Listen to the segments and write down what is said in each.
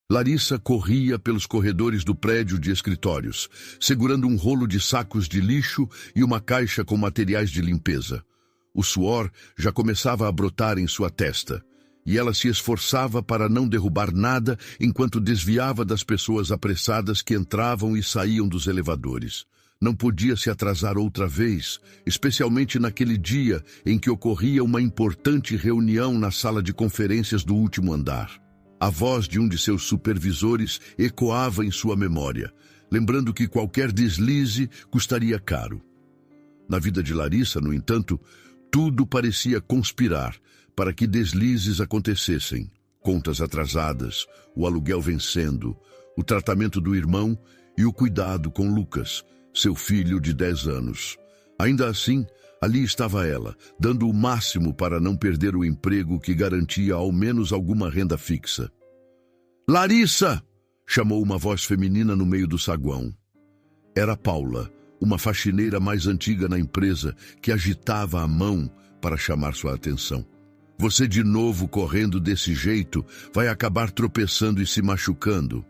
Larissa corria pelos corredores do prédio de escritórios, segurando um rolo de sacos de lixo e uma caixa com materiais de limpeza. O suor já começava a brotar em sua testa, e ela se esforçava para não derrubar nada enquanto desviava das pessoas apressadas que entravam e saíam dos elevadores. Não podia se atrasar outra vez, especialmente naquele dia em que ocorria uma importante reunião na sala de conferências do último andar. A voz de um de seus supervisores ecoava em sua memória, lembrando que qualquer deslize custaria caro. Na vida de Larissa, no entanto, tudo parecia conspirar para que deslizes acontecessem. Contas atrasadas, o aluguel vencendo, o tratamento do irmão e o cuidado com Lucas, seu filho de 10 anos. Ainda assim, ali estava ela, dando o máximo para não perder o emprego que garantia ao menos alguma renda fixa. "Larissa!" chamou uma voz feminina no meio do saguão. Era Paula, uma faxineira mais antiga na empresa, que agitava a mão para chamar sua atenção. "Você de novo correndo desse jeito vai acabar tropeçando e se machucando."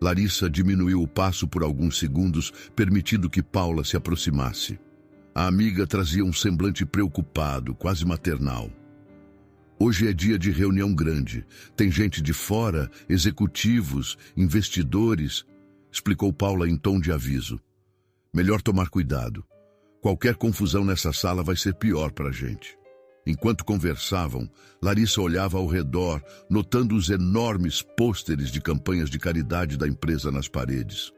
Larissa diminuiu o passo por alguns segundos, permitindo que Paula se aproximasse. A amiga trazia um semblante preocupado, quase maternal. "Hoje é dia de reunião grande. Tem gente de fora, executivos, investidores", explicou Paula em tom de aviso. "Melhor tomar cuidado. Qualquer confusão nessa sala vai ser pior para a gente." Enquanto conversavam, Larissa olhava ao redor, notando os enormes pôsteres de campanhas de caridade da empresa nas paredes.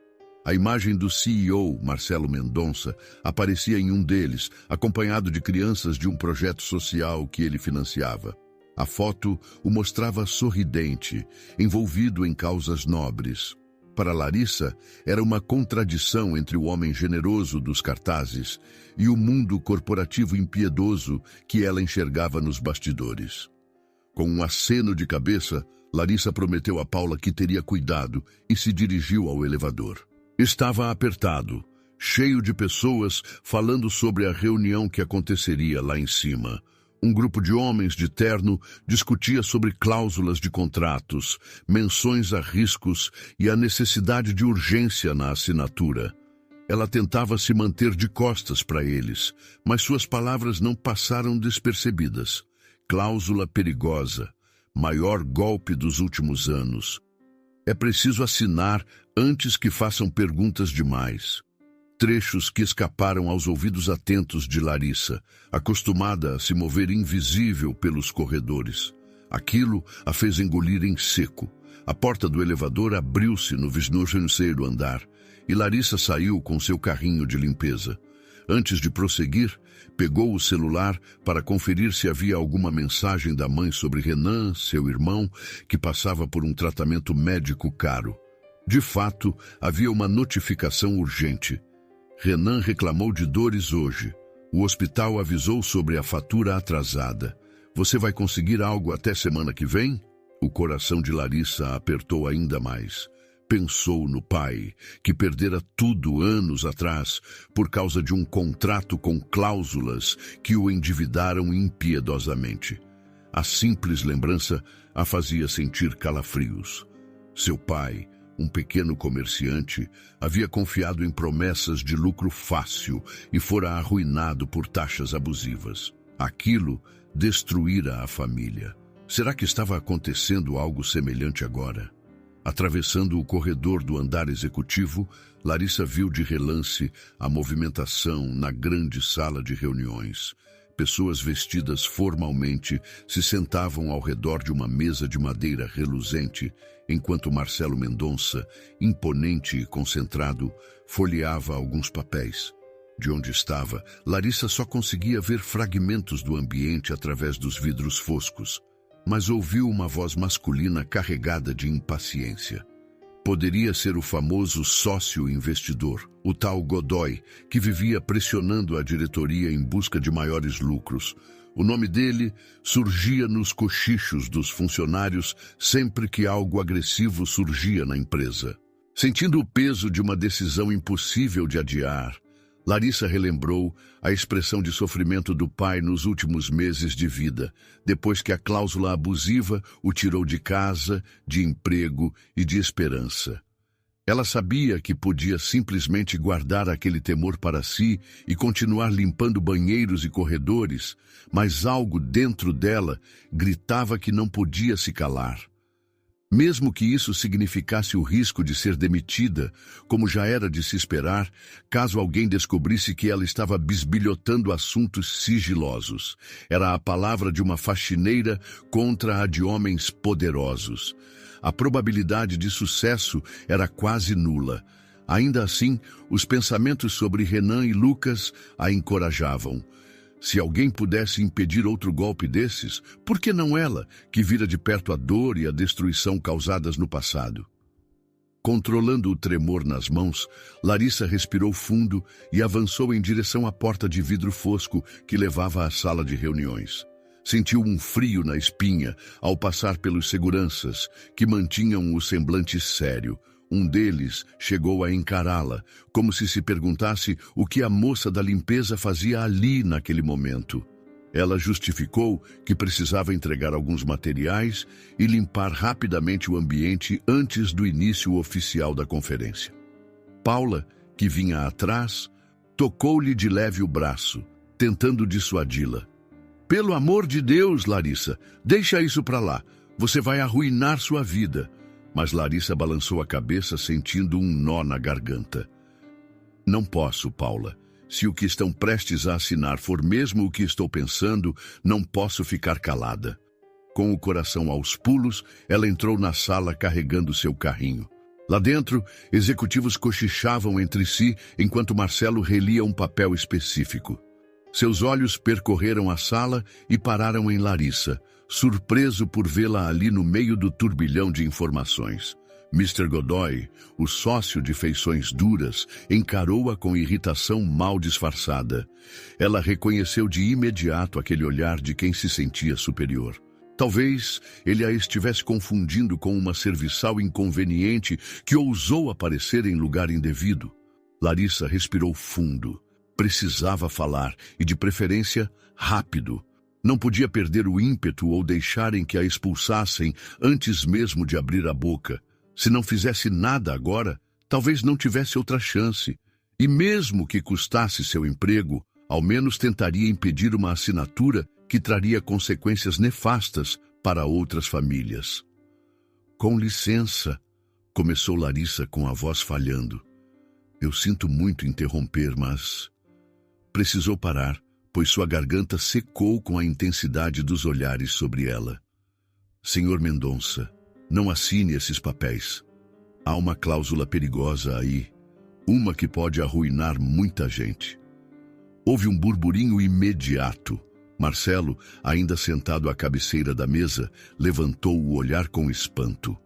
A imagem do CEO, Marcelo Mendonça, aparecia em um deles, acompanhado de crianças de um projeto social que ele financiava. A foto o mostrava sorridente, envolvido em causas nobres. Para Larissa, era uma contradição entre o homem generoso dos cartazes e o mundo corporativo impiedoso que ela enxergava nos bastidores. Com um aceno de cabeça, Larissa prometeu a Paula que teria cuidado e se dirigiu ao elevador. Estava apertado, cheio de pessoas falando sobre a reunião que aconteceria lá em cima. Um grupo de homens de terno discutia sobre cláusulas de contratos, menções a riscos e a necessidade de urgência na assinatura. Ela tentava se manter de costas para eles, mas suas palavras não passaram despercebidas. Cláusula perigosa, maior golpe dos últimos anos. É preciso assinar antes que façam perguntas demais. Trechos que escaparam aos ouvidos atentos de Larissa, acostumada a se mover invisível pelos corredores. Aquilo a fez engolir em seco. A porta do elevador abriu-se no 23º andar e Larissa saiu com seu carrinho de limpeza. Antes de prosseguir, pegou o celular para conferir se havia alguma mensagem da mãe sobre Renan, seu irmão, que passava por um tratamento médico caro. De fato, havia uma notificação urgente. Renan reclamou de dores hoje. O hospital avisou sobre a fatura atrasada. "Você vai conseguir algo até semana que vem?" O coração de Larissa apertou ainda mais. Pensou no pai, que perdera tudo anos atrás por causa de um contrato com cláusulas que o endividaram impiedosamente. A simples lembrança a fazia sentir calafrios. Seu pai, um pequeno comerciante, havia confiado em promessas de lucro fácil e fora arruinado por taxas abusivas. Aquilo destruíra a família. Será que estava acontecendo algo semelhante agora? Atravessando o corredor do andar executivo, Larissa viu de relance a movimentação na grande sala de reuniões. Pessoas vestidas formalmente se sentavam ao redor de uma mesa de madeira reluzente, enquanto Marcelo Mendonça, imponente e concentrado, folheava alguns papéis. De onde estava, Larissa só conseguia ver fragmentos do ambiente através dos vidros foscos, mas ouviu uma voz masculina carregada de impaciência. Poderia ser o famoso sócio-investidor, o tal Godoy, que vivia pressionando a diretoria em busca de maiores lucros. O nome dele surgia nos cochichos dos funcionários sempre que algo agressivo surgia na empresa. Sentindo o peso de uma decisão impossível de adiar, Larissa relembrou a expressão de sofrimento do pai nos últimos meses de vida, depois que a cláusula abusiva o tirou de casa, de emprego e de esperança. Ela sabia que podia simplesmente guardar aquele temor para si e continuar limpando banheiros e corredores, mas algo dentro dela gritava que não podia se calar. Mesmo que isso significasse o risco de ser demitida, como já era de se esperar, caso alguém descobrisse que ela estava bisbilhotando assuntos sigilosos. Era a palavra de uma faxineira contra a de homens poderosos. A probabilidade de sucesso era quase nula. Ainda assim, os pensamentos sobre Renan e Lucas a encorajavam. Se alguém pudesse impedir outro golpe desses, por que não ela, que vira de perto a dor e a destruição causadas no passado? Controlando o tremor nas mãos, Larissa respirou fundo e avançou em direção à porta de vidro fosco que levava à sala de reuniões. Sentiu um frio na espinha ao passar pelos seguranças, que mantinham o semblante sério. Um deles chegou a encará-la, como se perguntasse o que a moça da limpeza fazia ali naquele momento. Ela justificou que precisava entregar alguns materiais e limpar rapidamente o ambiente antes do início oficial da conferência. Paula, que vinha atrás, tocou-lhe de leve o braço, tentando dissuadi-la. Pelo amor de Deus, Larissa, deixa isso para lá. Você vai arruinar sua vida. Mas Larissa balançou a cabeça, sentindo um nó na garganta. Não posso, Paula. Se o que estão prestes a assinar for mesmo o que estou pensando, não posso ficar calada. Com o coração aos pulos, ela entrou na sala carregando seu carrinho. Lá dentro, executivos cochichavam entre si enquanto Marcelo relia um papel específico. Seus olhos percorreram a sala e pararam em Larissa, surpreso por vê-la ali no meio do turbilhão de informações. Mr. Godoy, o sócio de feições duras, encarou-a com irritação mal disfarçada. Ela reconheceu de imediato aquele olhar de quem se sentia superior. Talvez ele a estivesse confundindo com uma serviçal inconveniente que ousou aparecer em lugar indevido. Larissa respirou fundo. Precisava falar, e de preferência, rápido. Não podia perder o ímpeto ou deixarem que a expulsassem antes mesmo de abrir a boca. Se não fizesse nada agora, talvez não tivesse outra chance. E mesmo que custasse seu emprego, ao menos tentaria impedir uma assinatura que traria consequências nefastas para outras famílias. Com licença, começou Larissa com a voz falhando. Eu sinto muito interromper, mas... Precisou parar, pois sua garganta secou com a intensidade dos olhares sobre ela. Senhor Mendonça, não assine esses papéis. Há uma cláusula perigosa aí, uma que pode arruinar muita gente. Houve um burburinho imediato. Marcelo, ainda sentado à cabeceira da mesa, levantou o olhar com espanto.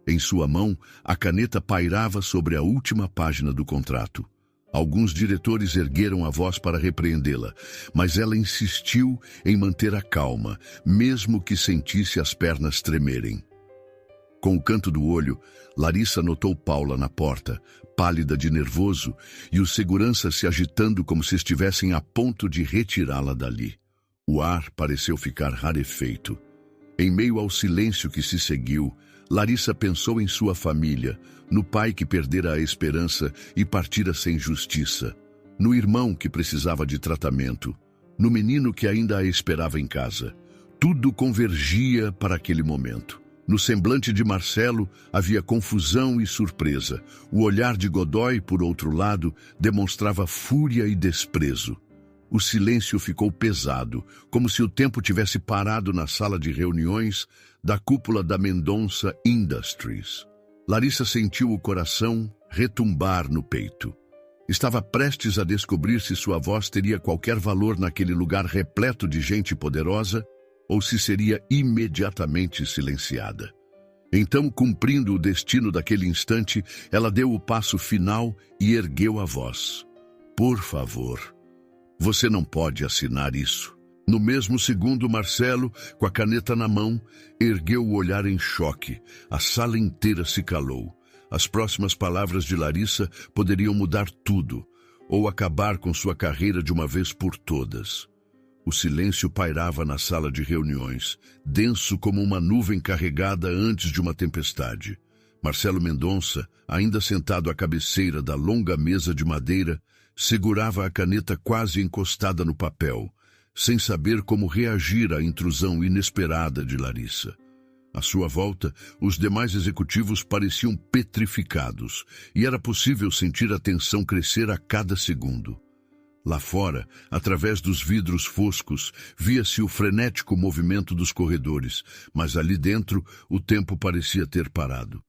Em sua mão, a caneta pairava sobre a última página do contrato. Alguns diretores ergueram a voz para repreendê-la, mas ela insistiu em manter a calma, mesmo que sentisse as pernas tremerem. Com o canto do olho, Larissa notou Paula na porta, pálida de nervoso, e os seguranças se agitando como se estivessem a ponto de retirá-la dali. O ar pareceu ficar rarefeito. Em meio ao silêncio que se seguiu, Larissa pensou em sua família, no pai que perdera a esperança e partira sem justiça, no irmão que precisava de tratamento, no menino que ainda a esperava em casa. Tudo convergia para aquele momento. No semblante de Marcelo havia confusão e surpresa. O olhar de Godoy, por outro lado, demonstrava fúria e desprezo. O silêncio ficou pesado, como se o tempo tivesse parado na sala de reuniões da cúpula da Mendonça Industries. Larissa sentiu o coração retumbar no peito. Estava prestes a descobrir se sua voz teria qualquer valor naquele lugar repleto de gente poderosa ou se seria imediatamente silenciada. Então, cumprindo o destino daquele instante, ela deu o passo final e ergueu a voz. Por favor, você não pode assinar isso. No mesmo segundo, Marcelo, com a caneta na mão, ergueu o olhar em choque. A sala inteira se calou. As próximas palavras de Larissa poderiam mudar tudo. ou acabar com sua carreira de uma vez por todas. O silêncio pairava na sala de reuniões, denso como uma nuvem carregada antes de uma tempestade. Marcelo Mendonça, ainda sentado à cabeceira da longa mesa de madeira, segurava a caneta quase encostada no papel, sem saber como reagir à intrusão inesperada de Larissa. À sua volta, os demais executivos pareciam petrificados, e era possível sentir a tensão crescer a cada segundo. Lá fora, através dos vidros foscos, via-se o frenético movimento dos corredores, mas ali dentro o tempo parecia ter parado.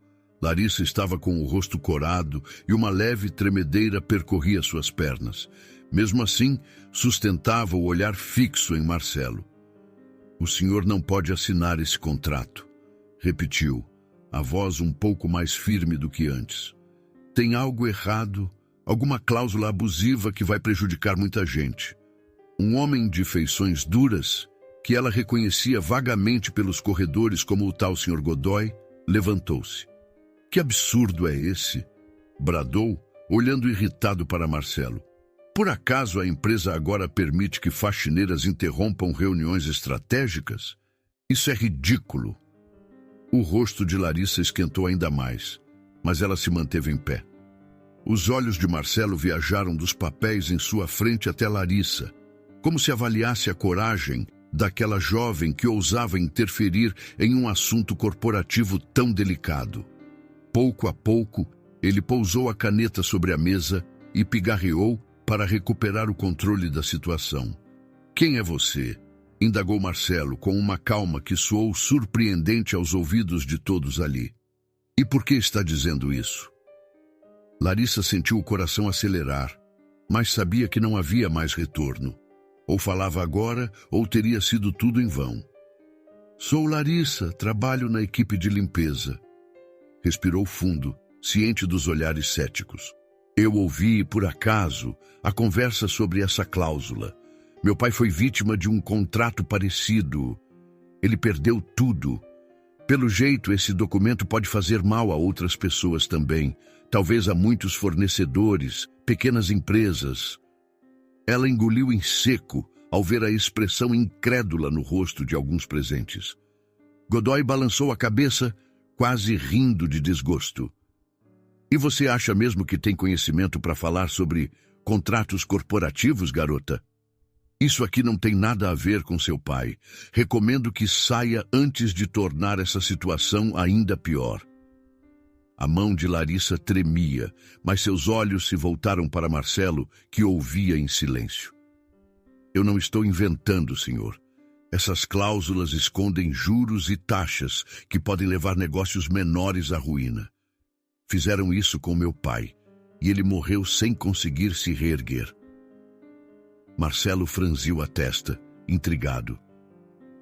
Larissa estava com o rosto corado e uma leve tremedeira percorria suas pernas. Mesmo assim, sustentava o olhar fixo em Marcelo. "O senhor não pode assinar esse contrato", repetiu, a voz um pouco mais firme do que antes. "Tem algo errado, alguma cláusula abusiva que vai prejudicar muita gente." Um homem de feições duras, que ela reconhecia vagamente pelos corredores como o tal Sr. Godoy, levantou-se. "Que absurdo é esse?" bradou, olhando irritado para Marcelo. "Por acaso a empresa agora permite que faxineiras interrompam reuniões estratégicas? Isso é ridículo." O rosto de Larissa esquentou ainda mais, mas ela se manteve em pé. Os olhos de Marcelo viajaram dos papéis em sua frente até Larissa, como se avaliasse a coragem daquela jovem que ousava interferir em um assunto corporativo tão delicado. Pouco a pouco, ele pousou a caneta sobre a mesa e pigarreou para recuperar o controle da situação. "Quem é você?" indagou Marcelo com uma calma que soou surpreendente aos ouvidos de todos ali. "E por que está dizendo isso?" Larissa sentiu o coração acelerar, mas sabia que não havia mais retorno. Ou falava agora, ou teria sido tudo em vão. "Sou Larissa, trabalho na equipe de limpeza." Respirou fundo, ciente dos olhares céticos. "Eu ouvi, por acaso, a conversa sobre essa cláusula. Meu pai foi vítima de um contrato parecido. Ele perdeu tudo. Pelo jeito, esse documento pode fazer mal a outras pessoas também, talvez a muitos fornecedores, pequenas empresas." Ela engoliu em seco ao ver a expressão incrédula no rosto de alguns presentes. Godoy balançou a cabeça, quase rindo de desgosto. "E você acha mesmo que tem conhecimento para falar sobre contratos corporativos, garota? Isso aqui não tem nada a ver com seu pai. Recomendo que saia antes de tornar essa situação ainda pior." A mão de Larissa tremia, mas seus olhos se voltaram para Marcelo, que ouvia em silêncio. "Eu não estou inventando, senhor. Essas cláusulas escondem juros e taxas que podem levar negócios menores à ruína. Fizeram isso com meu pai, e ele morreu sem conseguir se reerguer." Marcelo franziu a testa, intrigado.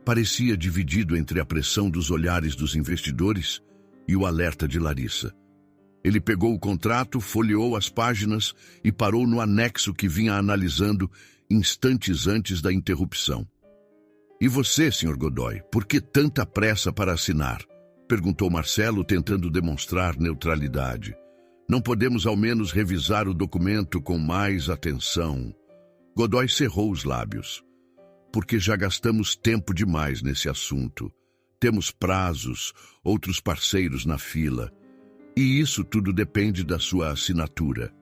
Parecia dividido entre a pressão dos olhares dos investidores e o alerta de Larissa. Ele pegou o contrato, folheou as páginas e parou no anexo que vinha analisando instantes antes da interrupção. "E você, Sr. Godoy, por que tanta pressa para assinar?" perguntou Marcelo, tentando demonstrar neutralidade. "Não podemos ao menos revisar o documento com mais atenção?" Godoy cerrou os lábios. "Porque já gastamos tempo demais nesse assunto. Temos prazos, outros parceiros na fila. E isso tudo depende da sua assinatura."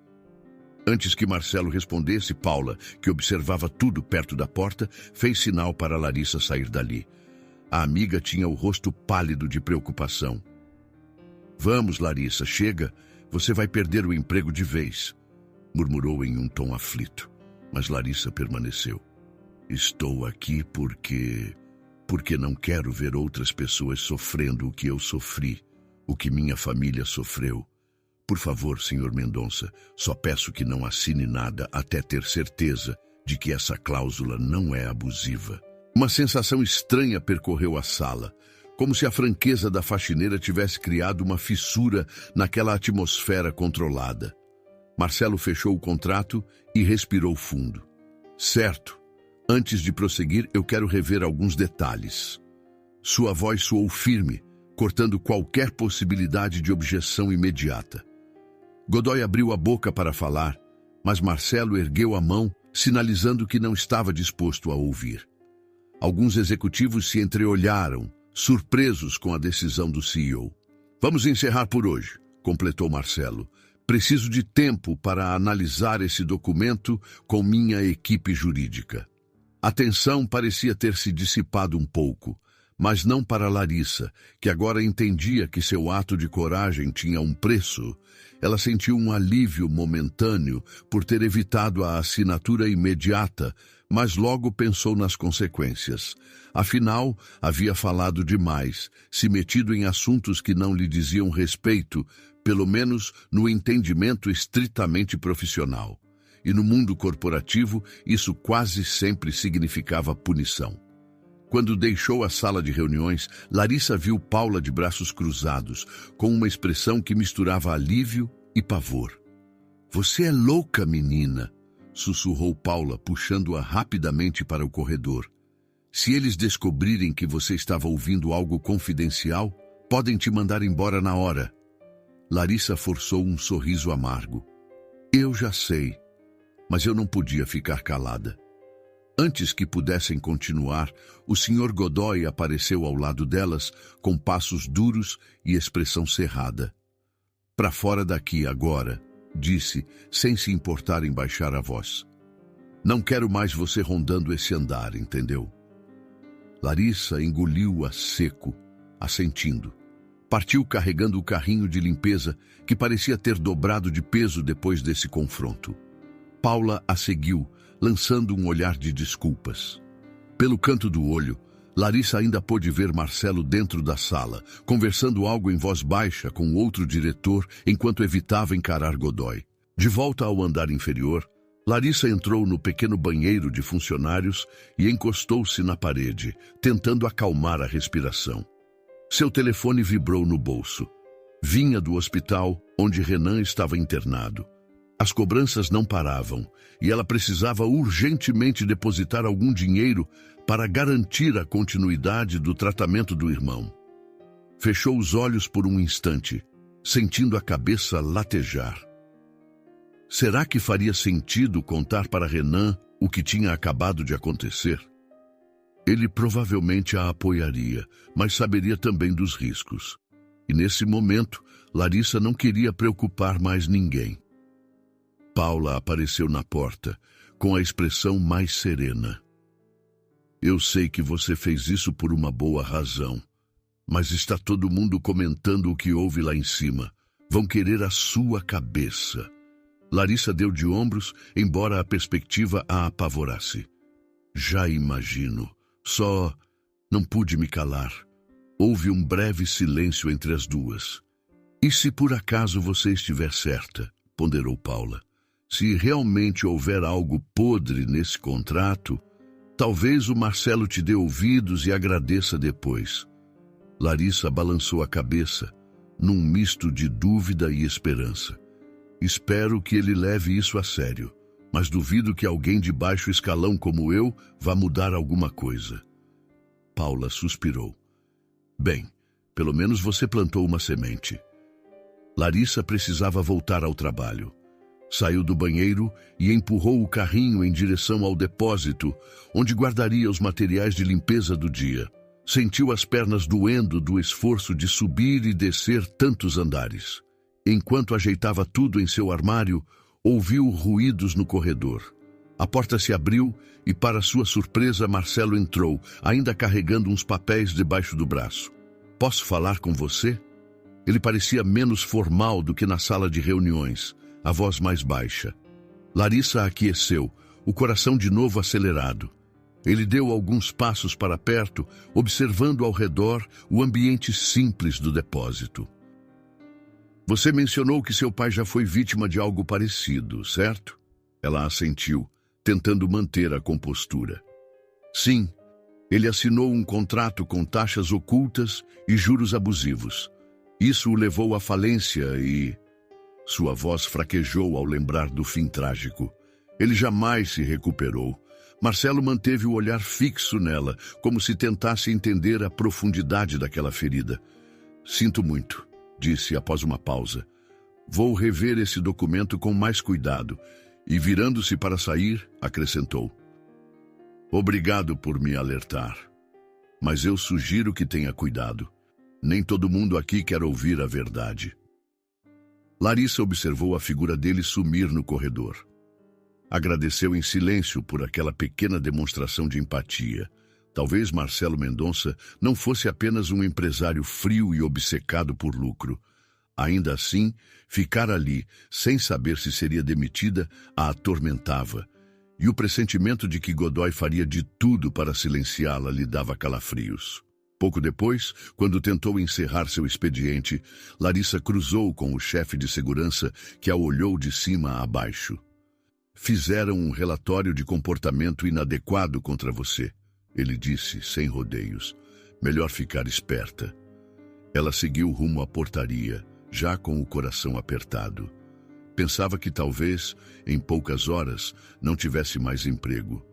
Antes que Marcelo respondesse, Paula, que observava tudo perto da porta, fez sinal para Larissa sair dali. A amiga tinha o rosto pálido de preocupação. "Vamos, Larissa, chega. Você vai perder o emprego de vez", murmurou em um tom aflito. Mas Larissa permaneceu. "Estou aqui porque não quero ver outras pessoas sofrendo o que eu sofri, o que minha família sofreu. Por favor, Sr. Mendonça, só peço que não assine nada até ter certeza de que essa cláusula não é abusiva." Uma sensação estranha percorreu a sala, como se a franqueza da faxineira tivesse criado uma fissura naquela atmosfera controlada. Marcelo fechou o contrato e respirou fundo. "Certo. Antes de prosseguir, eu quero rever alguns detalhes." Sua voz soou firme, cortando qualquer possibilidade de objeção imediata. Godoy abriu a boca para falar, mas Marcelo ergueu a mão, sinalizando que não estava disposto a ouvir. Alguns executivos se entreolharam, surpresos com a decisão do CEO. Vamos encerrar por hoje, completou Marcelo. Preciso de tempo para analisar esse documento com minha equipe jurídica. A tensão parecia ter se dissipado um pouco, mas não para Larissa, que agora entendia que seu ato de coragem tinha um preço. Ela sentiu um alívio momentâneo por ter evitado a assinatura imediata, mas logo pensou nas consequências. Afinal, havia falado demais, se metido em assuntos que não lhe diziam respeito, pelo menos no entendimento estritamente profissional. E no mundo corporativo, isso quase sempre significava punição. Quando deixou a sala de reuniões, Larissa viu Paula de braços cruzados, com uma expressão que misturava alívio e pavor. Você é louca, menina, sussurrou Paula, puxando-a rapidamente para o corredor. Se eles descobrirem que você estava ouvindo algo confidencial, podem te mandar embora na hora. Larissa forçou um sorriso amargo. Eu já sei, mas eu não podia ficar calada. Antes que pudessem continuar, o Sr. Godoy apareceu ao lado delas, com passos duros e expressão cerrada. Para fora daqui agora, disse, sem se importar em baixar a voz. Não quero mais você rondando esse andar, entendeu? Larissa engoliu a seco, assentindo. Partiu carregando o carrinho de limpeza, que parecia ter dobrado de peso depois desse confronto. Paula a seguiu, lançando um olhar de desculpas. Pelo canto do olho, Larissa ainda pôde ver Marcelo dentro da sala, conversando algo em voz baixa com outro diretor enquanto evitava encarar Godoy. De volta ao andar inferior, Larissa entrou no pequeno banheiro de funcionários e encostou-se na parede, tentando acalmar a respiração. Seu telefone vibrou no bolso. Vinha do hospital onde Renan estava internado. As cobranças não paravam e ela precisava urgentemente depositar algum dinheiro para garantir a continuidade do tratamento do irmão. Fechou os olhos por um instante, sentindo a cabeça latejar. Será que faria sentido contar para Renan o que tinha acabado de acontecer? Ele provavelmente a apoiaria, mas saberia também dos riscos. E nesse momento, Larissa não queria preocupar mais ninguém. Paula apareceu na porta, com a expressão mais serena. Eu sei que você fez isso por uma boa razão, mas está todo mundo comentando o que houve lá em cima. Vão querer a sua cabeça. Larissa deu de ombros, embora a perspectiva a apavorasse. Já imagino. Só não pude me calar. Houve um breve silêncio entre as duas. E se por acaso você estiver certa, ponderou Paula. Se realmente houver algo podre nesse contrato, talvez o Marcelo te dê ouvidos e agradeça depois. Larissa balançou a cabeça, num misto de dúvida e esperança. Espero que ele leve isso a sério, mas duvido que alguém de baixo escalão como eu vá mudar alguma coisa. Paula suspirou. Bem, pelo menos você plantou uma semente. Larissa precisava voltar ao trabalho. Saiu do banheiro e empurrou o carrinho em direção ao depósito, onde guardaria os materiais de limpeza do dia. Sentiu as pernas doendo do esforço de subir e descer tantos andares. Enquanto ajeitava tudo em seu armário, ouviu ruídos no corredor. A porta se abriu e, para sua surpresa, Marcelo entrou, ainda carregando uns papéis debaixo do braço. Posso falar com você? Ele parecia menos formal do que na sala de reuniões, a voz mais baixa. Larissa aqueceu, o coração de novo acelerado. Ele deu alguns passos para perto, observando ao redor o ambiente simples do depósito. Você mencionou que seu pai já foi vítima de algo parecido, certo? Ela assentiu, tentando manter a compostura. Sim, ele assinou um contrato com taxas ocultas e juros abusivos. Isso o levou à falência e... Sua voz fraquejou ao lembrar do fim trágico. Ele jamais se recuperou. Marcelo manteve o olhar fixo nela, como se tentasse entender a profundidade daquela ferida. Sinto muito, disse após uma pausa. Vou rever esse documento com mais cuidado e, virando-se para sair, acrescentou: Obrigado por me alertar, mas eu sugiro que tenha cuidado. Nem todo mundo aqui quer ouvir a verdade. Larissa observou a figura dele sumir no corredor. Agradeceu em silêncio por aquela pequena demonstração de empatia. Talvez Marcelo Mendonça não fosse apenas um empresário frio e obcecado por lucro. Ainda assim, ficar ali, sem saber se seria demitida, a atormentava. E o pressentimento de que Godoy faria de tudo para silenciá-la lhe dava calafrios. Pouco depois, quando tentou encerrar seu expediente, Larissa cruzou com o chefe de segurança, que a olhou de cima a baixo. Fizeram um relatório de comportamento inadequado contra você, ele disse, sem rodeios. Melhor ficar esperta. Ela seguiu rumo à portaria, já com o coração apertado. Pensava que talvez, em poucas horas, não tivesse mais emprego.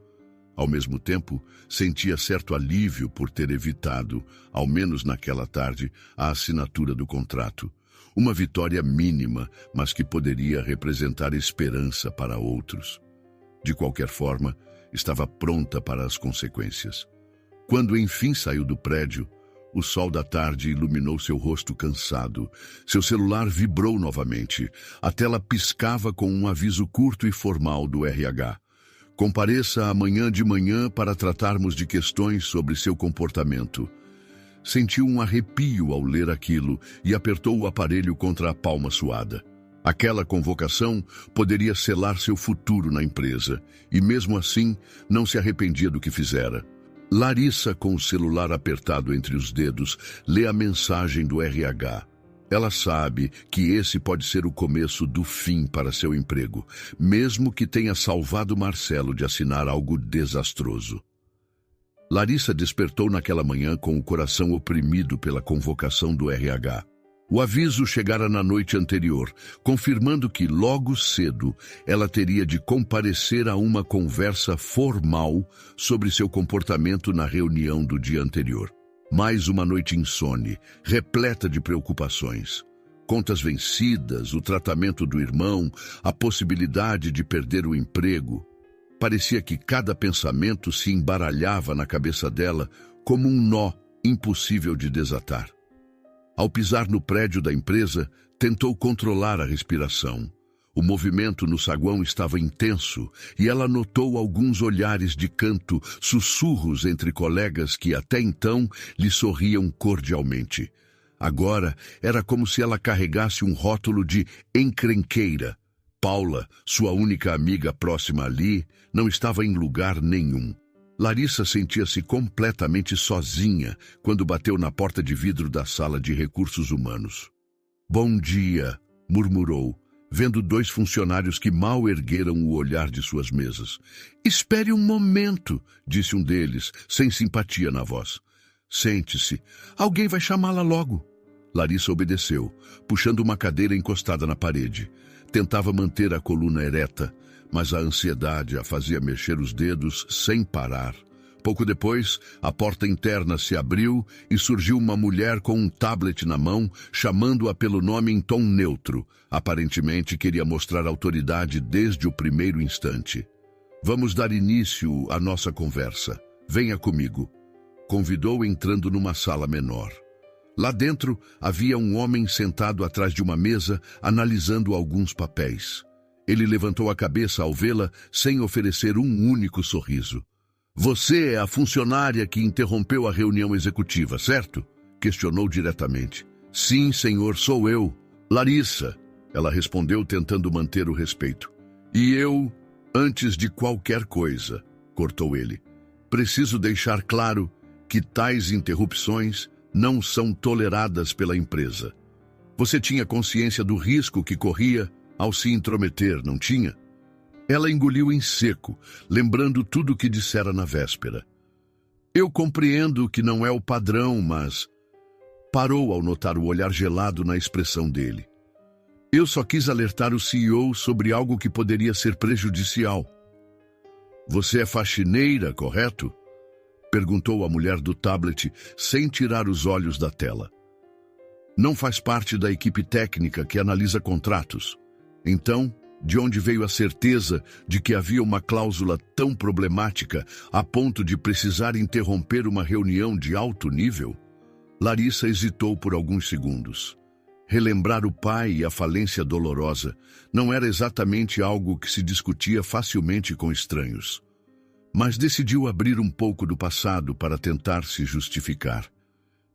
Ao mesmo tempo, sentia certo alívio por ter evitado, ao menos naquela tarde, a assinatura do contrato. Uma vitória mínima, mas que poderia representar esperança para outros. De qualquer forma, estava pronta para as consequências. Quando enfim saiu do prédio, o sol da tarde iluminou seu rosto cansado. Seu celular vibrou novamente. A tela piscava com um aviso curto e formal do RH. Compareça amanhã de manhã para tratarmos de questões sobre seu comportamento. Sentiu um arrepio ao ler aquilo e apertou o aparelho contra a palma suada. Aquela convocação poderia selar seu futuro na empresa, e mesmo assim não se arrependia do que fizera. Larissa, com o celular apertado entre os dedos, lê a mensagem do RH. Ela sabe que esse pode ser o começo do fim para seu emprego, mesmo que tenha salvado Marcelo de assinar algo desastroso. Larissa despertou naquela manhã com o coração oprimido pela convocação do RH. O aviso chegara na noite anterior, confirmando que, logo cedo, ela teria de comparecer a uma conversa formal sobre seu comportamento na reunião do dia anterior. Mais uma noite insone, repleta de preocupações. Contas vencidas, o tratamento do irmão, a possibilidade de perder o emprego. Parecia que cada pensamento se embaralhava na cabeça dela como um nó impossível de desatar. Ao pisar no prédio da empresa, tentou controlar a respiração. O movimento no saguão estava intenso e ela notou alguns olhares de canto, sussurros entre colegas que até então lhe sorriam cordialmente. Agora era como se ela carregasse um rótulo de encrenqueira. Paula, sua única amiga próxima ali, não estava em lugar nenhum. Larissa sentia-se completamente sozinha quando bateu na porta de vidro da sala de recursos humanos. Bom dia, murmurou, vendo dois funcionários que mal ergueram o olhar de suas mesas. Espere um momento, disse um deles, sem simpatia na voz. Sente-se, alguém vai chamá-la logo. Larissa obedeceu, puxando uma cadeira encostada na parede. Tentava manter a coluna ereta, mas a ansiedade a fazia mexer os dedos sem parar. Pouco depois, a porta interna se abriu e surgiu uma mulher com um tablet na mão, chamando-a pelo nome em tom neutro. Aparentemente queria mostrar autoridade desde o primeiro instante. Vamos dar início à nossa conversa. Venha comigo, convidou entrando numa sala menor. Lá dentro havia um homem sentado atrás de uma mesa, analisando alguns papéis. Ele levantou a cabeça ao vê-la, sem oferecer um único sorriso. Você é a funcionária que interrompeu a reunião executiva, certo? Questionou diretamente. Sim, senhor, sou eu. Larissa, ela respondeu tentando manter o respeito. E eu, antes de qualquer coisa, cortou ele. Preciso deixar claro que tais interrupções não são toleradas pela empresa. Você tinha consciência do risco que corria ao se intrometer, não tinha? Ela engoliu em seco, lembrando tudo o que dissera na véspera. Eu compreendo que não é o padrão, mas... Parou ao notar o olhar gelado na expressão dele. Eu só quis alertar o CEO sobre algo que poderia ser prejudicial. Você é faxineira, correto? Perguntou a mulher do tablet, sem tirar os olhos da tela. Não faz parte da equipe técnica que analisa contratos. Então, De onde veio a certeza de que havia uma cláusula tão problemática a ponto de precisar interromper uma reunião de alto nível? Larissa hesitou por alguns segundos. Relembrar o pai e a falência dolorosa não era exatamente algo que se discutia facilmente com estranhos. Mas decidiu abrir um pouco do passado para tentar se justificar.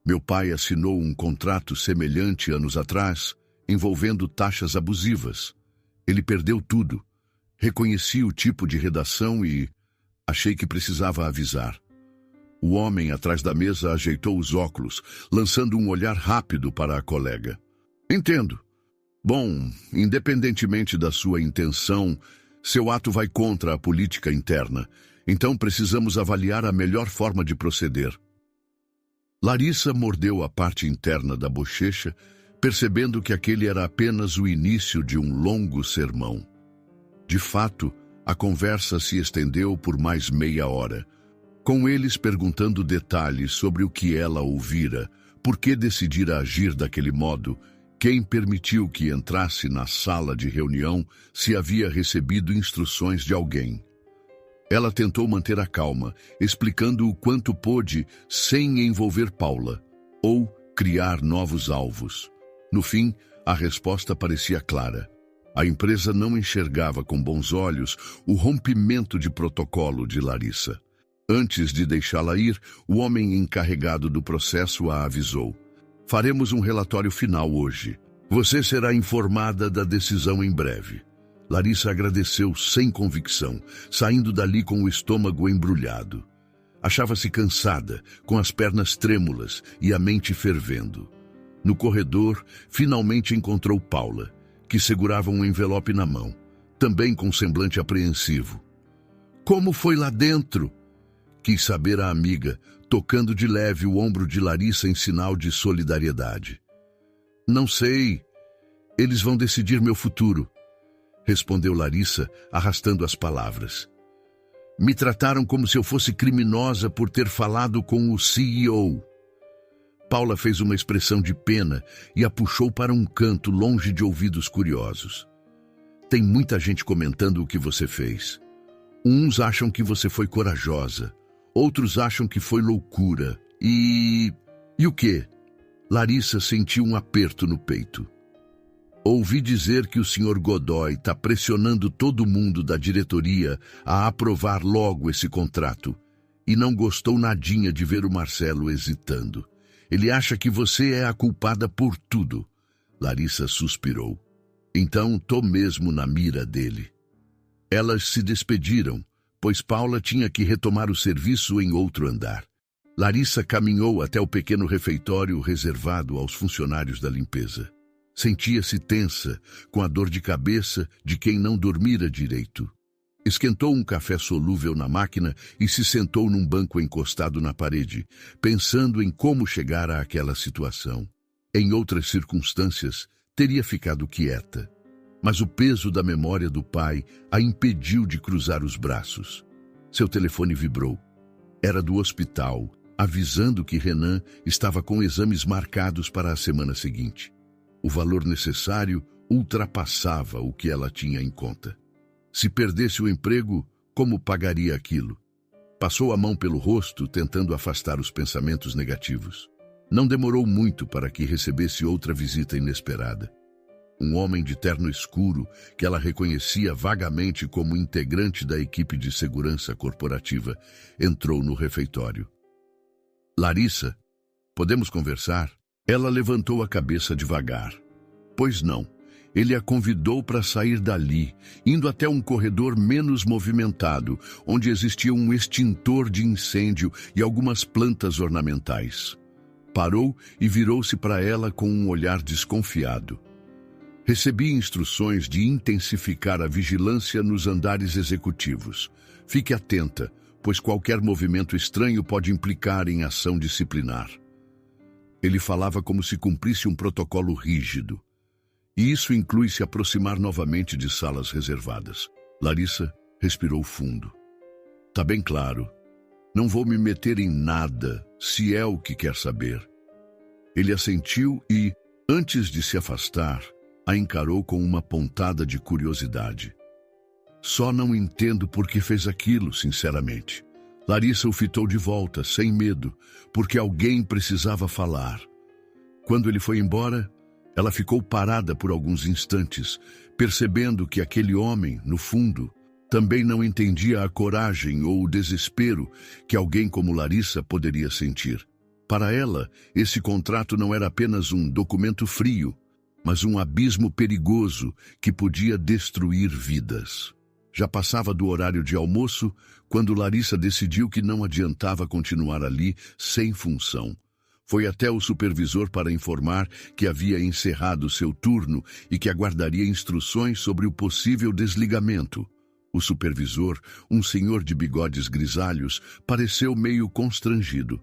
Meu pai assinou um contrato semelhante anos atrás, envolvendo taxas abusivas. Ele perdeu tudo. Reconheci o tipo de redação e achei que precisava avisar. O homem atrás da mesa ajeitou os óculos, lançando um olhar rápido para a colega. Entendo. Bom, independentemente da sua intenção, seu ato vai contra a política interna, então precisamos avaliar a melhor forma de proceder. Larissa mordeu a parte interna da bochecha, percebendo que aquele era apenas o início de um longo sermão. De fato, a conversa se estendeu por mais meia hora, com eles perguntando detalhes sobre o que ela ouvira, por que decidira agir daquele modo, quem permitiu que entrasse na sala de reunião, se havia recebido instruções de alguém. Ela tentou manter a calma, explicando o quanto pôde sem envolver Paula, ou criar novos alvos. No fim, a resposta parecia clara. A empresa não enxergava com bons olhos o rompimento de protocolo de Larissa. Antes de deixá-la ir, o homem encarregado do processo a avisou. Faremos um relatório final hoje. Você será informada da decisão em breve. Larissa agradeceu sem convicção, saindo dali com o estômago embrulhado. Achava-se cansada, com as pernas trêmulas e a mente fervendo. No corredor, finalmente encontrou Paula, que segurava um envelope na mão, também com semblante apreensivo. Como foi lá dentro? Quis saber a amiga, tocando de leve o ombro de Larissa em sinal de solidariedade. Não sei. Eles vão decidir meu futuro, respondeu Larissa, arrastando as palavras. Me trataram como se eu fosse criminosa por ter falado com o CEO. Paula fez uma expressão de pena e a puxou para um canto longe de ouvidos curiosos. Tem muita gente comentando o que você fez. Uns acham que você foi corajosa, outros acham que foi loucura. E o quê? Larissa sentiu um aperto no peito. Ouvi dizer que o Sr. Godoy está pressionando todo mundo da diretoria a aprovar logo esse contrato e não gostou nadinha de ver o Marcelo hesitando. Ele acha que você é a culpada por tudo. Larissa suspirou. Então, tô mesmo na mira dele. Elas se despediram, pois Paula tinha que retomar o serviço em outro andar. Larissa caminhou até o pequeno refeitório reservado aos funcionários da limpeza. Sentia-se tensa, com a dor de cabeça de quem não dormira direito. Esquentou um café solúvel na máquina e se sentou num banco encostado na parede, pensando em como chegar àquela situação. Em outras circunstâncias, teria ficado quieta. Mas o peso da memória do pai a impediu de cruzar os braços. Seu telefone vibrou. Era do hospital, avisando que Renan estava com exames marcados para a semana seguinte. O valor necessário ultrapassava o que ela tinha em conta. Se perdesse o emprego, como pagaria aquilo? Passou a mão pelo rosto, tentando afastar os pensamentos negativos. Não demorou muito para que recebesse outra visita inesperada. Um homem de terno escuro, que ela reconhecia vagamente como integrante da equipe de segurança corporativa, entrou no refeitório. Larissa, podemos conversar? Ela levantou a cabeça devagar. Pois não. Ele a convidou para sair dali, indo até um corredor menos movimentado, onde existia um extintor de incêndio e algumas plantas ornamentais. Parou e virou-se para ela com um olhar desconfiado. Recebi instruções de intensificar a vigilância nos andares executivos. Fique atenta, pois qualquer movimento estranho pode implicar em ação disciplinar. Ele falava como se cumprisse um protocolo rígido. E isso inclui se aproximar novamente de salas reservadas. Larissa respirou fundo. Tá bem claro. Não vou me meter em nada, se é o que quer saber. Ele assentiu e, antes de se afastar, A encarou com uma pontada de curiosidade. Só não entendo por que fez aquilo, sinceramente. Larissa o fitou de volta, sem medo, porque alguém precisava falar. Quando ele foi embora, ela ficou parada por alguns instantes, percebendo que aquele homem, no fundo, também não entendia a coragem ou o desespero que alguém como Larissa poderia sentir. Para ela, esse contrato não era apenas um documento frio, mas um abismo perigoso que podia destruir vidas. Já passava do horário de almoço quando Larissa decidiu que não adiantava continuar ali sem função. Foi até o supervisor para informar que havia encerrado seu turno e que aguardaria instruções sobre o possível desligamento. O supervisor, um senhor de bigodes grisalhos, pareceu meio constrangido.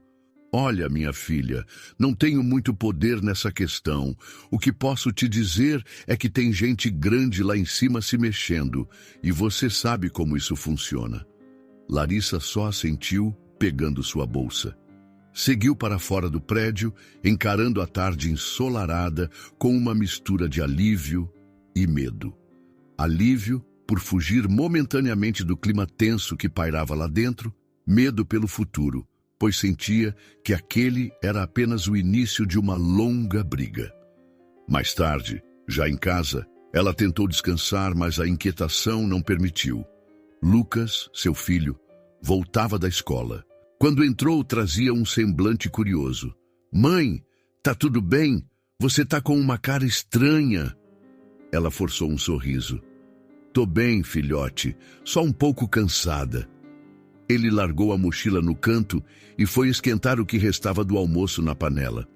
Olha, minha filha, não tenho muito poder nessa questão. O que posso te dizer é que tem gente grande lá em cima se mexendo, e você sabe como isso funciona. Larissa só assentiu, pegando sua bolsa. Seguiu para fora do prédio, encarando a tarde ensolarada com uma mistura de alívio e medo. Alívio por fugir momentaneamente do clima tenso que pairava lá dentro, medo pelo futuro, pois sentia que aquele era apenas o início de uma longa briga. Mais tarde, já em casa, ela tentou descansar, mas a inquietação não permitiu. Lucas, seu filho, voltava da escola. Quando entrou, trazia um semblante curioso. "Mãe, tá tudo bem? Você tá com uma cara estranha." Ela forçou um sorriso. "Tô bem, filhote, só um pouco cansada." Ele largou a mochila no canto e foi esquentar o que restava do almoço na panela.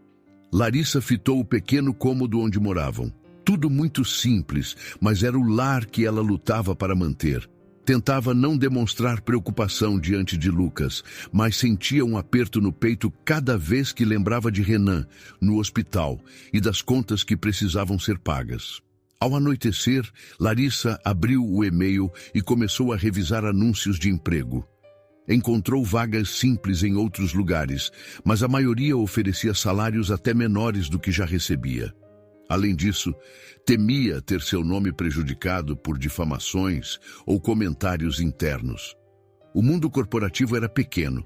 Larissa fitou o pequeno cômodo onde moravam. Tudo muito simples, mas era o lar que ela lutava para manter. Tentava não demonstrar preocupação diante de Lucas, mas sentia um aperto no peito cada vez que lembrava de Renan, no hospital, e das contas que precisavam ser pagas. Ao anoitecer, Larissa abriu o e-mail e começou a revisar anúncios de emprego. Encontrou vagas simples em outros lugares, mas a maioria oferecia salários até menores do que já recebia. Além disso, temia ter seu nome prejudicado por difamações ou comentários internos. O mundo corporativo era pequeno,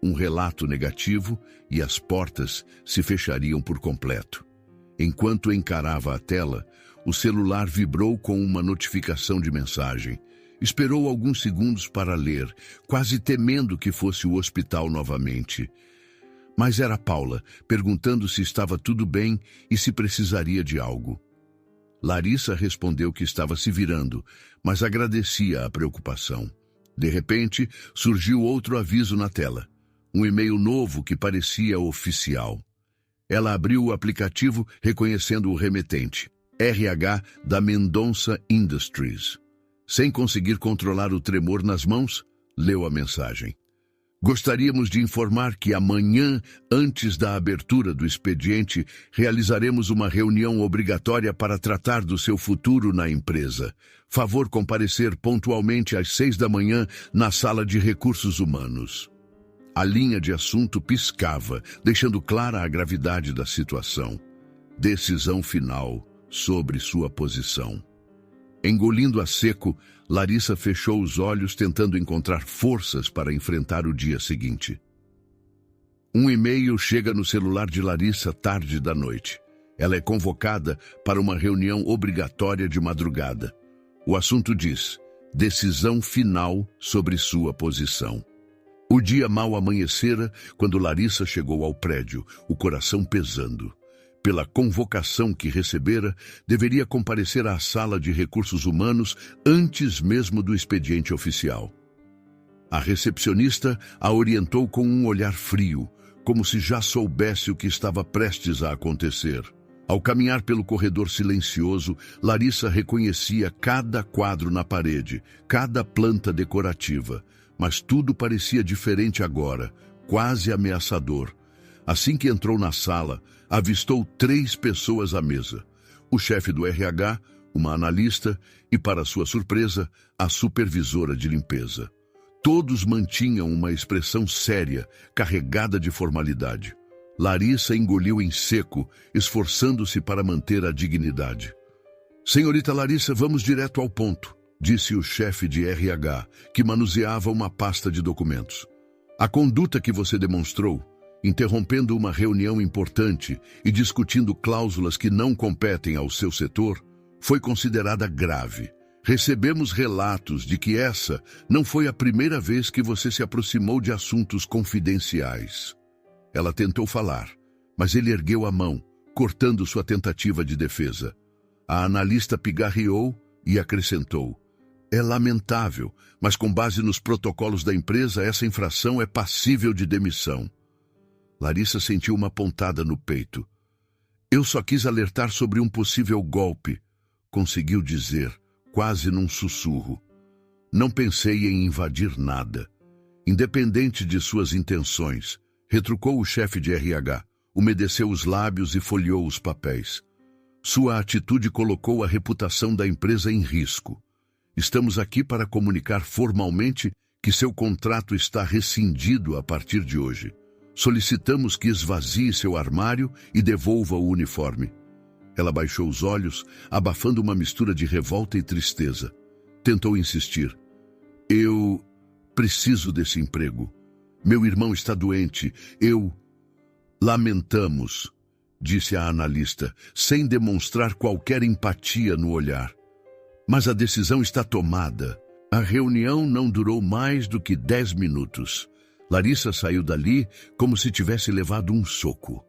um relato negativo e as portas se fechariam por completo. Enquanto encarava a tela, o celular vibrou com uma notificação de mensagem. Esperou alguns segundos para ler, quase temendo que fosse o hospital novamente. Mas era Paula, perguntando se estava tudo bem e se precisaria de algo. Larissa respondeu que estava se virando, mas agradecia a preocupação. De repente, surgiu outro aviso na tela. Um e-mail novo que parecia oficial. Ela abriu o aplicativo reconhecendo o remetente. RH da Mendonça Industries. Sem conseguir controlar o tremor nas mãos, leu a mensagem. Gostaríamos de informar que amanhã, antes da abertura do expediente, realizaremos uma reunião obrigatória para tratar do seu futuro na empresa. Favor comparecer pontualmente às 6 da manhã na sala de recursos humanos. A linha de assunto piscava, deixando clara a gravidade da situação. Decisão final sobre sua posição. Engolindo a seco, Larissa fechou os olhos tentando encontrar forças para enfrentar o dia seguinte. Um e-mail chega no celular de Larissa tarde da noite. Ela é convocada para uma reunião obrigatória de madrugada. O assunto diz: decisão final sobre sua posição. O dia mal amanhecera quando Larissa chegou ao prédio, o coração pesando. Pela convocação que recebera, deveria comparecer à sala de recursos humanos antes mesmo do expediente oficial. A recepcionista a orientou com um olhar frio, como se já soubesse o que estava prestes a acontecer. Ao caminhar pelo corredor silencioso, Larissa reconhecia cada quadro na parede, cada planta decorativa, mas tudo parecia diferente agora, quase ameaçador. Assim que entrou na sala, avistou 3 pessoas à mesa. O chefe do RH, uma analista e, para sua surpresa, a supervisora de limpeza. Todos mantinham uma expressão séria, carregada de formalidade. Larissa engoliu em seco, esforçando-se para manter a dignidade. Senhorita Larissa, vamos direto ao ponto, disse o chefe de RH, que manuseava uma pasta de documentos. A conduta que você demonstrou, interrompendo uma reunião importante e discutindo cláusulas que não competem ao seu setor, foi considerada grave. Recebemos relatos de que essa não foi a primeira vez que você se aproximou de assuntos confidenciais. Ela tentou falar, mas ele ergueu a mão, cortando sua tentativa de defesa. A analista pigarreou e acrescentou: é lamentável, mas com base nos protocolos da empresa, essa infração é passível de demissão. Larissa sentiu uma pontada no peito. Eu só quis alertar sobre um possível golpe, conseguiu dizer, quase num sussurro. Não pensei em invadir nada. Independente de suas intenções, retrucou o chefe de RH, umedeceu os lábios e folheou os papéis. Sua atitude colocou a reputação da empresa em risco. Estamos aqui para comunicar formalmente que seu contrato está rescindido a partir de hoje. Solicitamos que esvazie seu armário e devolva o uniforme. Ela baixou os olhos, abafando uma mistura de revolta e tristeza. Tentou insistir. Eu preciso desse emprego. Meu irmão está doente. Lamentamos, disse a analista, sem demonstrar qualquer empatia no olhar. Mas a decisão está tomada. A reunião não durou mais do que 10 minutos. Larissa saiu dali como se tivesse levado um soco.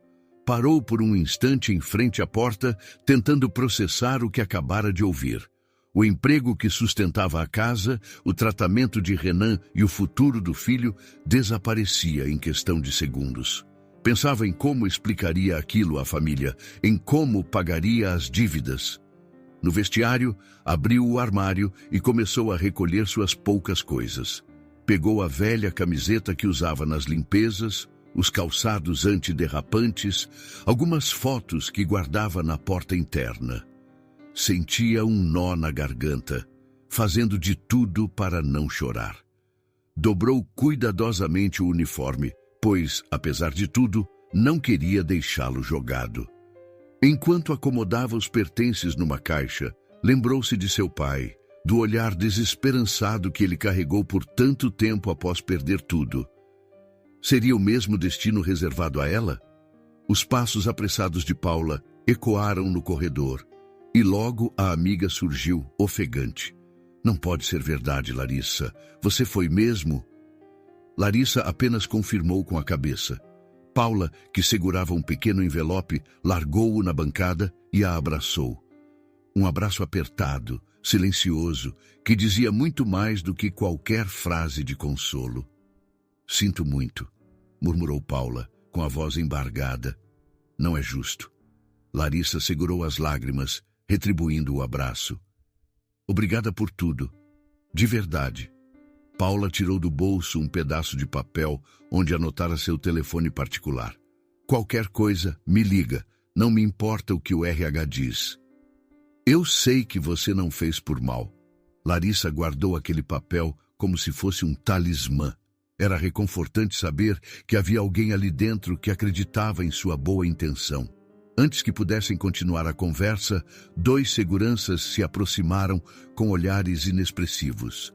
Parou por um instante em frente à porta, tentando processar o que acabara de ouvir. O emprego que sustentava a casa, o tratamento de Renan e o futuro do filho desaparecia em questão de segundos. Pensava em como explicaria aquilo à família, em como pagaria as dívidas. No vestiário, abriu o armário e começou a recolher suas poucas coisas. Pegou a velha camiseta que usava nas limpezas, os calçados antiderrapantes, algumas fotos que guardava na porta interna. Sentia um nó na garganta, fazendo de tudo para não chorar. Dobrou cuidadosamente o uniforme, pois, apesar de tudo, não queria deixá-lo jogado. Enquanto acomodava os pertences numa caixa, lembrou-se de seu pai, do olhar desesperançado que ele carregou por tanto tempo após perder tudo. Seria o mesmo destino reservado a ela? Os passos apressados de Paula ecoaram no corredor, e logo a amiga surgiu, ofegante. Não pode ser verdade, Larissa. Você foi mesmo? Larissa apenas confirmou com a cabeça. Paula, que segurava um pequeno envelope, largou-o na bancada e a abraçou. Um abraço apertado, silencioso, que dizia muito mais do que qualquer frase de consolo. Sinto muito, murmurou Paula, com a voz embargada. Não é justo. Larissa segurou as lágrimas, retribuindo o abraço. Obrigada por tudo. De verdade. Paula tirou do bolso um pedaço de papel onde anotara seu telefone particular. Qualquer coisa, me liga. Não me importa o que o RH diz. Eu sei que você não fez por mal. Larissa guardou aquele papel como se fosse um talismã. Era reconfortante saber que havia alguém ali dentro que acreditava em sua boa intenção. Antes que pudessem continuar a conversa, 2 seguranças se aproximaram com olhares inexpressivos.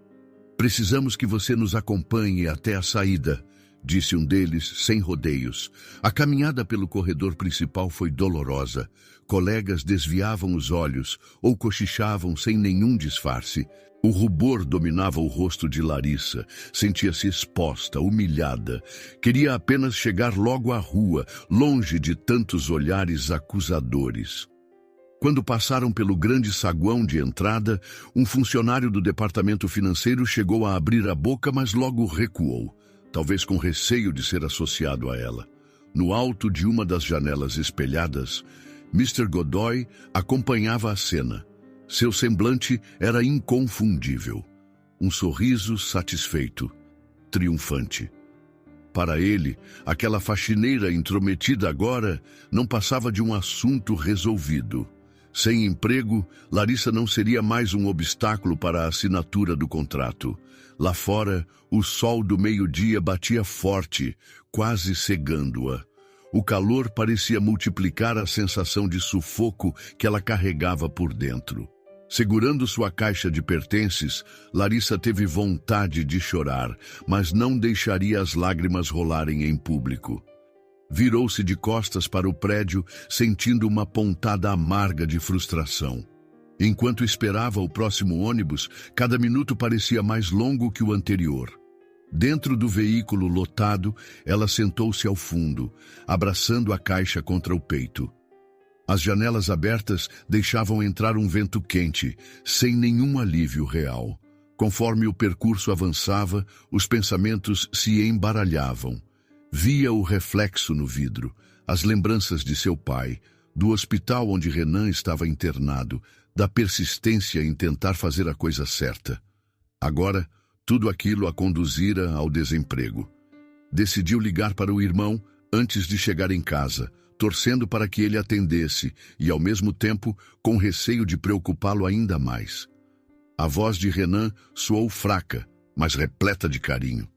Precisamos que você nos acompanhe até a saída, disse um deles, sem rodeios. A caminhada pelo corredor principal foi dolorosa. Colegas desviavam os olhos ou cochichavam sem nenhum disfarce. O rubor dominava o rosto de Larissa. Sentia-se exposta, humilhada. Queria apenas chegar logo à rua, longe de tantos olhares acusadores. Quando passaram pelo grande saguão de entrada, um funcionário do departamento financeiro chegou a abrir a boca, mas logo recuou, talvez com receio de ser associado a ela. No alto de uma das janelas espelhadas, Mr. Godoy acompanhava a cena. Seu semblante era inconfundível. Um sorriso satisfeito, triunfante. Para ele, aquela faxineira intrometida agora não passava de um assunto resolvido. Sem emprego, Larissa não seria mais um obstáculo para a assinatura do contrato. Lá fora, o sol do meio-dia batia forte, quase cegando-a. O calor parecia multiplicar a sensação de sufoco que ela carregava por dentro. Segurando sua caixa de pertences, Larissa teve vontade de chorar, mas não deixaria as lágrimas rolarem em público. Virou-se de costas para o prédio, sentindo uma pontada amarga de frustração. Enquanto esperava o próximo ônibus, cada minuto parecia mais longo que o anterior. Dentro do veículo lotado, ela sentou-se ao fundo, abraçando a caixa contra o peito. As janelas abertas deixavam entrar um vento quente, sem nenhum alívio real. Conforme o percurso avançava, os pensamentos se embaralhavam. Via o reflexo no vidro, as lembranças de seu pai, do hospital onde Renan estava internado, da persistência em tentar fazer a coisa certa. Agora, tudo aquilo a conduzira ao desemprego. Decidiu ligar para o irmão antes de chegar em casa, torcendo para que ele atendesse e, ao mesmo tempo, com receio de preocupá-lo ainda mais. A voz de Renan soou fraca, mas repleta de carinho.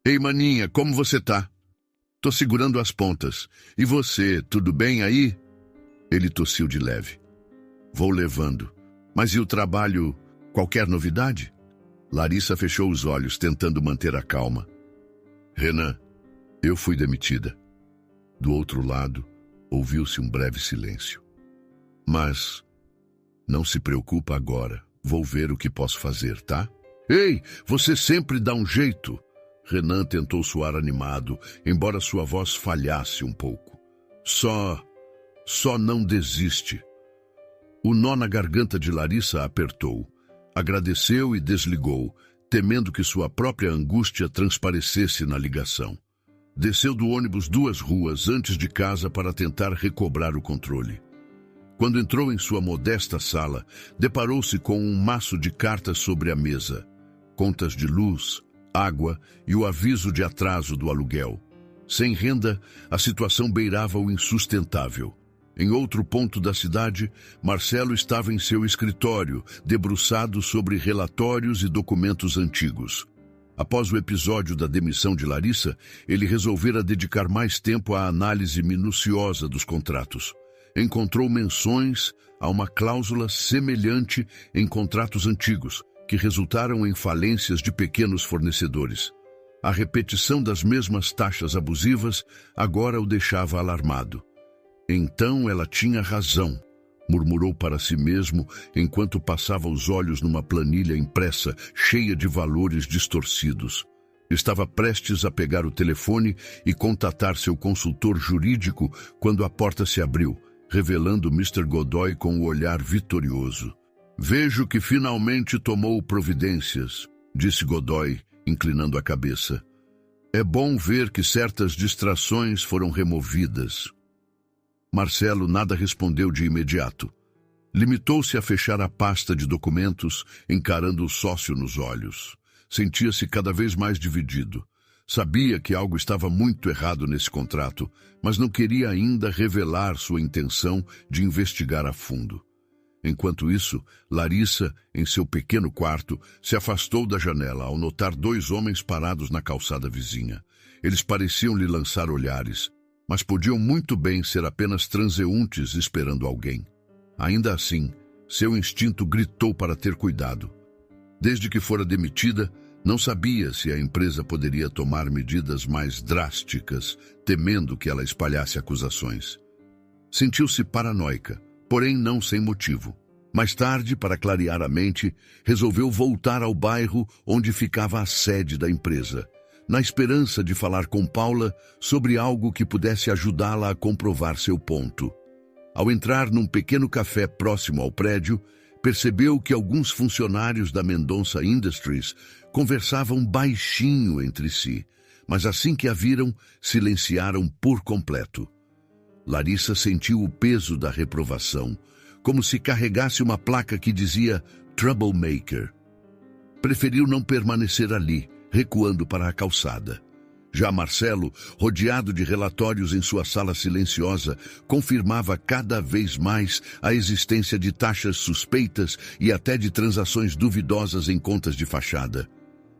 Ei, maninha, como você tá? Tô segurando as pontas. E você, tudo bem aí? Ele tossiu de leve. Vou levando. Mas e o trabalho? Qualquer novidade? Larissa fechou os olhos, tentando manter a calma. Renan, eu fui demitida. Do outro lado, ouviu-se um breve silêncio. Mas não se preocupa agora. Vou ver o que posso fazer, tá? Ei, você sempre dá um jeito. Renan tentou soar animado, embora sua voz falhasse um pouco. Só não desiste. O nó na garganta de Larissa apertou. Agradeceu e desligou, temendo que sua própria angústia transparecesse na ligação. Desceu do ônibus 2 ruas antes de casa para tentar recobrar o controle. Quando entrou em sua modesta sala, deparou-se com um maço de cartas sobre a mesa. Contas de luz, água e o aviso de atraso do aluguel. Sem renda, a situação beirava o insustentável. Em outro ponto da cidade, Marcelo estava em seu escritório, debruçado sobre relatórios e documentos antigos. Após o episódio da demissão de Larissa, ele resolvera dedicar mais tempo à análise minuciosa dos contratos. Encontrou menções a uma cláusula semelhante em contratos antigos, que resultaram em falências de pequenos fornecedores. A repetição das mesmas taxas abusivas agora o deixava alarmado. Então ela tinha razão, murmurou para si mesmo enquanto passava os olhos numa planilha impressa, cheia de valores distorcidos. Estava prestes a pegar o telefone e contatar seu consultor jurídico quando a porta se abriu, revelando Mr. Godoy com o olhar vitorioso. Vejo que finalmente tomou providências, disse Godoy, inclinando a cabeça. É bom ver que certas distrações foram removidas. Marcelo nada respondeu de imediato. Limitou-se a fechar a pasta de documentos, encarando o sócio nos olhos. Sentia-se cada vez mais dividido. Sabia que algo estava muito errado nesse contrato, mas não queria ainda revelar sua intenção de investigar a fundo. Enquanto isso, Larissa, em seu pequeno quarto, se afastou da janela ao notar 2 homens parados na calçada vizinha. Eles pareciam lhe lançar olhares, mas podiam muito bem ser apenas transeuntes esperando alguém. Ainda assim, seu instinto gritou para ter cuidado. Desde que fora demitida, não sabia se a empresa poderia tomar medidas mais drásticas, temendo que ela espalhasse acusações. Sentiu-se paranoica, porém não sem motivo. Mais tarde, para clarear a mente, resolveu voltar ao bairro onde ficava a sede da empresa, na esperança de falar com Paula sobre algo que pudesse ajudá-la a comprovar seu ponto. Ao entrar num pequeno café próximo ao prédio, percebeu que alguns funcionários da Mendonça Industries conversavam baixinho entre si, mas assim que a viram, silenciaram por completo. Larissa sentiu o peso da reprovação, como se carregasse uma placa que dizia Troublemaker. Preferiu não permanecer ali, recuando para a calçada. Já Marcelo, rodeado de relatórios em sua sala silenciosa, confirmava cada vez mais a existência de taxas suspeitas e até de transações duvidosas em contas de fachada.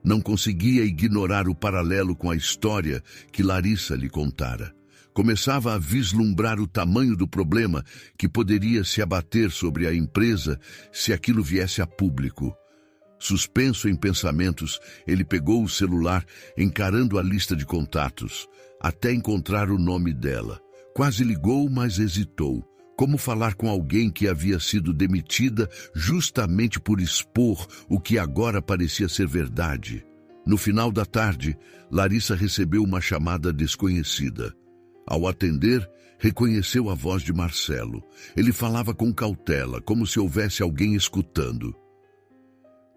Não conseguia ignorar o paralelo com a história que Larissa lhe contara. Começava a vislumbrar o tamanho do problema que poderia se abater sobre a empresa se aquilo viesse a público. Suspenso em pensamentos, ele pegou o celular, encarando a lista de contatos, até encontrar o nome dela. Quase ligou, mas hesitou. Como falar com alguém que havia sido demitida justamente por expor o que agora parecia ser verdade? No final da tarde, Larissa recebeu uma chamada desconhecida. Ao atender, reconheceu a voz de Marcelo. Ele falava com cautela, como se houvesse alguém escutando.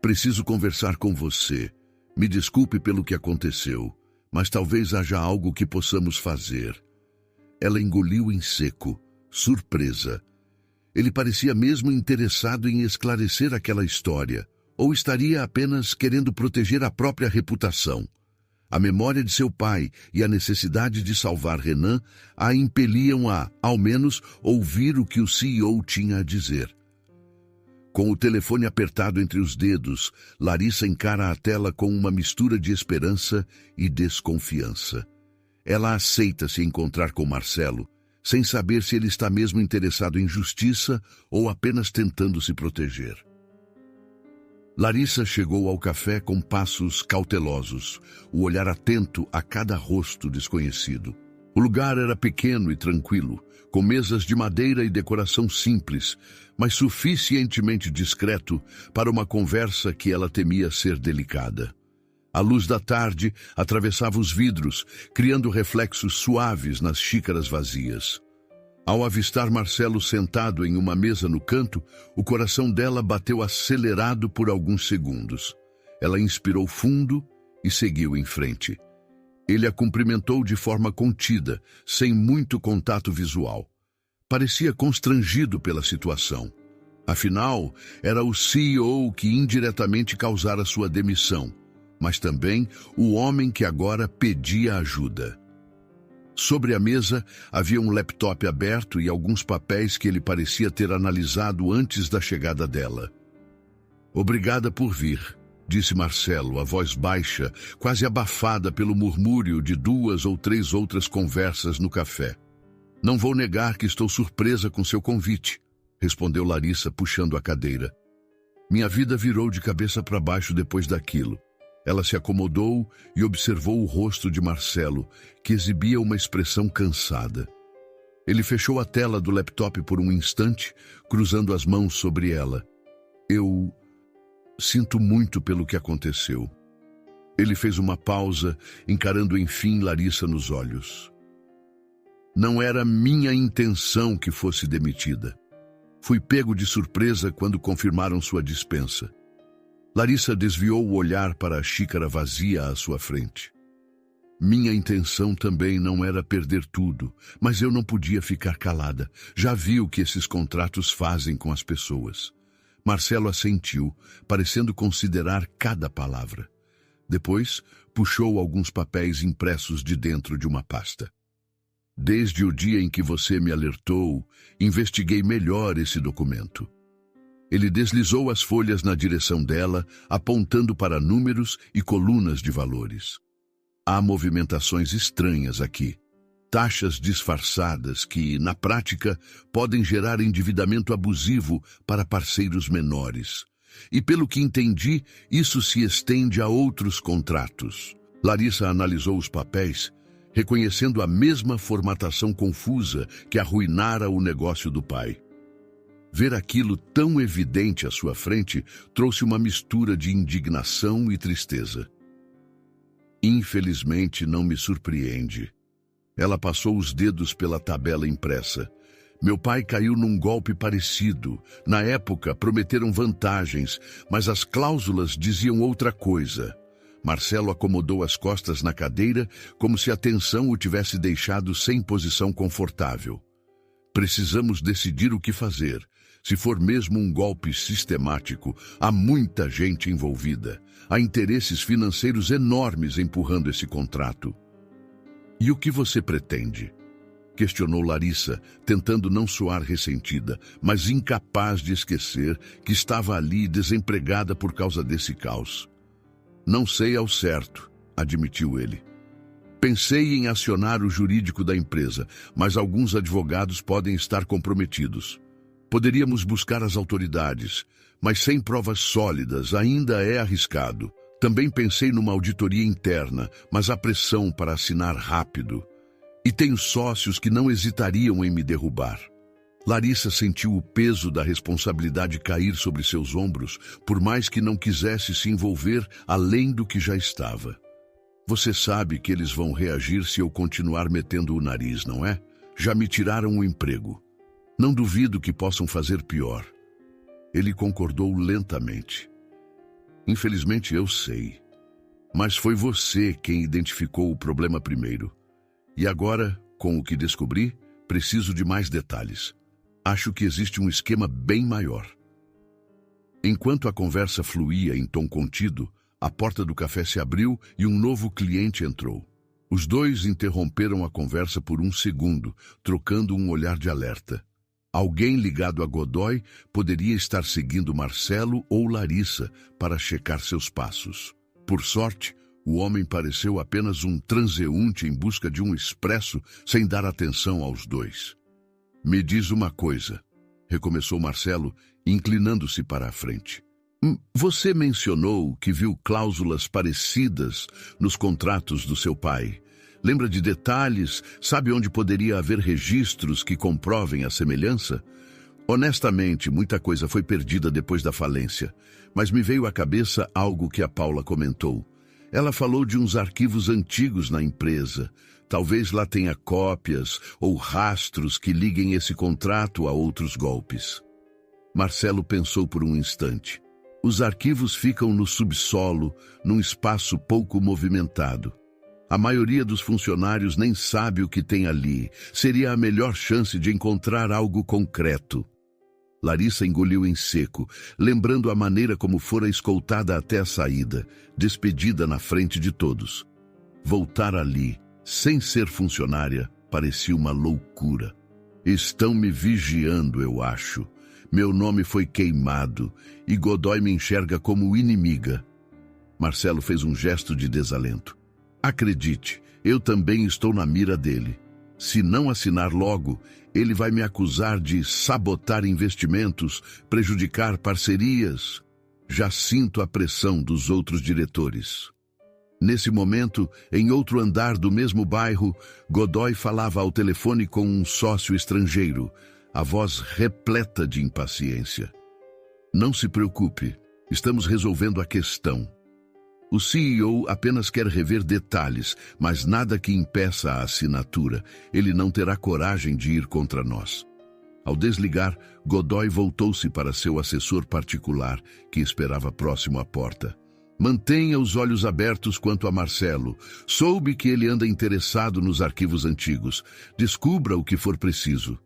Preciso conversar com você. Me desculpe pelo que aconteceu, mas talvez haja algo que possamos fazer. Ela engoliu em seco, surpresa. Ele parecia mesmo interessado em esclarecer aquela história, ou estaria apenas querendo proteger a própria reputação. A memória de seu pai e a necessidade de salvar Renan a impeliam a, ao menos, ouvir o que o CEO tinha a dizer. Com o telefone apertado entre os dedos, Larissa encara a tela com uma mistura de esperança e desconfiança. Ela aceita se encontrar com Marcelo, sem saber se ele está mesmo interessado em justiça ou apenas tentando se proteger. Larissa chegou ao café com passos cautelosos, o olhar atento a cada rosto desconhecido. O lugar era pequeno e tranquilo, com mesas de madeira e decoração simples, mas suficientemente discreto para uma conversa que ela temia ser delicada. A luz da tarde atravessava os vidros, criando reflexos suaves nas xícaras vazias. Ao avistar Marcelo sentado em uma mesa no canto, o coração dela bateu acelerado por alguns segundos. Ela inspirou fundo e seguiu em frente. Ele a cumprimentou de forma contida, sem muito contato visual. Parecia constrangido pela situação. Afinal, era o CEO que indiretamente causara sua demissão, mas também o homem que agora pedia ajuda. Sobre a mesa havia um laptop aberto e alguns papéis que ele parecia ter analisado antes da chegada dela. Obrigada por vir, disse Marcelo, a voz baixa, quase abafada pelo murmúrio de 2 ou 3 outras conversas no café. Não vou negar que estou surpresa com seu convite, respondeu Larissa, puxando a cadeira. Minha vida virou de cabeça para baixo depois daquilo. Ela se acomodou e observou o rosto de Marcelo, que exibia uma expressão cansada. Ele fechou a tela do laptop por um instante, cruzando as mãos sobre ela. Eu sinto muito pelo que aconteceu. Ele fez uma pausa, encarando enfim Larissa nos olhos. Não era minha intenção que fosse demitida. Fui pego de surpresa quando confirmaram sua dispensa. Larissa desviou o olhar para a xícara vazia à sua frente. Minha intenção também não era perder tudo, mas eu não podia ficar calada. Já vi o que esses contratos fazem com as pessoas. Marcelo assentiu, parecendo considerar cada palavra. Depois, puxou alguns papéis impressos de dentro de uma pasta. Desde o dia em que você me alertou, investiguei melhor esse documento. Ele deslizou as folhas na direção dela, apontando para números e colunas de valores. Há movimentações estranhas aqui. Taxas disfarçadas que, na prática, podem gerar endividamento abusivo para parceiros menores. E, pelo que entendi, isso se estende a outros contratos. Larissa analisou os papéis, reconhecendo a mesma formatação confusa que arruinara o negócio do pai. Ver aquilo tão evidente à sua frente trouxe uma mistura de indignação e tristeza. Infelizmente, não me surpreende. Ela passou os dedos pela tabela impressa. Meu pai caiu num golpe parecido. Na época, prometeram vantagens, mas as cláusulas diziam outra coisa. Marcelo acomodou as costas na cadeira, como se a tensão o tivesse deixado sem posição confortável. Precisamos decidir o que fazer. Se for mesmo um golpe sistemático, há muita gente envolvida. Há interesses financeiros enormes empurrando esse contrato. E o que você pretende? Questionou Larissa, tentando não soar ressentida, mas incapaz de esquecer que estava ali desempregada por causa desse caos. Não sei ao certo, admitiu ele. Pensei em acionar o jurídico da empresa, mas alguns advogados podem estar comprometidos. Poderíamos buscar as autoridades, mas sem provas sólidas ainda é arriscado. Também pensei numa auditoria interna, mas há pressão para assinar rápido. E tenho sócios que não hesitariam em me derrubar. Larissa sentiu o peso da responsabilidade cair sobre seus ombros, por mais que não quisesse se envolver além do que já estava. Você sabe que eles vão reagir se eu continuar metendo o nariz, não é? Já me tiraram o emprego. Não duvido que possam fazer pior. Ele concordou lentamente. Infelizmente eu sei. Mas foi você quem identificou o problema primeiro. E agora, com o que descobri, preciso de mais detalhes. Acho que existe um esquema bem maior. Enquanto a conversa fluía em tom contido, a porta do café se abriu e um novo cliente entrou. Os dois interromperam a conversa por um segundo, trocando um olhar de alerta. Alguém ligado a Godoy poderia estar seguindo Marcelo ou Larissa para checar seus passos. Por sorte, o homem pareceu apenas um transeunte em busca de um expresso sem dar atenção aos dois. Me diz uma coisa, recomeçou Marcelo, inclinando-se para a frente. Você mencionou que viu cláusulas parecidas nos contratos do seu pai. Lembra de detalhes? Sabe onde poderia haver registros que comprovem a semelhança? Honestamente, muita coisa foi perdida depois da falência, mas me veio à cabeça algo que a Paula comentou. Ela falou de uns arquivos antigos na empresa. Talvez lá tenha cópias ou rastros que liguem esse contrato a outros golpes. Marcelo pensou por um instante. Os arquivos ficam no subsolo, num espaço pouco movimentado. A maioria dos funcionários nem sabe o que tem ali. Seria a melhor chance de encontrar algo concreto. Larissa engoliu em seco, lembrando a maneira como fora escoltada até a saída, despedida na frente de todos. Voltar ali, sem ser funcionária, parecia uma loucura. Estão me vigiando, eu acho. Meu nome foi queimado e Godoy me enxerga como inimiga. Marcelo fez um gesto de desalento. Acredite, eu também estou na mira dele. Se não assinar logo, ele vai me acusar de sabotar investimentos, prejudicar parcerias. Já sinto a pressão dos outros diretores. Nesse momento, em outro andar do mesmo bairro, Godoy falava ao telefone com um sócio estrangeiro, a voz repleta de impaciência. Não se preocupe, estamos resolvendo a questão. O CEO apenas quer rever detalhes, mas nada que impeça a assinatura. Ele não terá coragem de ir contra nós. Ao desligar, Godoy voltou-se para seu assessor particular, que esperava próximo à porta. Mantenha os olhos abertos quanto a Marcelo. Soube que ele anda interessado nos arquivos antigos. Descubra o que for preciso.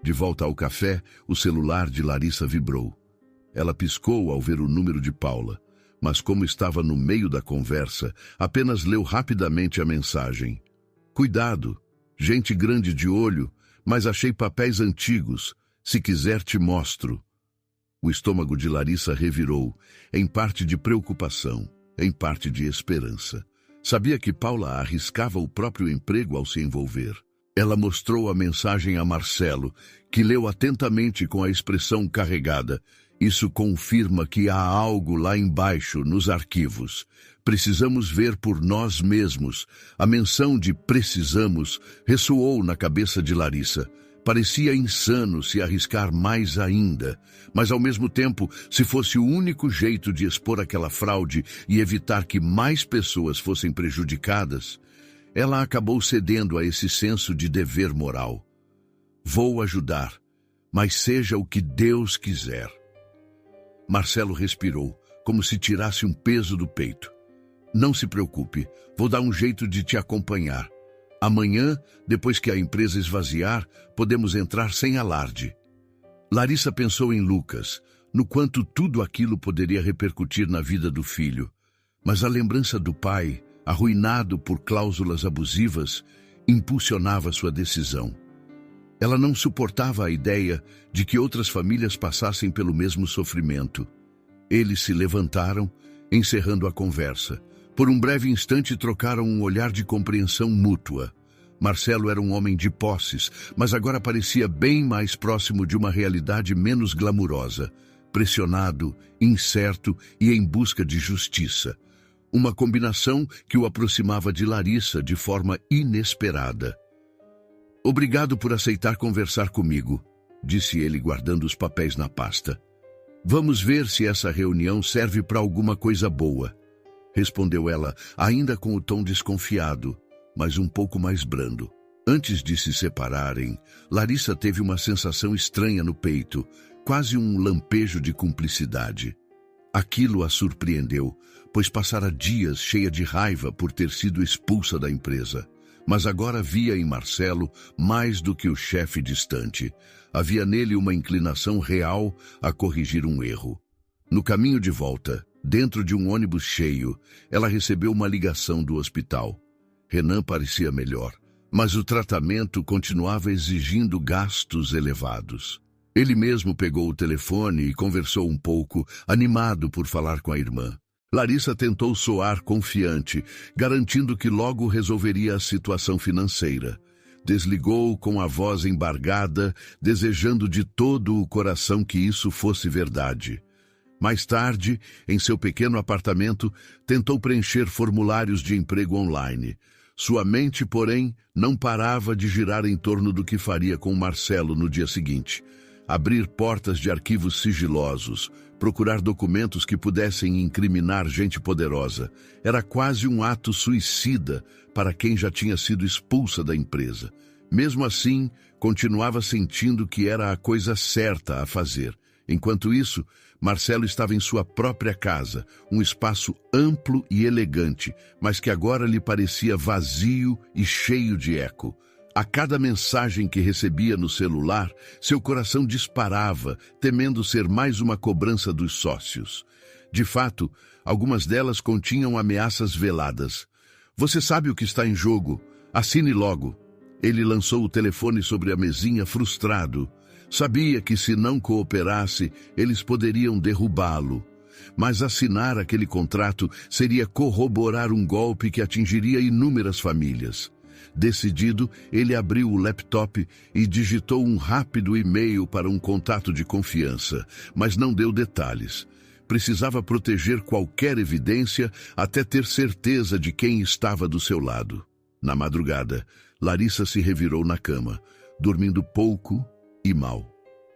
De volta ao café, o celular de Larissa vibrou. Ela piscou ao ver o número de Paula. Mas como estava no meio da conversa, apenas leu rapidamente a mensagem. Cuidado, gente grande de olho, mas achei papéis antigos. Se quiser te mostro. O estômago de Larissa revirou, em parte de preocupação, em parte de esperança. Sabia que Paula arriscava o próprio emprego ao se envolver. Ela mostrou a mensagem a Marcelo, que leu atentamente com a expressão carregada. Isso confirma que há algo lá embaixo, nos arquivos. Precisamos ver por nós mesmos. A menção de precisamos ressoou na cabeça de Larissa. Parecia insano se arriscar mais ainda, mas ao mesmo tempo, se fosse o único jeito de expor aquela fraude e evitar que mais pessoas fossem prejudicadas, ela acabou cedendo a esse senso de dever moral. Vou ajudar, mas seja o que Deus quiser. Marcelo respirou, como se tirasse um peso do peito. Não se preocupe, vou dar um jeito de te acompanhar. Amanhã, depois que a empresa esvaziar, podemos entrar sem alarde. Larissa pensou em Lucas, no quanto tudo aquilo poderia repercutir na vida do filho. Mas a lembrança do pai, arruinado por cláusulas abusivas, impulsionava sua decisão. Ela não suportava a ideia de que outras famílias passassem pelo mesmo sofrimento. Eles se levantaram, encerrando a conversa, Por um breve instante trocaram um olhar de compreensão mútua. Marcelo era um homem de posses, mas agora parecia bem mais próximo de uma realidade menos glamurosa, pressionado, incerto e em busca de justiça. Uma combinação que o aproximava de Larissa de forma inesperada. "Obrigado por aceitar conversar comigo", disse ele guardando os papéis na pasta. "Vamos ver se essa reunião serve para alguma coisa boa", respondeu ela, ainda com o tom desconfiado, mas um pouco mais brando. Antes de se separarem, Larissa teve uma sensação estranha no peito, quase um lampejo de cumplicidade. Aquilo a surpreendeu, pois passara dias cheia de raiva por ter sido expulsa da empresa. Mas agora via em Marcelo mais do que o chefe distante. Havia nele uma inclinação real a corrigir um erro. No caminho de volta, dentro de um ônibus cheio, ela recebeu uma ligação do hospital. Renan parecia melhor, mas o tratamento continuava exigindo gastos elevados. Ele mesmo pegou o telefone e conversou um pouco, animado por falar com a irmã. Larissa tentou soar confiante, garantindo que logo resolveria a situação financeira. Desligou com a voz embargada, desejando de todo o coração que isso fosse verdade. Mais tarde, em seu pequeno apartamento, tentou preencher formulários de emprego online. Sua mente, porém, não parava de girar em torno do que faria com Marcelo no dia seguinte. Abrir portas de arquivos sigilosos, procurar documentos que pudessem incriminar gente poderosa. Era quase um ato suicida para quem já tinha sido expulsa da empresa. Mesmo assim, continuava sentindo que era a coisa certa a fazer. Enquanto isso, Marcelo estava em sua própria casa, um espaço amplo e elegante, mas que agora lhe parecia vazio e cheio de eco. A cada mensagem que recebia no celular, seu coração disparava, temendo ser mais uma cobrança dos sócios. De fato, algumas delas continham ameaças veladas. "Você sabe o que está em jogo. Assine logo." Ele lançou o telefone sobre a mesinha frustrado. Sabia que se não cooperasse, eles poderiam derrubá-lo. Mas assinar aquele contrato seria corroborar um golpe que atingiria inúmeras famílias. Decidido, ele abriu o laptop e digitou um rápido e-mail para um contato de confiança, mas não deu detalhes. Precisava proteger qualquer evidência até ter certeza de quem estava do seu lado. Na madrugada, Larissa se revirou na cama, dormindo pouco e mal.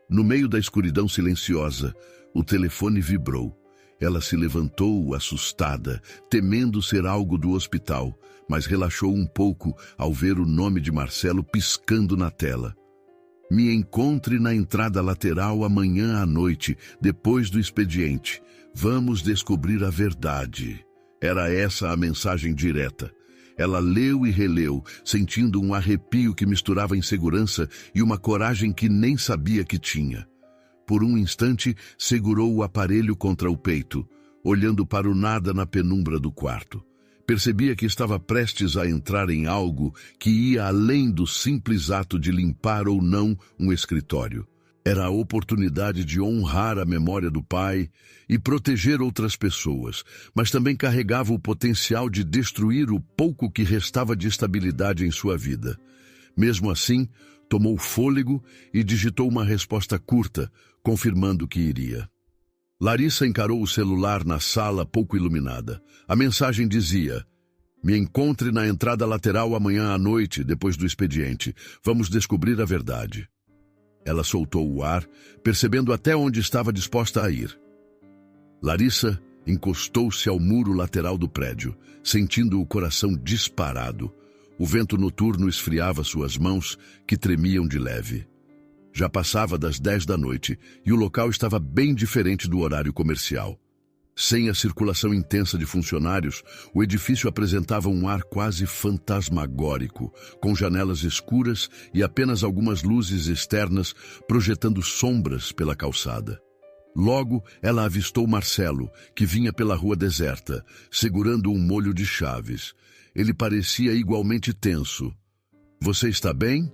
No meio da escuridão silenciosa, o telefone vibrou. Ela se levantou assustada, temendo ser algo do hospital, mas relaxou um pouco ao ver o nome de Marcelo piscando na tela. "Me encontre na entrada lateral amanhã à noite, depois do expediente. Vamos descobrir a verdade." Era essa a mensagem direta. Ela leu e releu, sentindo um arrepio que misturava insegurança e uma coragem que nem sabia que tinha. Por um instante, segurou o aparelho contra o peito, olhando para o nada na penumbra do quarto. Percebia que estava prestes a entrar em algo que ia além do simples ato de limpar ou não um escritório. Era a oportunidade de honrar a memória do pai e proteger outras pessoas, mas também carregava o potencial de destruir o pouco que restava de estabilidade em sua vida. Mesmo assim, tomou fôlego e digitou uma resposta curta, confirmando que iria. Larissa encarou o celular na sala pouco iluminada. A mensagem dizia: "Me encontre na entrada lateral amanhã à noite, depois do expediente. Vamos descobrir a verdade." Ela soltou o ar, percebendo até onde estava disposta a ir. Larissa encostou-se ao muro lateral do prédio, sentindo o coração disparado. O vento noturno esfriava suas mãos, que tremiam de leve. Já passava das 10 da noite e o local estava bem diferente do horário comercial. Sem a circulação intensa de funcionários, o edifício apresentava um ar quase fantasmagórico, com janelas escuras e apenas algumas luzes externas projetando sombras pela calçada. Logo, ela avistou Marcelo, que vinha pela rua deserta, segurando um molho de chaves. Ele parecia igualmente tenso. "Você está bem?"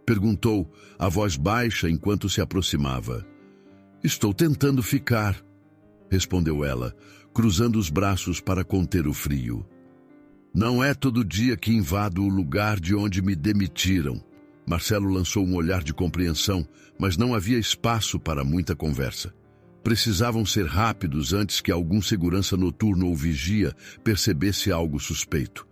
perguntou, a voz baixa enquanto se aproximava. "Estou tentando ficar", respondeu ela, cruzando os braços para conter o frio. Não é todo dia que invado o lugar de onde me demitiram. Marcelo lançou um olhar de compreensão, mas não havia espaço para muita conversa. Precisavam ser rápidos antes que algum segurança noturno ou vigia percebesse algo suspeito.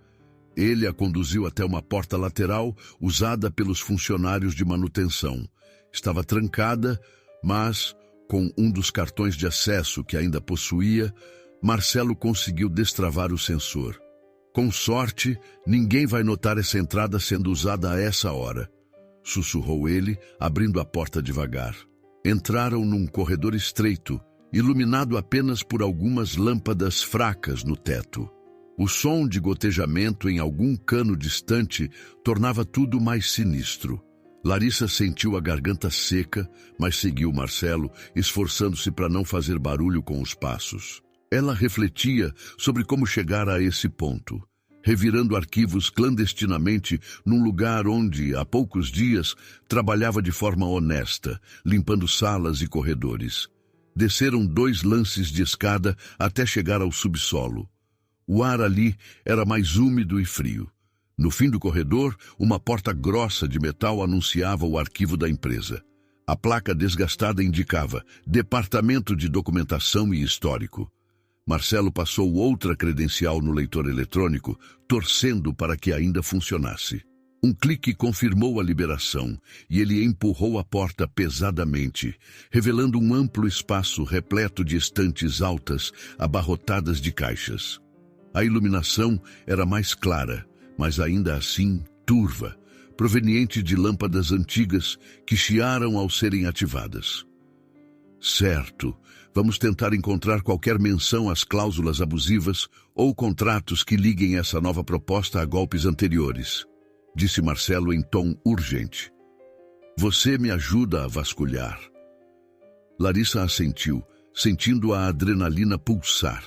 Ele a conduziu até uma porta lateral usada pelos funcionários de manutenção. Estava trancada, mas, com um dos cartões de acesso que ainda possuía, Marcelo conseguiu destravar o sensor. Com sorte, ninguém vai notar essa entrada sendo usada a essa hora, sussurrou ele, abrindo a porta devagar. Entraram num corredor estreito, iluminado apenas por algumas lâmpadas fracas no teto. O som de gotejamento em algum cano distante tornava tudo mais sinistro. Larissa sentiu a garganta seca, mas seguiu Marcelo, esforçando-se para não fazer barulho com os passos. Ela refletia sobre como chegar a esse ponto, revirando arquivos clandestinamente num lugar onde, há poucos dias, trabalhava de forma honesta, limpando salas e corredores. Desceram 2 lances de escada até chegar ao subsolo. O ar ali era mais úmido e frio. No fim do corredor, uma porta grossa de metal anunciava o arquivo da empresa. A placa desgastada indicava Departamento de Documentação e Histórico. Marcelo passou outra credencial no leitor eletrônico, torcendo para que ainda funcionasse. Um clique confirmou a liberação e ele empurrou a porta pesadamente, revelando um amplo espaço repleto de estantes altas, abarrotadas de caixas. A iluminação era mais clara, mas ainda assim turva, proveniente de lâmpadas antigas que chiaram ao serem ativadas. Certo, vamos tentar encontrar qualquer menção às cláusulas abusivas ou contratos que liguem essa nova proposta a golpes anteriores, disse Marcelo em tom urgente. Você me ajuda a vasculhar. Larissa assentiu, sentindo a adrenalina pulsar.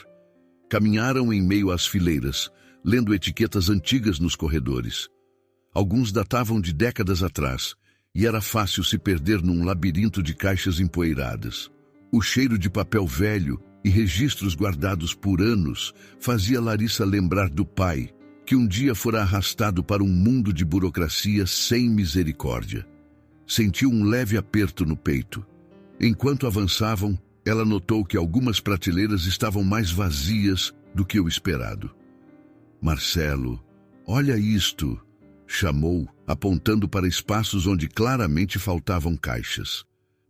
Caminharam em meio às fileiras, lendo etiquetas antigas nos corredores. Alguns datavam de décadas atrás, e era fácil se perder num labirinto de caixas empoeiradas. O cheiro de papel velho e registros guardados por anos fazia Larissa lembrar do pai, que um dia fora arrastado para um mundo de burocracia sem misericórdia. Sentiu um leve aperto no peito. Enquanto avançavam, ela notou que algumas prateleiras estavam mais vazias do que o esperado. Marcelo, olha isto, chamou, apontando para espaços onde claramente faltavam caixas.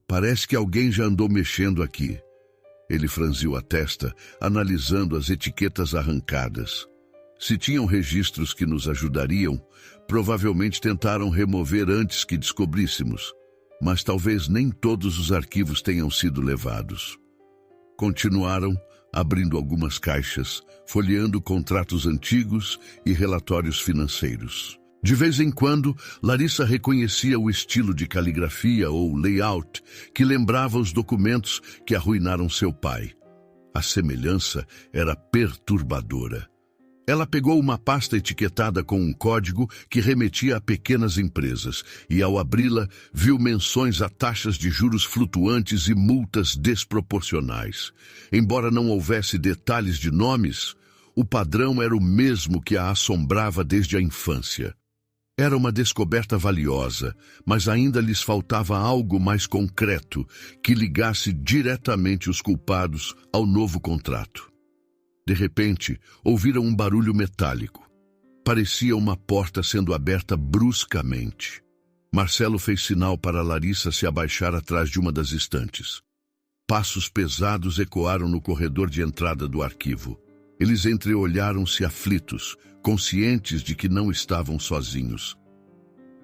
Parece que alguém já andou mexendo aqui. Ele franziu a testa, analisando as etiquetas arrancadas. Se tinham registros que nos ajudariam, provavelmente tentaram remover antes que descobríssemos. Mas talvez nem todos os arquivos tenham sido levados. Continuaram, abrindo algumas caixas, folheando contratos antigos e relatórios financeiros. De vez em quando, Larissa reconhecia o estilo de caligrafia ou layout que lembrava os documentos que arruinaram seu pai. A semelhança era perturbadora. Ela pegou uma pasta etiquetada com um código que remetia a pequenas empresas e, ao abri-la, viu menções a taxas de juros flutuantes e multas desproporcionais. Embora não houvesse detalhes de nomes, o padrão era o mesmo que a assombrava desde a infância. Era uma descoberta valiosa, mas ainda lhes faltava algo mais concreto que ligasse diretamente os culpados ao novo contrato. De repente, ouviram um barulho metálico. Parecia uma porta sendo aberta bruscamente. Marcelo fez sinal para Larissa se abaixar atrás de uma das estantes. Passos pesados ecoaram no corredor de entrada do arquivo. Eles entreolharam-se aflitos, conscientes de que não estavam sozinhos.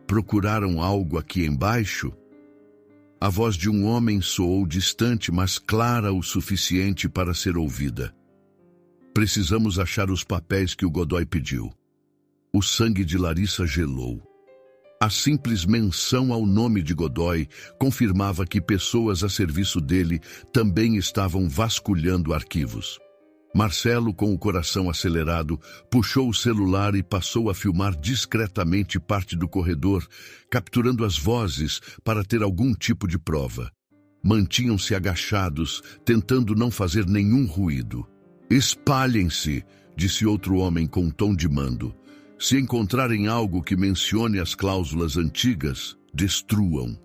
Procuraram algo aqui embaixo? A voz de um homem soou distante, mas clara o suficiente para ser ouvida. Precisamos achar os papéis que o Godoy pediu. O sangue de Larissa gelou. A simples menção ao nome de Godoy confirmava que pessoas a serviço dele também estavam vasculhando arquivos. Marcelo, com o coração acelerado, puxou o celular e passou a filmar discretamente parte do corredor, capturando as vozes para ter algum tipo de prova. Mantinham-se agachados, tentando não fazer nenhum ruído. Espalhem-se, disse outro homem com um tom de mando. Se encontrarem algo que mencione as cláusulas antigas, destruam.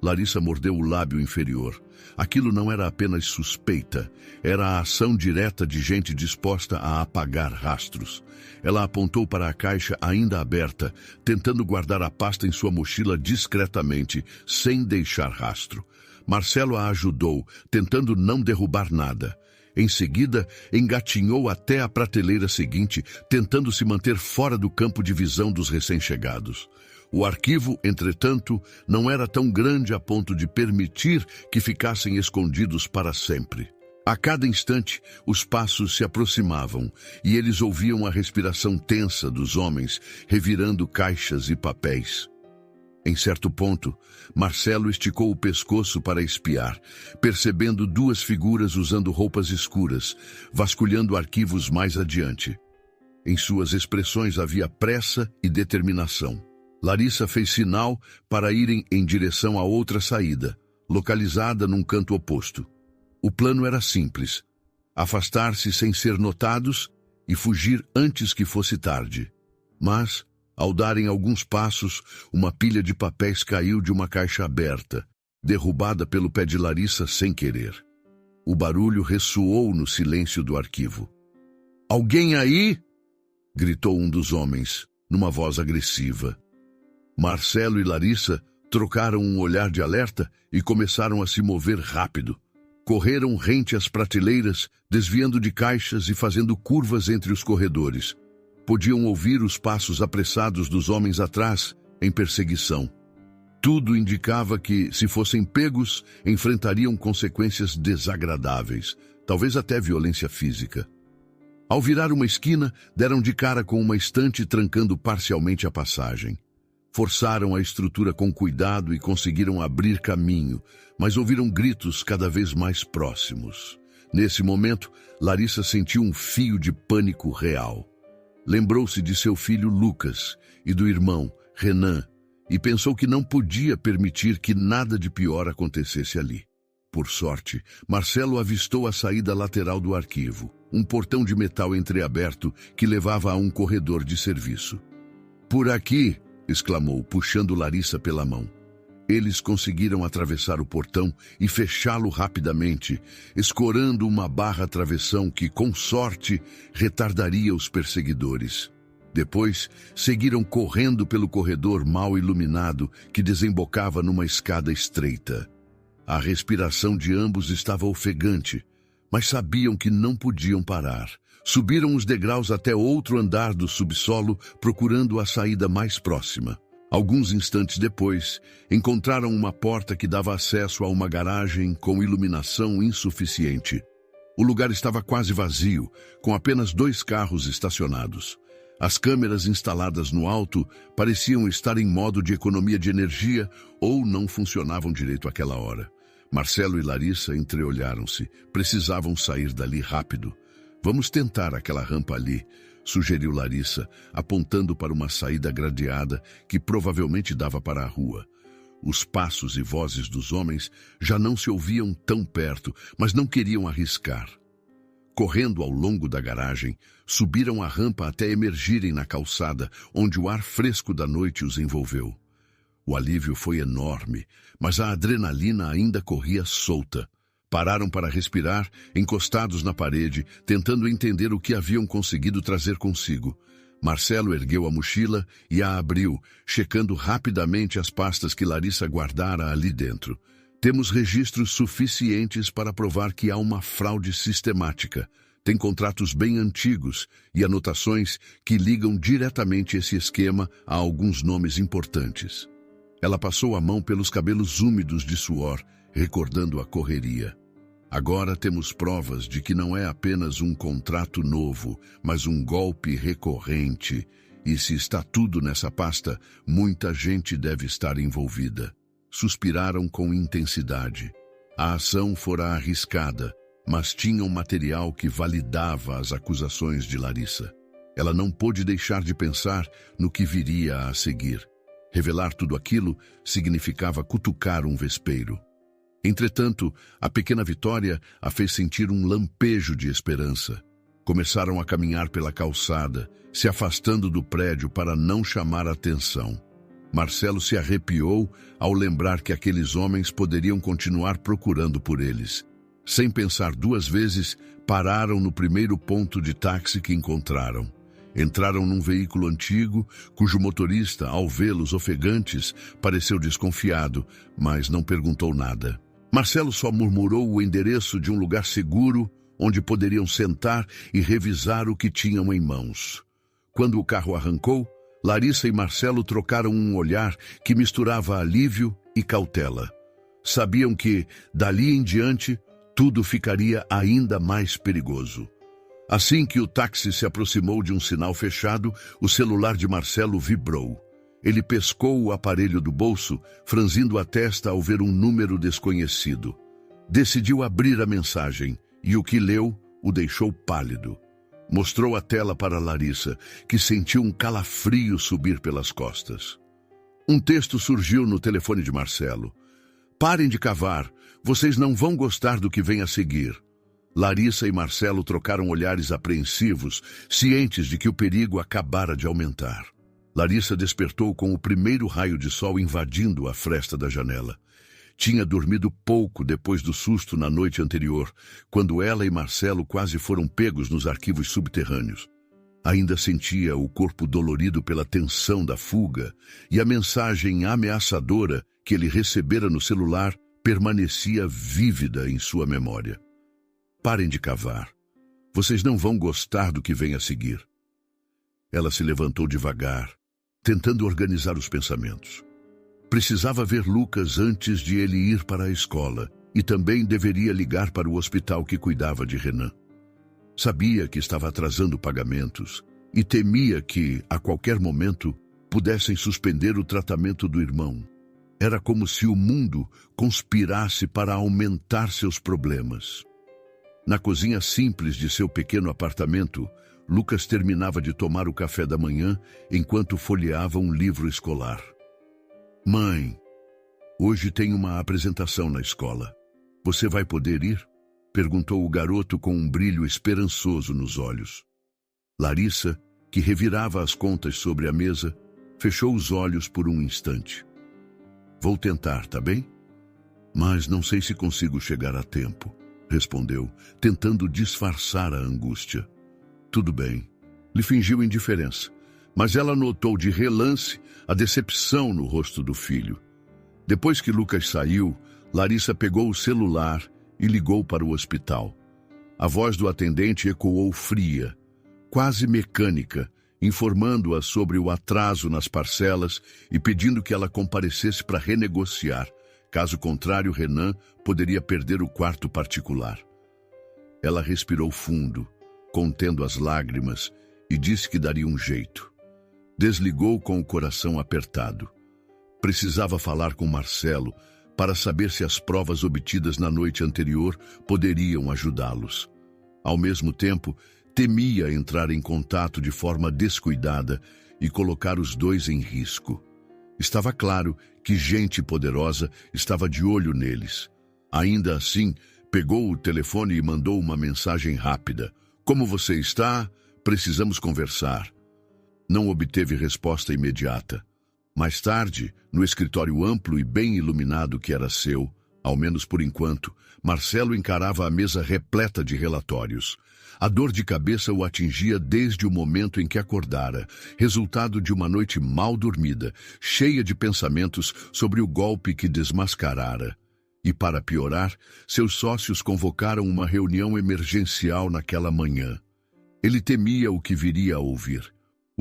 Larissa mordeu o lábio inferior. Aquilo não era apenas suspeita, era a ação direta de gente disposta a apagar rastros. Ela apontou para a caixa ainda aberta, tentando guardar a pasta em sua mochila discretamente, sem deixar rastro. Marcelo a ajudou, tentando não derrubar nada. Em seguida, engatinhou até a prateleira seguinte, tentando se manter fora do campo de visão dos recém-chegados. O arquivo, entretanto, não era tão grande a ponto de permitir que ficassem escondidos para sempre. A cada instante, os passos se aproximavam e eles ouviam a respiração tensa dos homens, revirando caixas e papéis. Em certo ponto, Marcelo esticou o pescoço para espiar, percebendo duas figuras usando roupas escuras, vasculhando arquivos mais adiante. Em suas expressões havia pressa e determinação. Larissa fez sinal para irem em direção a outra saída, localizada num canto oposto. O plano era simples: afastar-se sem ser notados e fugir antes que fosse tarde. Mas, ao darem alguns passos, uma pilha de papéis caiu de uma caixa aberta, derrubada pelo pé de Larissa sem querer. O barulho ressoou no silêncio do arquivo. "Alguém aí?" gritou um dos homens, numa voz agressiva. Marcelo e Larissa trocaram um olhar de alerta e começaram a se mover rápido. Correram rente às prateleiras, desviando de caixas e fazendo curvas entre os corredores. Podiam ouvir os passos apressados dos homens atrás, em perseguição. Tudo indicava que, se fossem pegos, enfrentariam consequências desagradáveis, talvez até violência física. Ao virar uma esquina, deram de cara com uma estante trancando parcialmente a passagem. Forçaram a estrutura com cuidado e conseguiram abrir caminho, mas ouviram gritos cada vez mais próximos. Nesse momento, Larissa sentiu um fio de pânico real. Lembrou-se de seu filho Lucas e do irmão, Renan, e pensou que não podia permitir que nada de pior acontecesse ali. Por sorte, Marcelo avistou a saída lateral do arquivo, um portão de metal entreaberto que levava a um corredor de serviço. "Por aqui!" exclamou, puxando Larissa pela mão. Eles conseguiram atravessar o portão e fechá-lo rapidamente, escorando uma barra travessão que, com sorte, retardaria os perseguidores. Depois, seguiram correndo pelo corredor mal iluminado que desembocava numa escada estreita. A respiração de ambos estava ofegante, mas sabiam que não podiam parar. Subiram os degraus até outro andar do subsolo, procurando a saída mais próxima. Alguns instantes depois, encontraram uma porta que dava acesso a uma garagem com iluminação insuficiente. O lugar estava quase vazio, com apenas 2 carros estacionados. As câmeras instaladas no alto pareciam estar em modo de economia de energia ou não funcionavam direito àquela hora. Marcelo e Larissa entreolharam-se. Precisavam sair dali rápido. "Vamos tentar aquela rampa ali", sugeriu Larissa, apontando para uma saída gradeada que provavelmente dava para a rua. Os passos e vozes dos homens já não se ouviam tão perto, mas não queriam arriscar. Correndo ao longo da garagem, subiram a rampa até emergirem na calçada, onde o ar fresco da noite os envolveu. O alívio foi enorme, mas a adrenalina ainda corria solta. Pararam para respirar, encostados na parede, tentando entender o que haviam conseguido trazer consigo. Marcelo ergueu a mochila e a abriu, checando rapidamente as pastas que Larissa guardara ali dentro. "Temos registros suficientes para provar que há uma fraude sistemática. Tem contratos bem antigos e anotações que ligam diretamente esse esquema a alguns nomes importantes." Ela passou a mão pelos cabelos úmidos de suor, recordando a correria. "Agora temos provas de que não é apenas um contrato novo, mas um golpe recorrente. E se está tudo nessa pasta, muita gente deve estar envolvida." Suspiraram com intensidade. A ação fora arriscada, mas tinha um material que validava as acusações de Larissa. Ela não pôde deixar de pensar no que viria a seguir. Revelar tudo aquilo significava cutucar um vespeiro. Entretanto, a pequena vitória a fez sentir um lampejo de esperança. Começaram a caminhar pela calçada, se afastando do prédio para não chamar a atenção. Marcelo se arrepiou ao lembrar que aqueles homens poderiam continuar procurando por eles. Sem pensar duas vezes, pararam no primeiro ponto de táxi que encontraram. Entraram num veículo antigo, cujo motorista, ao vê-los ofegantes, pareceu desconfiado, mas não perguntou nada. Marcelo só murmurou o endereço de um lugar seguro, onde poderiam sentar e revisar o que tinham em mãos. Quando o carro arrancou, Larissa e Marcelo trocaram um olhar que misturava alívio e cautela. Sabiam que, dali em diante, tudo ficaria ainda mais perigoso. Assim que o táxi se aproximou de um sinal fechado, o celular de Marcelo vibrou. Ele pescou o aparelho do bolso, franzindo a testa ao ver um número desconhecido. Decidiu abrir a mensagem, e o que leu o deixou pálido. Mostrou a tela para Larissa, que sentiu um calafrio subir pelas costas. Um texto surgiu no telefone de Marcelo. Parem de cavar, vocês não vão gostar do que vem a seguir. Larissa e Marcelo trocaram olhares apreensivos, cientes de que o perigo acabara de aumentar. Larissa despertou com o primeiro raio de sol invadindo a fresta da janela. Tinha dormido pouco depois do susto na noite anterior, quando ela e Marcelo quase foram pegos nos arquivos subterrâneos. Ainda sentia o corpo dolorido pela tensão da fuga, e a mensagem ameaçadora que ele recebera no celular permanecia vívida em sua memória. Parem de cavar. Vocês não vão gostar do que vem a seguir. Ela se levantou devagar, tentando organizar os pensamentos. Precisava ver Lucas antes de ele ir para a escola e também deveria ligar para o hospital que cuidava de Renan. Sabia que estava atrasando pagamentos e temia que, a qualquer momento, pudessem suspender o tratamento do irmão. Era como se o mundo conspirasse para aumentar seus problemas. Na cozinha simples de seu pequeno apartamento, Lucas terminava de tomar o café da manhã enquanto folheava um livro escolar. Mãe, hoje tem uma apresentação na escola. Você vai poder ir? Perguntou o garoto com um brilho esperançoso nos olhos. Larissa, que revirava as contas sobre a mesa, fechou os olhos por um instante. Vou tentar, tá bem? Mas não sei se consigo chegar a tempo, respondeu, tentando disfarçar a angústia. Tudo bem. Lhe fingiu indiferença, mas ela notou de relance a decepção no rosto do filho. Depois que Lucas saiu, Larissa pegou o celular e ligou para o hospital. A voz do atendente ecoou fria, quase mecânica, informando-a sobre o atraso nas parcelas e pedindo que ela comparecesse para renegociar. Caso contrário, Renan poderia perder o quarto particular. Ela respirou fundo, contendo as lágrimas, e disse que daria um jeito. Desligou com o coração apertado. Precisava falar com Marcelo para saber se as provas obtidas na noite anterior poderiam ajudá-los. Ao mesmo tempo, temia entrar em contato de forma descuidada e colocar os dois em risco. Estava claro que gente poderosa estava de olho neles. Ainda assim, pegou o telefone e mandou uma mensagem rápida. Como você está? Precisamos conversar. Não obteve resposta imediata. Mais tarde, no escritório amplo e bem iluminado que era seu, ao menos por enquanto, Marcelo encarava a mesa repleta de relatórios. A dor de cabeça o atingia desde o momento em que acordara, resultado de uma noite mal dormida, cheia de pensamentos sobre o golpe que desmascarara. E, para piorar, seus sócios convocaram uma reunião emergencial naquela manhã. Ele temia o que viria a ouvir.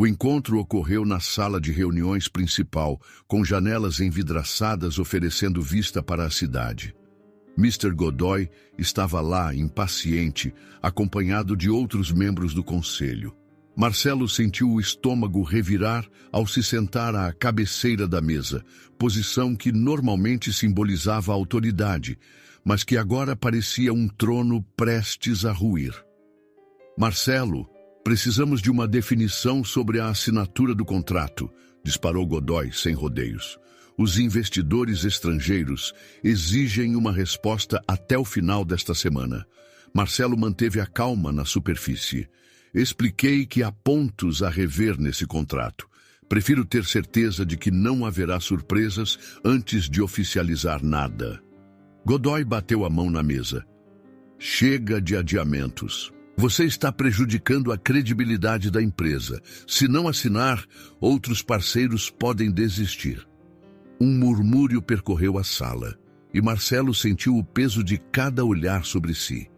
O encontro ocorreu na sala de reuniões principal, com janelas envidraçadas oferecendo vista para a cidade. Mr. Godoy estava lá, impaciente, acompanhado de outros membros do conselho. Marcelo sentiu o estômago revirar ao se sentar à cabeceira da mesa, posição que normalmente simbolizava a autoridade, mas que agora parecia um trono prestes a ruir. Marcelo, precisamos de uma definição sobre a assinatura do contrato, disparou Godoy sem rodeios. Os investidores estrangeiros exigem uma resposta até o final desta semana. Marcelo manteve a calma na superfície. Expliquei que há pontos a rever nesse contrato. Prefiro ter certeza de que não haverá surpresas antes de oficializar nada. Godoy bateu a mão na mesa. Chega de adiamentos. Você está prejudicando a credibilidade da empresa. Se não assinar, outros parceiros podem desistir. Um murmúrio percorreu a sala, e Marcelo sentiu o peso de cada olhar sobre si.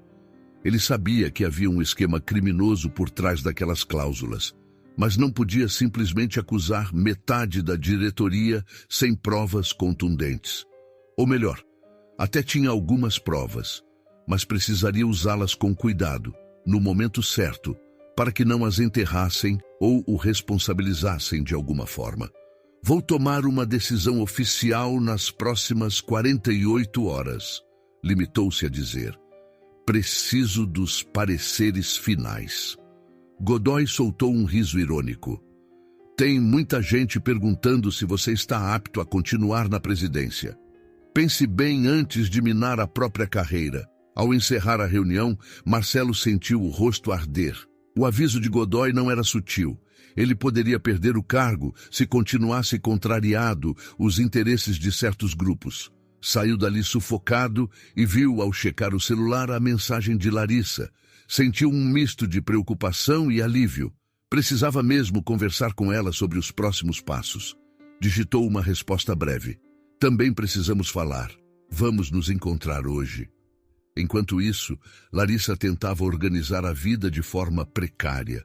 Ele sabia que havia um esquema criminoso por trás daquelas cláusulas, mas não podia simplesmente acusar metade da diretoria sem provas contundentes. Ou melhor, até tinha algumas provas, mas precisaria usá-las com cuidado, no momento certo, para que não as enterrassem ou o responsabilizassem de alguma forma. Vou tomar uma decisão oficial nas próximas 48 horas, limitou-se a dizer. Preciso dos pareceres finais. Godoy soltou um riso irônico. Tem muita gente perguntando se você está apto a continuar na presidência. Pense bem antes de minar a própria carreira. Ao encerrar a reunião, Marcelo sentiu o rosto arder. O aviso de Godoy não era sutil. Ele poderia perder o cargo se continuasse contrariado os interesses de certos grupos. Saiu dali sufocado e viu, ao checar o celular, a mensagem de Larissa. Sentiu um misto de preocupação e alívio. Precisava mesmo conversar com ela sobre os próximos passos. Digitou uma resposta breve. Também precisamos falar. Vamos nos encontrar hoje. Enquanto isso, Larissa tentava organizar a vida de forma precária.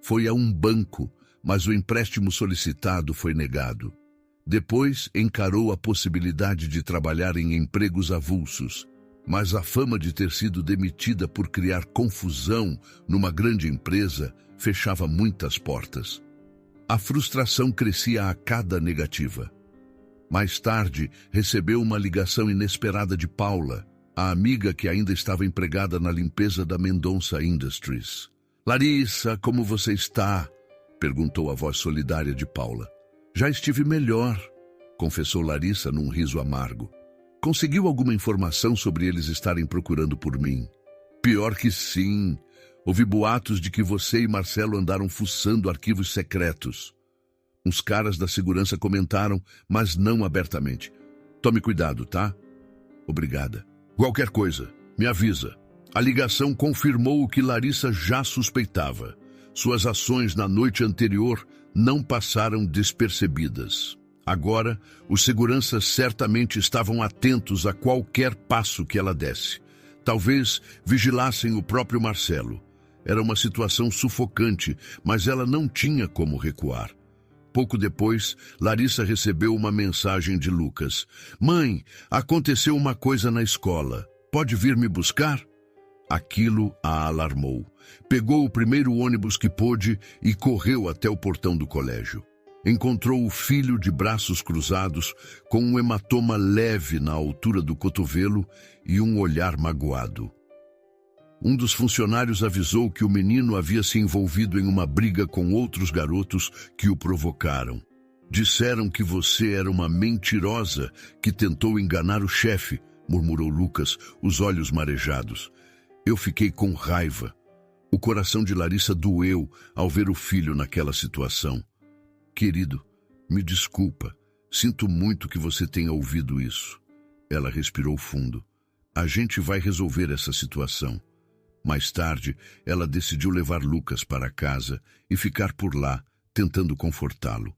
Foi a um banco, mas o empréstimo solicitado foi negado. Depois, encarou a possibilidade de trabalhar em empregos avulsos, mas a fama de ter sido demitida por criar confusão numa grande empresa fechava muitas portas. A frustração crescia a cada negativa. Mais tarde, recebeu uma ligação inesperada de Paula, a amiga que ainda estava empregada na limpeza da Mendonça Industries. Larissa, como você está? Perguntou a voz solidária de Paula. Já estive melhor, confessou Larissa num riso amargo. Conseguiu alguma informação sobre eles estarem procurando por mim? Pior que sim. Ouvi boatos de que você e Marcelo andaram fuçando arquivos secretos. Uns caras da segurança comentaram, mas não abertamente. Tome cuidado, tá? Obrigada. Qualquer coisa, me avisa. A ligação confirmou o que Larissa já suspeitava. Suas ações na noite anterior não passaram despercebidas. Agora, os seguranças certamente estavam atentos a qualquer passo que ela desse. Talvez vigilassem o próprio Marcelo. Era uma situação sufocante, mas ela não tinha como recuar. Pouco depois, Larissa recebeu uma mensagem de Lucas. Mãe, aconteceu uma coisa na escola. Pode vir me buscar? Aquilo a alarmou. Pegou o primeiro ônibus que pôde e correu até o portão do colégio. Encontrou o filho de braços cruzados, com um hematoma leve na altura do cotovelo e um olhar magoado. Um dos funcionários avisou que o menino havia se envolvido em uma briga com outros garotos que o provocaram. Disseram que você era uma mentirosa que tentou enganar o chefe, murmurou Lucas, os olhos marejados. Eu fiquei com raiva. O coração de Larissa doeu ao ver o filho naquela situação. Querido, me desculpa. Sinto muito que você tenha ouvido isso. Ela respirou fundo. A gente vai resolver essa situação. Mais tarde, ela decidiu levar Lucas para casa e ficar por lá, tentando confortá-lo.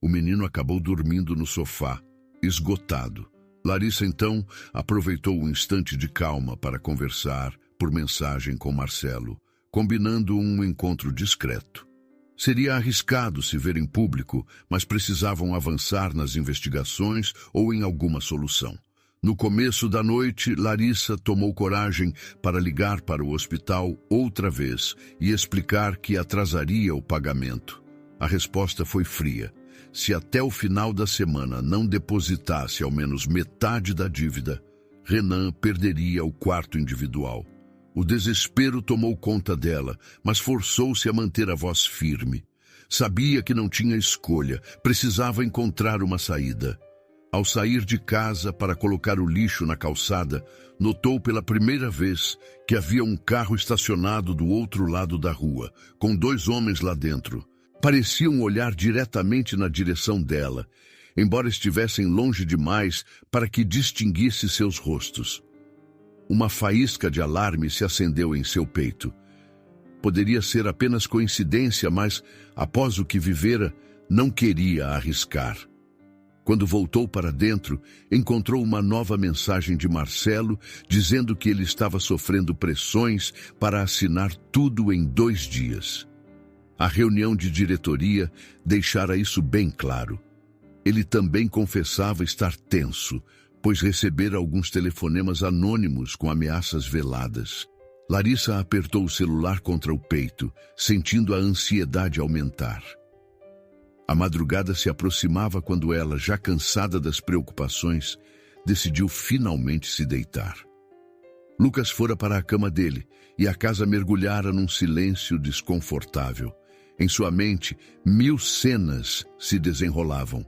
O menino acabou dormindo no sofá, esgotado. Larissa, então, aproveitou um instante de calma para conversar por mensagem com Marcelo, combinando um encontro discreto. Seria arriscado se ver em público, mas precisavam avançar nas investigações ou em alguma solução. No começo da noite, Larissa tomou coragem para ligar para o hospital outra vez e explicar que atrasaria o pagamento. A resposta foi fria. Se até o final da semana não depositasse ao menos metade da dívida, Renan perderia o quarto individual. O desespero tomou conta dela, mas forçou-se a manter a voz firme. Sabia que não tinha escolha, precisava encontrar uma saída. Ao sair de casa para colocar o lixo na calçada, notou pela primeira vez que havia um carro estacionado do outro lado da rua, com 2 homens lá dentro. Pareciam olhar diretamente na direção dela, embora estivessem longe demais para que distinguisse seus rostos. Uma faísca de alarme se acendeu em seu peito. Poderia ser apenas coincidência, mas, após o que vivera, não queria arriscar. Quando voltou para dentro, encontrou uma nova mensagem de Marcelo dizendo que ele estava sofrendo pressões para assinar tudo em 2 dias. A reunião de diretoria deixara isso bem claro. Ele também confessava estar tenso, pois recebera alguns telefonemas anônimos com ameaças veladas. Larissa apertou o celular contra o peito, sentindo a ansiedade aumentar. A madrugada se aproximava quando ela, já cansada das preocupações, decidiu finalmente se deitar. Lucas fora para a cama dele e a casa mergulhara num silêncio desconfortável. Em sua mente, 1000 cenas se desenrolavam.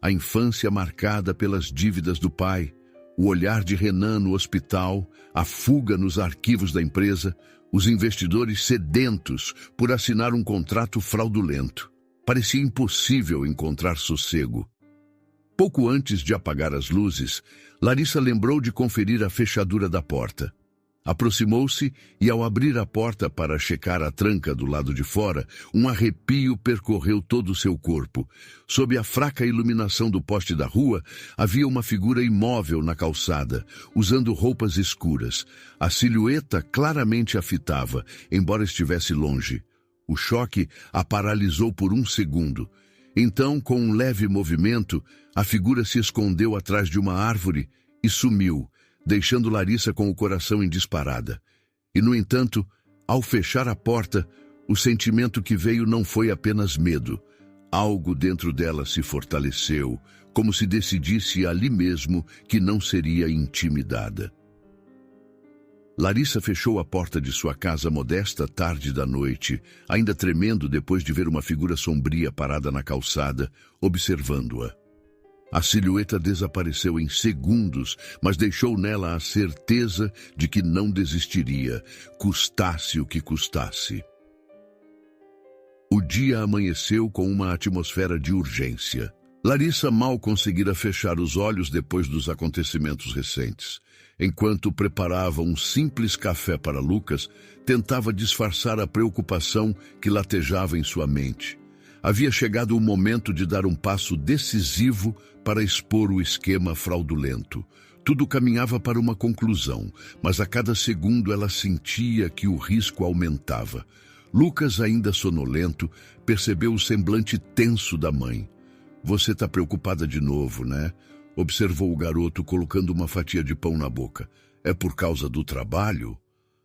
A infância marcada pelas dívidas do pai, o olhar de Renan no hospital, a fuga nos arquivos da empresa, os investidores sedentos por assinar um contrato fraudulento. Parecia impossível encontrar sossego. Pouco antes de apagar as luzes, Larissa lembrou de conferir a fechadura da porta. Aproximou-se e, ao abrir a porta para checar a tranca do lado de fora, um arrepio percorreu todo o seu corpo. Sob a fraca iluminação do poste da rua, havia uma figura imóvel na calçada, usando roupas escuras. A silhueta claramente a fitava, embora estivesse longe. O choque a paralisou por 1 segundo. Então, com um leve movimento, a figura se escondeu atrás de uma árvore e sumiu, deixando Larissa com o coração em disparada. E, no entanto, ao fechar a porta, o sentimento que veio não foi apenas medo. Algo dentro dela se fortaleceu, como se decidisse ali mesmo que não seria intimidada. Larissa fechou a porta de sua casa modesta tarde da noite, ainda tremendo depois de ver uma figura sombria parada na calçada, observando-a. A silhueta desapareceu em segundos, mas deixou nela a certeza de que não desistiria, custasse o que custasse. O dia amanheceu com uma atmosfera de urgência. Larissa mal conseguira fechar os olhos depois dos acontecimentos recentes. Enquanto preparava um simples café para Lucas, tentava disfarçar a preocupação que latejava em sua mente. Havia chegado o momento de dar um passo decisivo para expor o esquema fraudulento. Tudo caminhava para uma conclusão, mas a cada segundo ela sentia que o risco aumentava. Lucas, ainda sonolento, percebeu o semblante tenso da mãe. "Você está preocupada de novo, né?" Observou o garoto colocando uma fatia de pão na boca. "É por causa do trabalho?"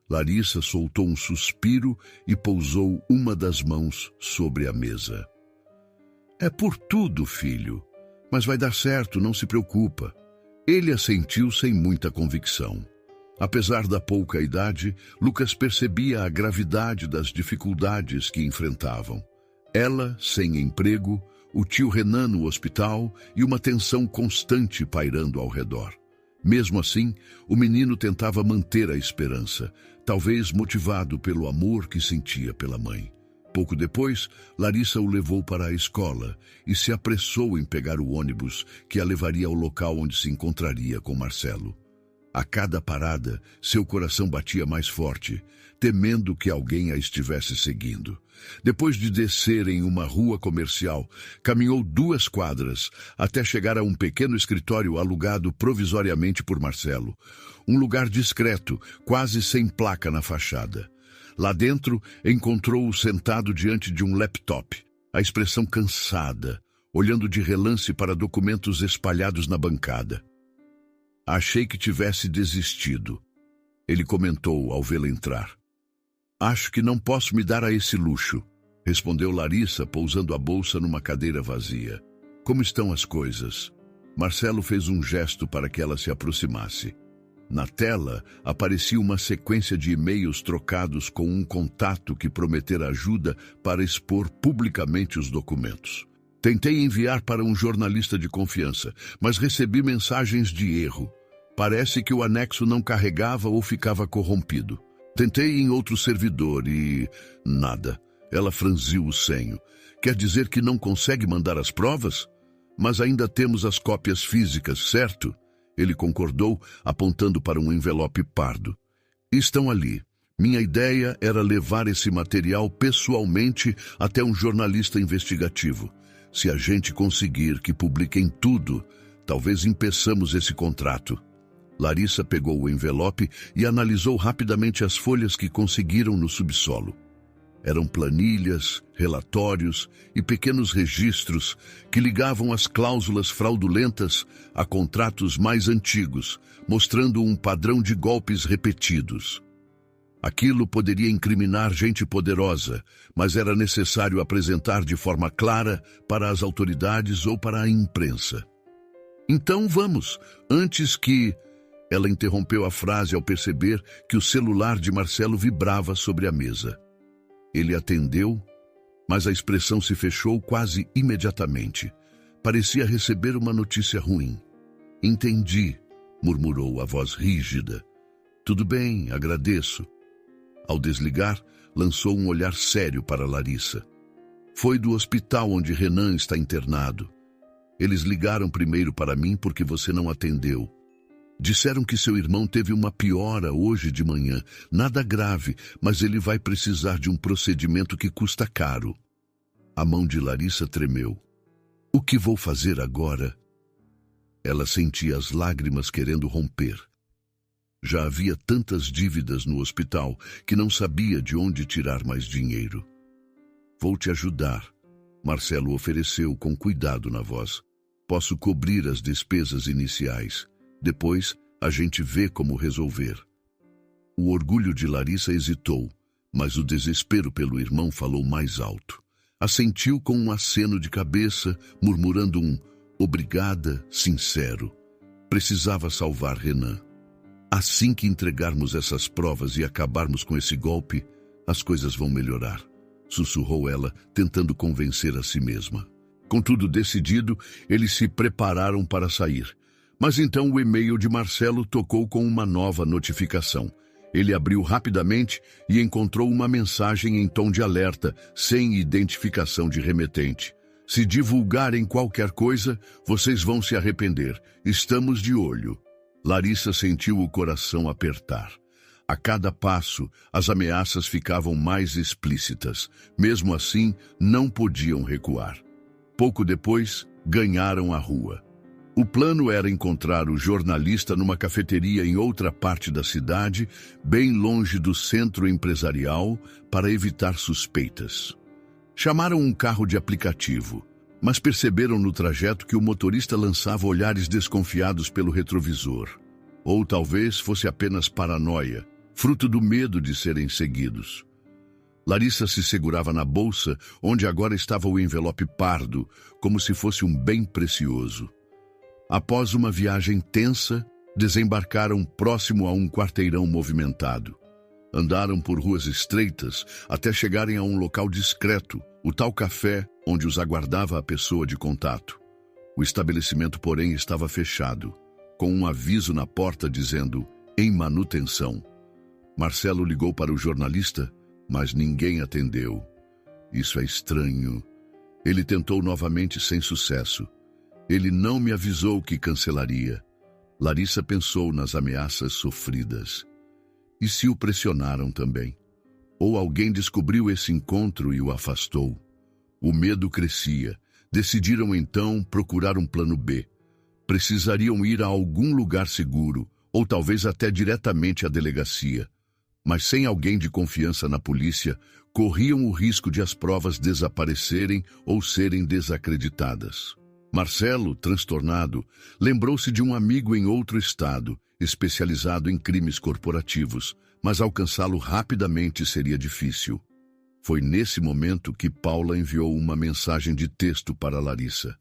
Larissa soltou um suspiro e pousou uma das mãos sobre a mesa. "É por tudo, filho. Mas vai dar certo, não se preocupa." Ele assentiu sem muita convicção. Apesar da pouca idade, Lucas percebia a gravidade das dificuldades que enfrentavam. Ela, sem emprego, o tio Renan no hospital e uma tensão constante pairando ao redor. Mesmo assim, o menino tentava manter a esperança, talvez motivado pelo amor que sentia pela mãe. Pouco depois, Larissa o levou para a escola e se apressou em pegar o ônibus que a levaria ao local onde se encontraria com Marcelo. A cada parada, seu coração batia mais forte, temendo que alguém a estivesse seguindo. Depois de descer em uma rua comercial, caminhou 2 quadras até chegar a um pequeno escritório alugado provisoriamente por Marcelo. Um lugar discreto, quase sem placa na fachada. Lá dentro, encontrou-o sentado diante de um laptop, a expressão cansada, olhando de relance para documentos espalhados na bancada. "Achei que tivesse desistido", ele comentou ao vê-la entrar. "Acho que não posso me dar a esse luxo", respondeu Larissa, pousando a bolsa numa cadeira vazia. "Como estão as coisas?" Marcelo fez um gesto para que ela se aproximasse. Na tela, aparecia uma sequência de e-mails trocados com um contato que prometera ajuda para expor publicamente os documentos. Tentei enviar para um jornalista de confiança, mas recebi mensagens de erro. Parece que o anexo não carregava ou ficava corrompido. Tentei em outro servidor e... nada. Ela franziu o senho. Quer dizer que não consegue mandar as provas? Mas ainda temos as cópias físicas, certo? Ele concordou, apontando para um envelope pardo. Estão ali. Minha ideia era levar esse material pessoalmente até um jornalista investigativo. Se a gente conseguir que publiquem tudo, talvez impeçamos esse contrato. Larissa pegou o envelope e analisou rapidamente as folhas que conseguiram no subsolo. Eram planilhas, relatórios e pequenos registros que ligavam as cláusulas fraudulentas a contratos mais antigos, mostrando um padrão de golpes repetidos. Aquilo poderia incriminar gente poderosa, mas era necessário apresentar de forma clara para as autoridades ou para a imprensa. Então vamos, antes que... Ela interrompeu a frase ao perceber que o celular de Marcelo vibrava sobre a mesa. Ele atendeu, mas a expressão se fechou quase imediatamente. Parecia receber uma notícia ruim. Entendi, murmurou a voz rígida. Tudo bem, agradeço. Ao desligar, lançou um olhar sério para Larissa. Foi do hospital onde Renan está internado. Eles ligaram primeiro para mim porque você não atendeu. Disseram que seu irmão teve uma piora hoje de manhã. Nada grave, mas ele vai precisar de um procedimento que custa caro. A mão de Larissa tremeu. O que vou fazer agora? Ela sentia as lágrimas querendo romper. Já havia tantas dívidas no hospital que não sabia de onde tirar mais dinheiro. Vou te ajudar, Marcelo ofereceu com cuidado na voz. Posso cobrir as despesas iniciais. Depois, a gente vê como resolver. O orgulho de Larissa hesitou, mas o desespero pelo irmão falou mais alto. Assentiu com um aceno de cabeça, murmurando um obrigada sincero. Precisava salvar Renan. Assim que entregarmos essas provas e acabarmos com esse golpe, as coisas vão melhorar, sussurrou ela, tentando convencer a si mesma. Com tudo decidido, eles se prepararam para sair. Mas então o e-mail de Marcelo tocou com uma nova notificação. Ele abriu rapidamente e encontrou uma mensagem em tom de alerta, sem identificação de remetente. Se divulgarem qualquer coisa, vocês vão se arrepender. Estamos de olho. Larissa sentiu o coração apertar. A cada passo, as ameaças ficavam mais explícitas. Mesmo assim, não podiam recuar. Pouco depois, ganharam a rua. O plano era encontrar o jornalista numa cafeteria em outra parte da cidade, bem longe do centro empresarial, para evitar suspeitas. Chamaram um carro de aplicativo, mas perceberam no trajeto que o motorista lançava olhares desconfiados pelo retrovisor. Ou talvez fosse apenas paranoia, fruto do medo de serem seguidos. Larissa se segurava na bolsa, onde agora estava o envelope pardo, como se fosse um bem precioso. Após uma viagem tensa, desembarcaram próximo a um quarteirão movimentado. Andaram por ruas estreitas até chegarem a um local discreto, o tal café onde os aguardava a pessoa de contato. O estabelecimento, porém, estava fechado, com um aviso na porta dizendo "em manutenção". Marcelo ligou para o jornalista, mas ninguém atendeu. Isso é estranho. Ele tentou novamente sem sucesso. Ele não me avisou que cancelaria. Larissa pensou nas ameaças sofridas. E se o pressionaram também? Ou alguém descobriu esse encontro e o afastou? O medo crescia. Decidiram então procurar um plano B. Precisariam ir a algum lugar seguro, ou talvez até diretamente à delegacia. Mas sem alguém de confiança na polícia, corriam o risco de as provas desaparecerem ou serem desacreditadas. Marcelo, transtornado, lembrou-se de um amigo em outro estado, especializado em crimes corporativos, mas alcançá-lo rapidamente seria difícil. Foi nesse momento que Paula enviou uma mensagem de texto para Larissa.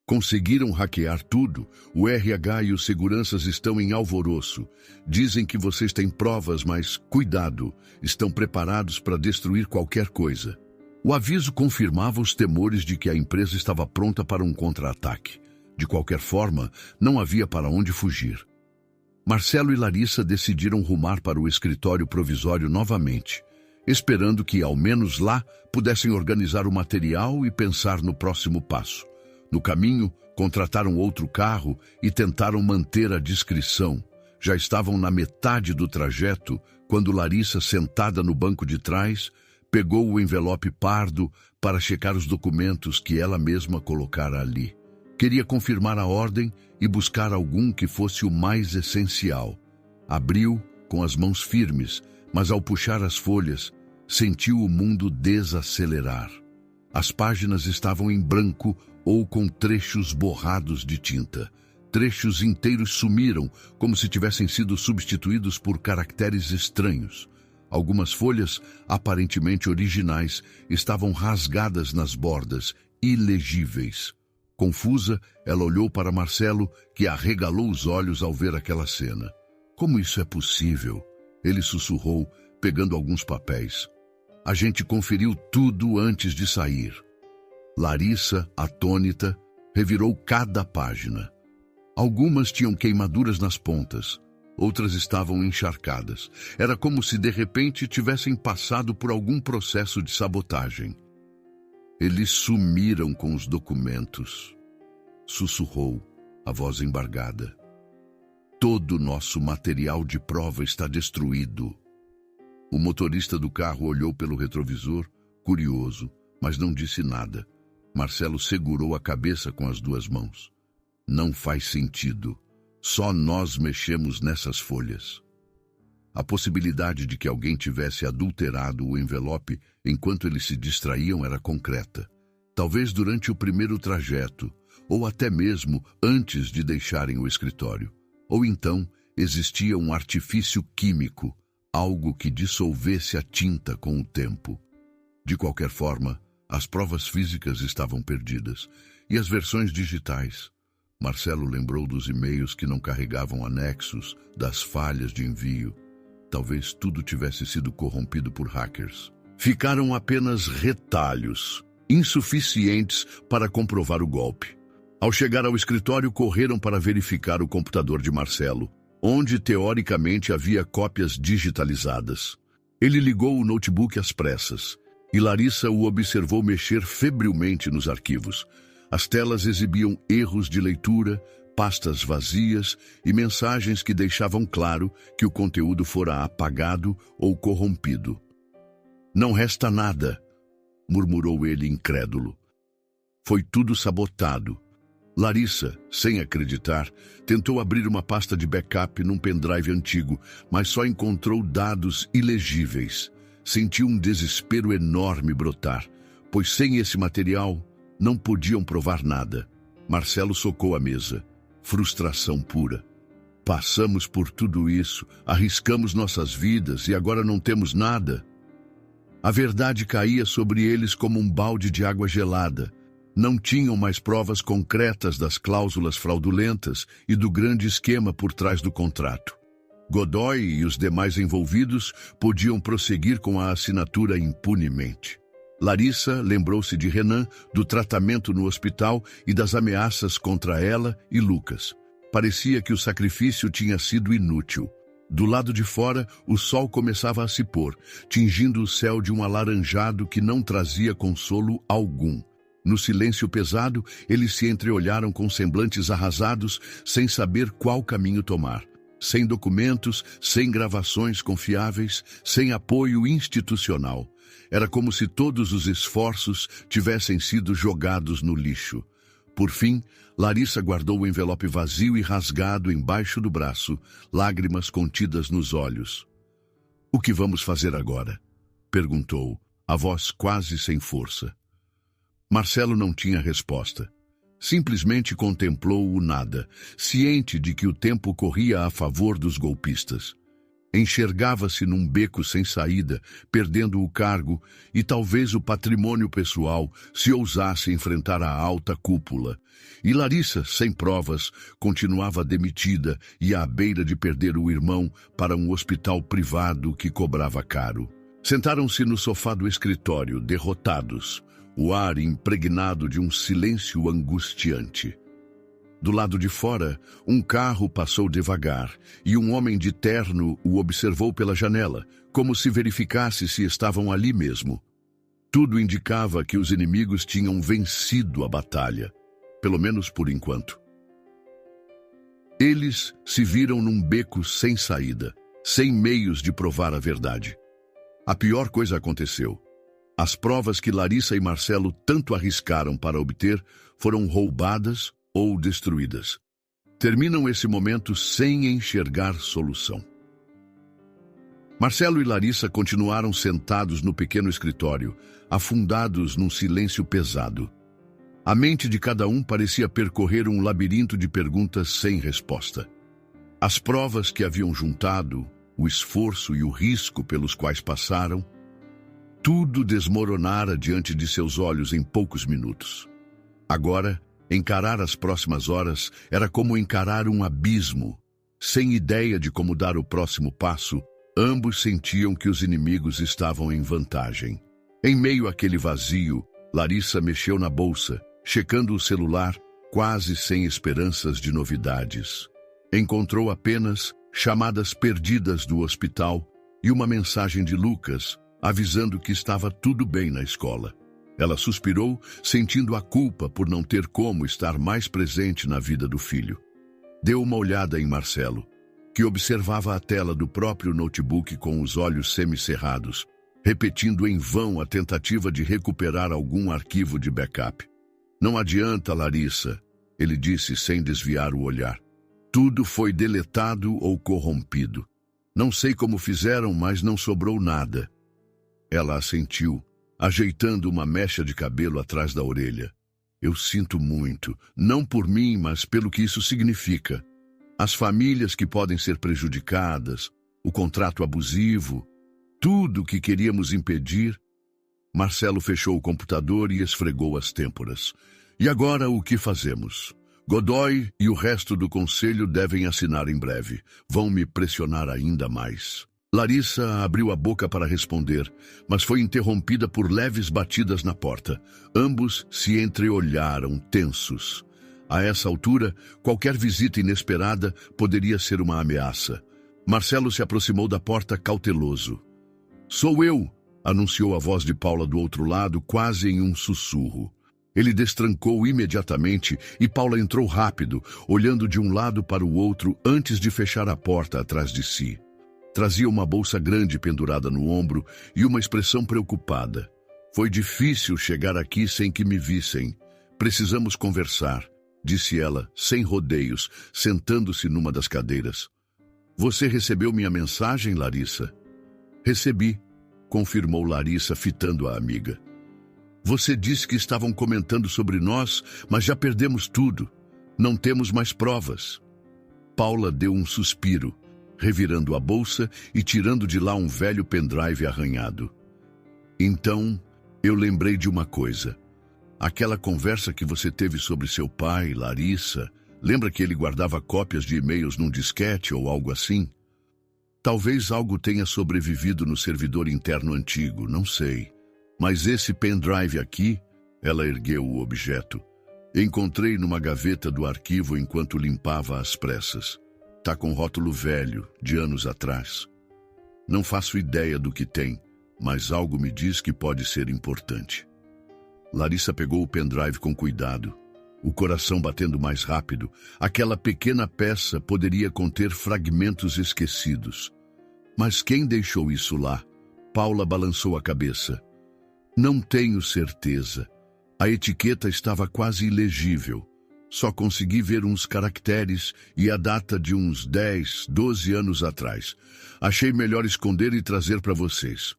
Conseguiram hackear tudo. O RH e os seguranças estão em alvoroço. Dizem que vocês têm provas, mas cuidado, estão preparados para destruir qualquer coisa. O aviso confirmava os temores de que a empresa estava pronta para um contra-ataque. De qualquer forma, não havia para onde fugir. Marcelo e Larissa decidiram rumar para o escritório provisório novamente, esperando que, ao menos lá, pudessem organizar o material e pensar no próximo passo. No caminho, contrataram outro carro e tentaram manter a discrição. Já estavam na metade do trajeto quando Larissa, sentada no banco de trás, pegou o envelope pardo para checar os documentos que ela mesma colocara ali. Queria confirmar a ordem e buscar algum que fosse o mais essencial. Abriu com as mãos firmes, mas ao puxar as folhas, sentiu o mundo desacelerar. As páginas estavam em branco ou com trechos borrados de tinta. Trechos inteiros sumiram, como se tivessem sido substituídos por caracteres estranhos. Algumas folhas, aparentemente originais, estavam rasgadas nas bordas, ilegíveis. Confusa, ela olhou para Marcelo, que arregalou os olhos ao ver aquela cena. Como isso é possível? Ele sussurrou, pegando alguns papéis. A gente conferiu tudo antes de sair. Larissa, atônita, revirou cada página. Algumas tinham queimaduras nas pontas, outras estavam encharcadas. Era como se de repente tivessem passado por algum processo de sabotagem. Eles sumiram com os documentos. Sussurrou, a voz embargada. Todo nosso material de prova está destruído. O motorista do carro olhou pelo retrovisor, curioso, mas não disse nada. Marcelo segurou a cabeça com as duas mãos. Não faz sentido. Só nós mexemos nessas folhas. A possibilidade de que alguém tivesse adulterado o envelope enquanto eles se distraíam era concreta. Talvez durante o primeiro trajeto, ou até mesmo antes de deixarem o escritório. Ou então existia um artifício químico, algo que dissolvesse a tinta com o tempo. De qualquer forma, as provas físicas estavam perdidas. E as versões digitais? Marcelo lembrou dos e-mails que não carregavam anexos, das falhas de envio. Talvez tudo tivesse sido corrompido por hackers. Ficaram apenas retalhos, insuficientes para comprovar o golpe. Ao chegar ao escritório, correram para verificar o computador de Marcelo, onde teoricamente havia cópias digitalizadas. Ele ligou o notebook às pressas, e Larissa o observou mexer febrilmente nos arquivos. As telas exibiam erros de leitura, pastas vazias e mensagens que deixavam claro que o conteúdo fora apagado ou corrompido. Não resta nada, murmurou ele incrédulo. Foi tudo sabotado. Larissa, sem acreditar, tentou abrir uma pasta de backup num pendrive antigo, mas só encontrou dados ilegíveis. Sentiu um desespero enorme brotar, pois sem esse material não podiam provar nada. Marcelo socou a mesa. Frustração pura. Passamos por tudo isso, arriscamos nossas vidas e agora não temos nada. A verdade caía sobre eles como um balde de água gelada. Não tinham mais provas concretas das cláusulas fraudulentas e do grande esquema por trás do contrato. Godoy e os demais envolvidos podiam prosseguir com a assinatura impunemente. Larissa lembrou-se de Renan, do tratamento no hospital e das ameaças contra ela e Lucas. Parecia que o sacrifício tinha sido inútil. Do lado de fora, o sol começava a se pôr, tingindo o céu de um alaranjado que não trazia consolo algum. No silêncio pesado, eles se entreolharam com semblantes arrasados, sem saber qual caminho tomar. Sem documentos, sem gravações confiáveis, sem apoio institucional. Era como se todos os esforços tivessem sido jogados no lixo. Por fim, Larissa guardou o envelope vazio e rasgado embaixo do braço, lágrimas contidas nos olhos. — O que vamos fazer agora? Perguntou, a voz quase sem força. Marcelo não tinha resposta. Simplesmente contemplou o nada, ciente de que o tempo corria a favor dos golpistas. Enxergava-se num beco sem saída, perdendo o cargo e talvez o patrimônio pessoal se ousasse enfrentar a alta cúpula. E Larissa, sem provas, continuava demitida e à beira de perder o irmão para um hospital privado que cobrava caro. Sentaram-se no sofá do escritório, derrotados, o ar impregnado de um silêncio angustiante. Do lado de fora, um carro passou devagar e um homem de terno o observou pela janela, como se verificasse se estavam ali mesmo. Tudo indicava que os inimigos tinham vencido a batalha, pelo menos por enquanto. Eles se viram num beco sem saída, sem meios de provar a verdade. A pior coisa aconteceu. As provas que Larissa e Marcelo tanto arriscaram para obter foram roubadas ou destruídas. Terminam esse momento sem enxergar solução. Marcelo e Larissa continuaram sentados no pequeno escritório, afundados num silêncio pesado. A mente de cada um parecia percorrer um labirinto de perguntas sem resposta. As provas que haviam juntado, o esforço e o risco pelos quais passaram, tudo desmoronara diante de seus olhos em poucos minutos. Agora, encarar as próximas horas era como encarar um abismo. Sem ideia de como dar o próximo passo, ambos sentiam que os inimigos estavam em vantagem. Em meio àquele vazio, Larissa mexeu na bolsa, checando o celular, quase sem esperanças de novidades. Encontrou apenas chamadas perdidas do hospital e uma mensagem de Lucas, avisando que estava tudo bem na escola. Ela suspirou, sentindo a culpa por não ter como estar mais presente na vida do filho. Deu uma olhada em Marcelo, que observava a tela do próprio notebook com os olhos semicerrados, repetindo em vão a tentativa de recuperar algum arquivo de backup. Não adianta, Larissa, ele disse sem desviar o olhar. Tudo foi deletado ou corrompido. Não sei como fizeram, mas não sobrou nada. Ela assentiu, ajeitando uma mecha de cabelo atrás da orelha. Eu sinto muito, não por mim, mas pelo que isso significa. As famílias que podem ser prejudicadas, o contrato abusivo, tudo o que queríamos impedir. Marcelo fechou o computador e esfregou as têmporas. E agora o que fazemos? Godoy e o resto do conselho devem assinar em breve. Vão me pressionar ainda mais. Larissa abriu a boca para responder, mas foi interrompida por leves batidas na porta. Ambos se entreolharam, tensos. A essa altura, qualquer visita inesperada poderia ser uma ameaça. Marcelo se aproximou da porta cauteloso. "Sou eu", anunciou a voz de Paula do outro lado, quase em um sussurro. Ele destrancou imediatamente e Paula entrou rápido, olhando de um lado para o outro antes de fechar a porta atrás de si. Trazia uma bolsa grande pendurada no ombro e uma expressão preocupada. "Foi difícil chegar aqui sem que me vissem. Precisamos conversar", disse ela, sem rodeios, sentando-se numa das cadeiras. "Você recebeu minha mensagem, Larissa?" "Recebi", confirmou Larissa, fitando a amiga. "Você disse que estavam comentando sobre nós, mas já perdemos tudo. Não temos mais provas." Paula deu um suspiro, revirando a bolsa e tirando de lá um velho pendrive arranhado. "Então, eu lembrei de uma coisa. Aquela conversa que você teve sobre seu pai, Larissa, lembra que ele guardava cópias de e-mails num disquete ou algo assim? Talvez algo tenha sobrevivido no servidor interno antigo, não sei. Mas esse pendrive aqui", ela ergueu o objeto, "encontrei numa gaveta do arquivo enquanto limpava às pressas. Tá com rótulo velho, de anos atrás. Não faço ideia do que tem, mas algo me diz que pode ser importante." Larissa pegou o pendrive com cuidado, o coração batendo mais rápido. Aquela pequena peça poderia conter fragmentos esquecidos. Mas quem deixou isso lá? Paula balançou a cabeça. "Não tenho certeza. A etiqueta estava quase ilegível. Só consegui ver uns caracteres e a data de uns 10, 12 anos atrás. Achei melhor esconder e trazer para vocês."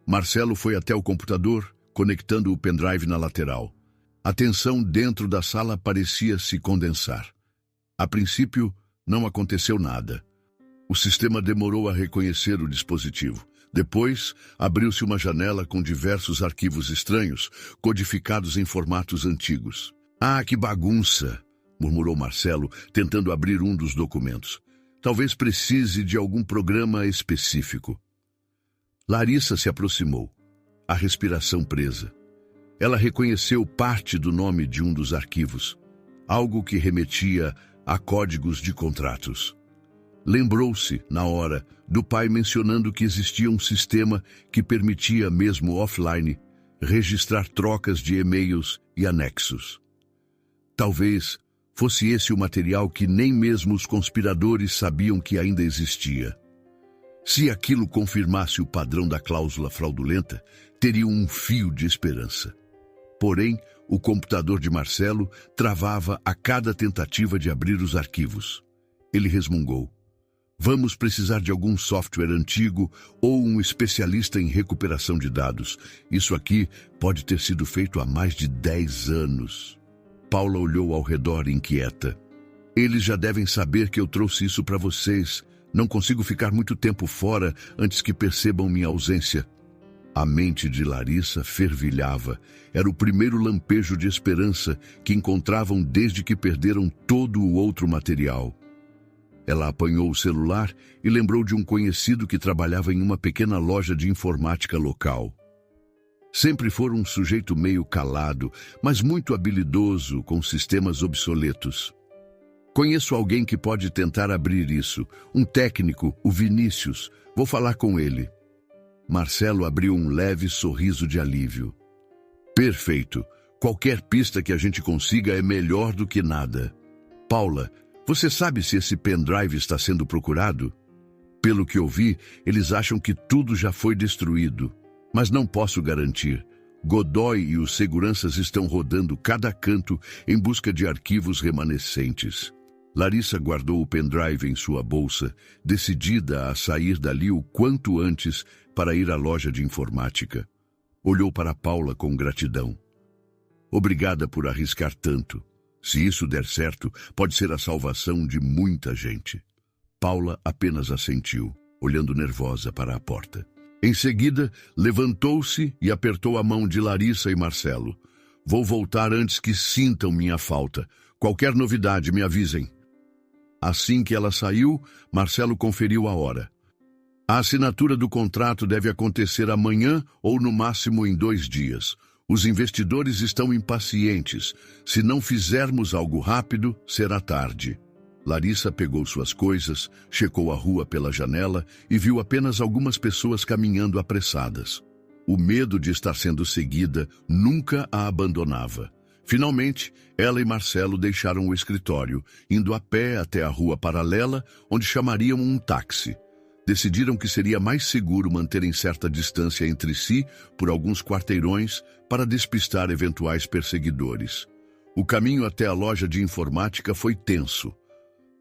Marcelo foi até o computador, conectando o pendrive na lateral. A tensão dentro da sala parecia se condensar. A princípio, não aconteceu nada. O sistema demorou a reconhecer o dispositivo. Depois, abriu-se uma janela com diversos arquivos estranhos, codificados em formatos antigos. "Ah, que bagunça!" murmurou Marcelo, tentando abrir um dos documentos. "Talvez precise de algum programa específico." Larissa se aproximou, a respiração presa. Ela reconheceu parte do nome de um dos arquivos, algo que remetia a códigos de contratos. Lembrou-se, na hora, do pai mencionando que existia um sistema que permitia, mesmo offline, registrar trocas de e-mails e anexos. Talvez fosse esse o material que nem mesmo os conspiradores sabiam que ainda existia. Se aquilo confirmasse o padrão da cláusula fraudulenta, teriam um fio de esperança. Porém, o computador de Marcelo travava a cada tentativa de abrir os arquivos. Ele resmungou. Vamos precisar de algum software antigo ou um especialista em recuperação de dados. Isso aqui pode ter sido feito há mais de 10 anos. Paula olhou ao redor inquieta. Eles já devem saber que eu trouxe isso para vocês. Não consigo ficar muito tempo fora antes que percebam minha ausência. A mente de Larissa fervilhava. Era o primeiro lampejo de esperança que encontravam desde que perderam todo o outro material. Ela apanhou o celular e lembrou de um conhecido que trabalhava em uma pequena loja de informática local. Sempre foi um sujeito meio calado, mas muito habilidoso com sistemas obsoletos. Conheço alguém que pode tentar abrir isso. Um técnico, o Vinícius. Vou falar com ele. Marcelo abriu um leve sorriso de alívio. Perfeito. Qualquer pista que a gente consiga é melhor do que nada. Paula, você sabe se esse pendrive está sendo procurado? Pelo que eu vi, eles acham que tudo já foi destruído. Mas não posso garantir. Godoy e os seguranças estão rodando cada canto em busca de arquivos remanescentes. Larissa guardou o pendrive em sua bolsa, decidida a sair dali o quanto antes para ir à loja de informática. Olhou para Paula com gratidão. Obrigada por arriscar tanto. Se isso der certo, pode ser a salvação de muita gente. Paula apenas assentiu, olhando nervosa para a porta. Em seguida, levantou-se e apertou a mão de Larissa e Marcelo. Vou voltar antes que sintam minha falta. Qualquer novidade, me avisem. Assim que ela saiu, Marcelo conferiu a hora. A assinatura do contrato deve acontecer amanhã ou no máximo em 2 dias. Os investidores estão impacientes. Se não fizermos algo rápido, será tarde. Larissa pegou suas coisas, checou a rua pela janela e viu apenas algumas pessoas caminhando apressadas. O medo de estar sendo seguida nunca a abandonava. Finalmente, ela e Marcelo deixaram o escritório, indo a pé até a rua paralela, onde chamariam um táxi. Decidiram que seria mais seguro manterem certa distância entre si por alguns quarteirões para despistar eventuais perseguidores. O caminho até a loja de informática foi tenso.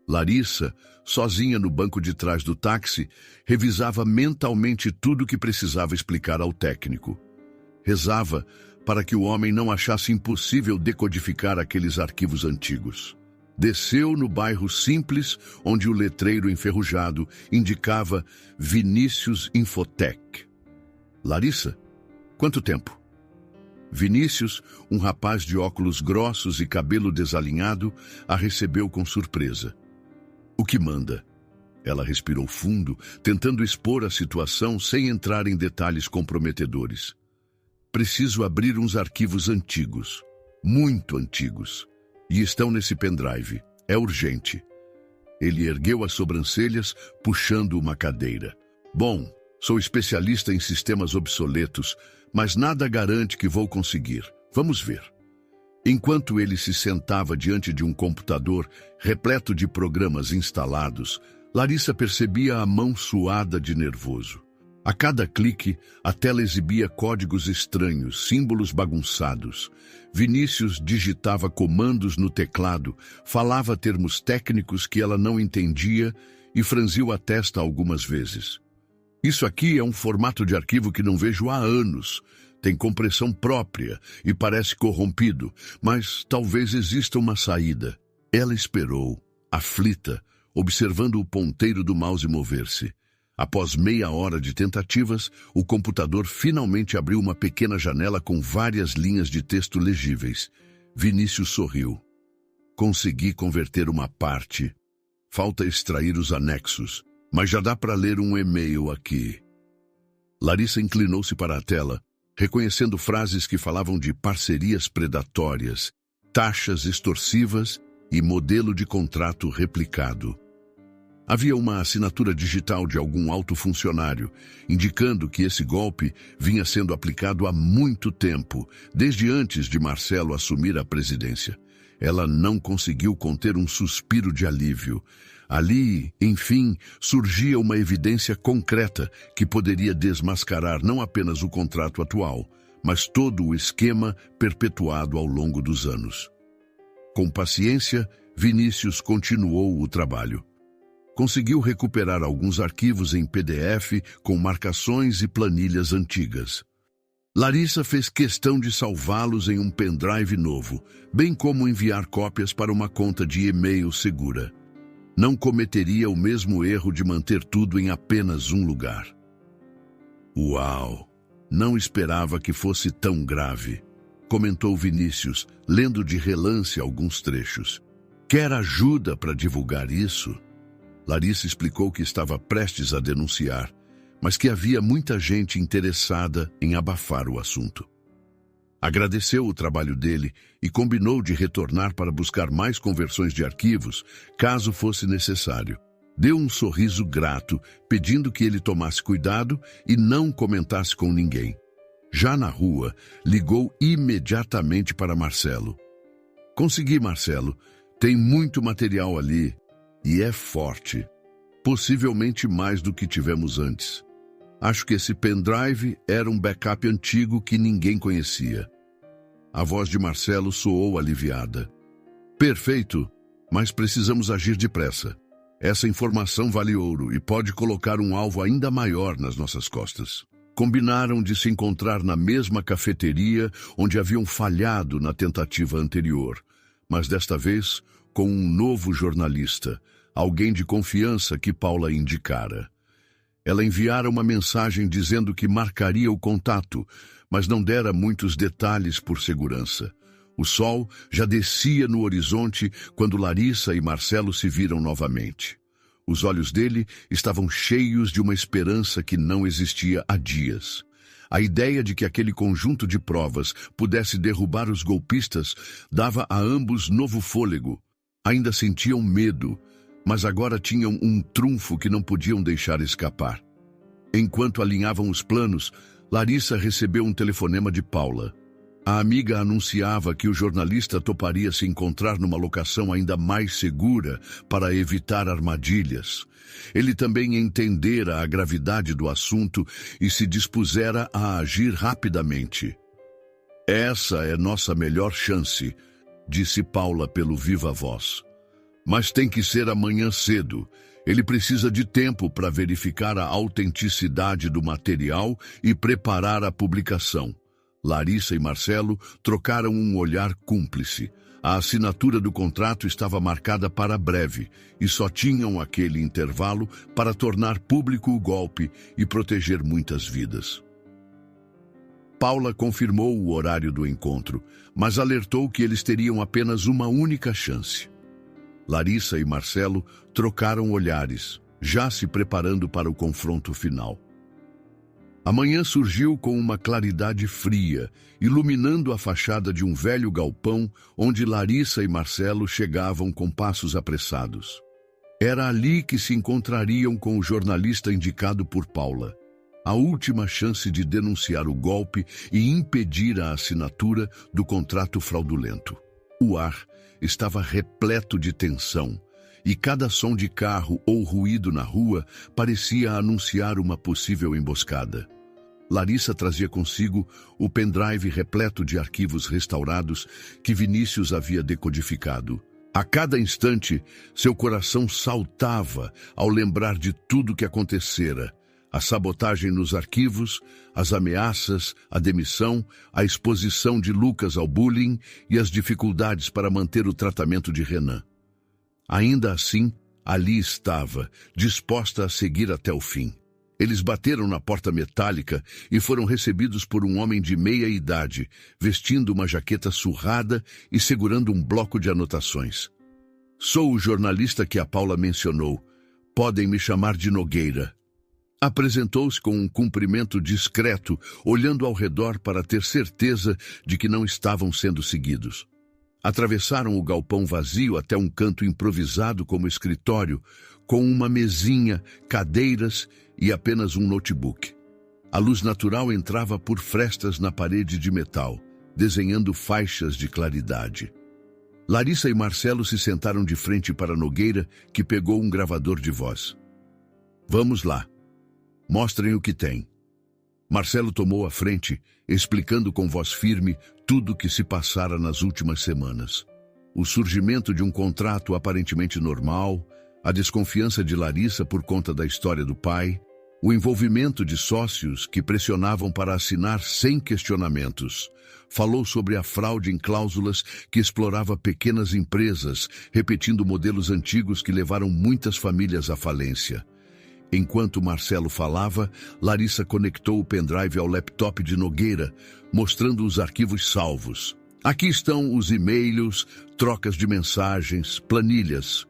Larissa, sozinha no banco de trás do táxi, revisava mentalmente tudo o que precisava explicar ao técnico. Rezava para que o homem não achasse impossível decodificar aqueles arquivos antigos. Desceu no bairro simples, onde o letreiro enferrujado indicava Vinícius Infotech. Larissa? Quanto tempo? Vinícius, um rapaz de óculos grossos e cabelo desalinhado, a recebeu com surpresa. O que manda? Ela respirou fundo, tentando expor a situação sem entrar em detalhes comprometedores. Preciso abrir uns arquivos antigos, muito antigos, e estão nesse pendrive. É urgente. Ele ergueu as sobrancelhas, puxando uma cadeira. Bom, sou especialista em sistemas obsoletos, mas nada garante que vou conseguir. Vamos ver. Enquanto ele se sentava diante de um computador repleto de programas instalados, Larissa percebia a mão suada de nervoso. A cada clique, a tela exibia códigos estranhos, símbolos bagunçados. Vinícius digitava comandos no teclado, falava termos técnicos que ela não entendia e franziu a testa algumas vezes. Isso aqui é um formato de arquivo que não vejo há anos. Tem compressão própria e parece corrompido, mas talvez exista uma saída. Ela esperou, aflita, observando o ponteiro do mouse mover-se. Após meia hora de tentativas, o computador finalmente abriu uma pequena janela com várias linhas de texto legíveis. Vinícius sorriu. Consegui converter uma parte. Falta extrair os anexos, mas já dá para ler um e-mail aqui. Larissa inclinou-se para a tela, reconhecendo frases que falavam de parcerias predatórias, taxas extorsivas e modelo de contrato replicado. Havia uma assinatura digital de algum alto funcionário, indicando que esse golpe vinha sendo aplicado há muito tempo, desde antes de Marcelo assumir a presidência. Ela não conseguiu conter um suspiro de alívio. Ali, enfim, surgia uma evidência concreta que poderia desmascarar não apenas o contrato atual, mas todo o esquema perpetuado ao longo dos anos. Com paciência, Vinícius continuou o trabalho. Conseguiu recuperar alguns arquivos em PDF com marcações e planilhas antigas. Larissa fez questão de salvá-los em um pendrive novo, bem como enviar cópias para uma conta de e-mail segura. Não cometeria o mesmo erro de manter tudo em apenas um lugar. Uau! Não esperava que fosse tão grave, comentou Vinícius, lendo de relance alguns trechos. Quer ajuda para divulgar isso? Larissa explicou que estava prestes a denunciar, mas que havia muita gente interessada em abafar o assunto. Agradeceu o trabalho dele e combinou de retornar para buscar mais conversões de arquivos, caso fosse necessário. Deu um sorriso grato, pedindo que ele tomasse cuidado e não comentasse com ninguém. Já na rua, ligou imediatamente para Marcelo. Consegui, Marcelo. Tem muito material ali. E é forte, possivelmente mais do que tivemos antes. Acho que esse pendrive era um backup antigo que ninguém conhecia. A voz de Marcelo soou aliviada. Perfeito, mas precisamos agir depressa. Essa informação vale ouro e pode colocar um alvo ainda maior nas nossas costas. Combinaram de se encontrar na mesma cafeteria onde haviam falhado na tentativa anterior, mas desta vez com um novo jornalista, alguém de confiança que Paula indicara. Ela enviara uma mensagem dizendo que marcaria o contato, mas não dera muitos detalhes por segurança. O sol já descia no horizonte quando Larissa e Marcelo se viram novamente. Os olhos dele estavam cheios de uma esperança que não existia há dias. A ideia de que aquele conjunto de provas pudesse derrubar os golpistas dava a ambos novo fôlego. Ainda sentiam medo, mas agora tinham um trunfo que não podiam deixar escapar. Enquanto alinhavam os planos, Larissa recebeu um telefonema de Paula. A amiga anunciava que o jornalista toparia se encontrar numa locação ainda mais segura para evitar armadilhas. Ele também entendera a gravidade do assunto e se dispusera a agir rapidamente. Essa é nossa melhor chance, disse Paula pelo viva voz. Mas tem que ser amanhã cedo. Ele precisa de tempo para verificar a autenticidade do material e preparar a publicação. Larissa e Marcelo trocaram um olhar cúmplice. A assinatura do contrato estava marcada para breve e só tinham aquele intervalo para tornar público o golpe e proteger muitas vidas. Paula confirmou o horário do encontro, mas alertou que eles teriam apenas uma única chance. Larissa e Marcelo trocaram olhares, já se preparando para o confronto final. A manhã surgiu com uma claridade fria, iluminando a fachada de um velho galpão onde Larissa e Marcelo chegavam com passos apressados. Era ali que se encontrariam com o jornalista indicado por Paula. A última chance de denunciar o golpe e impedir a assinatura do contrato fraudulento. O ar estava repleto de tensão, e cada som de carro ou ruído na rua parecia anunciar uma possível emboscada. Larissa trazia consigo o pendrive repleto de arquivos restaurados que Vinícius havia decodificado. A cada instante, seu coração saltava ao lembrar de tudo que acontecera: a sabotagem nos arquivos, as ameaças, a demissão, a exposição de Lucas ao bullying e as dificuldades para manter o tratamento de Renan. Ainda assim, ali estava, disposta a seguir até o fim. Eles bateram na porta metálica e foram recebidos por um homem de meia idade, vestindo uma jaqueta surrada e segurando um bloco de anotações. Sou o jornalista que a Paula mencionou. Podem me chamar de Nogueira. Apresentou-se com um cumprimento discreto, olhando ao redor para ter certeza de que não estavam sendo seguidos. Atravessaram o galpão vazio até um canto improvisado como escritório, com uma mesinha, cadeiras e apenas um notebook. A luz natural entrava por frestas na parede de metal, desenhando faixas de claridade. Larissa e Marcelo se sentaram de frente para Nogueira, que pegou um gravador de voz. Vamos lá. Mostrem o que tem. Marcelo tomou a frente, explicando com voz firme tudo o que se passara nas últimas semanas. O surgimento de um contrato aparentemente normal, a desconfiança de Larissa por conta da história do pai, o envolvimento de sócios que pressionavam para assinar sem questionamentos. Falou sobre a fraude em cláusulas que explorava pequenas empresas, repetindo modelos antigos que levaram muitas famílias à falência. Enquanto Marcelo falava, Larissa conectou o pendrive ao laptop de Nogueira, mostrando os arquivos salvos. Aqui estão os e-mails, trocas de mensagens, planilhas.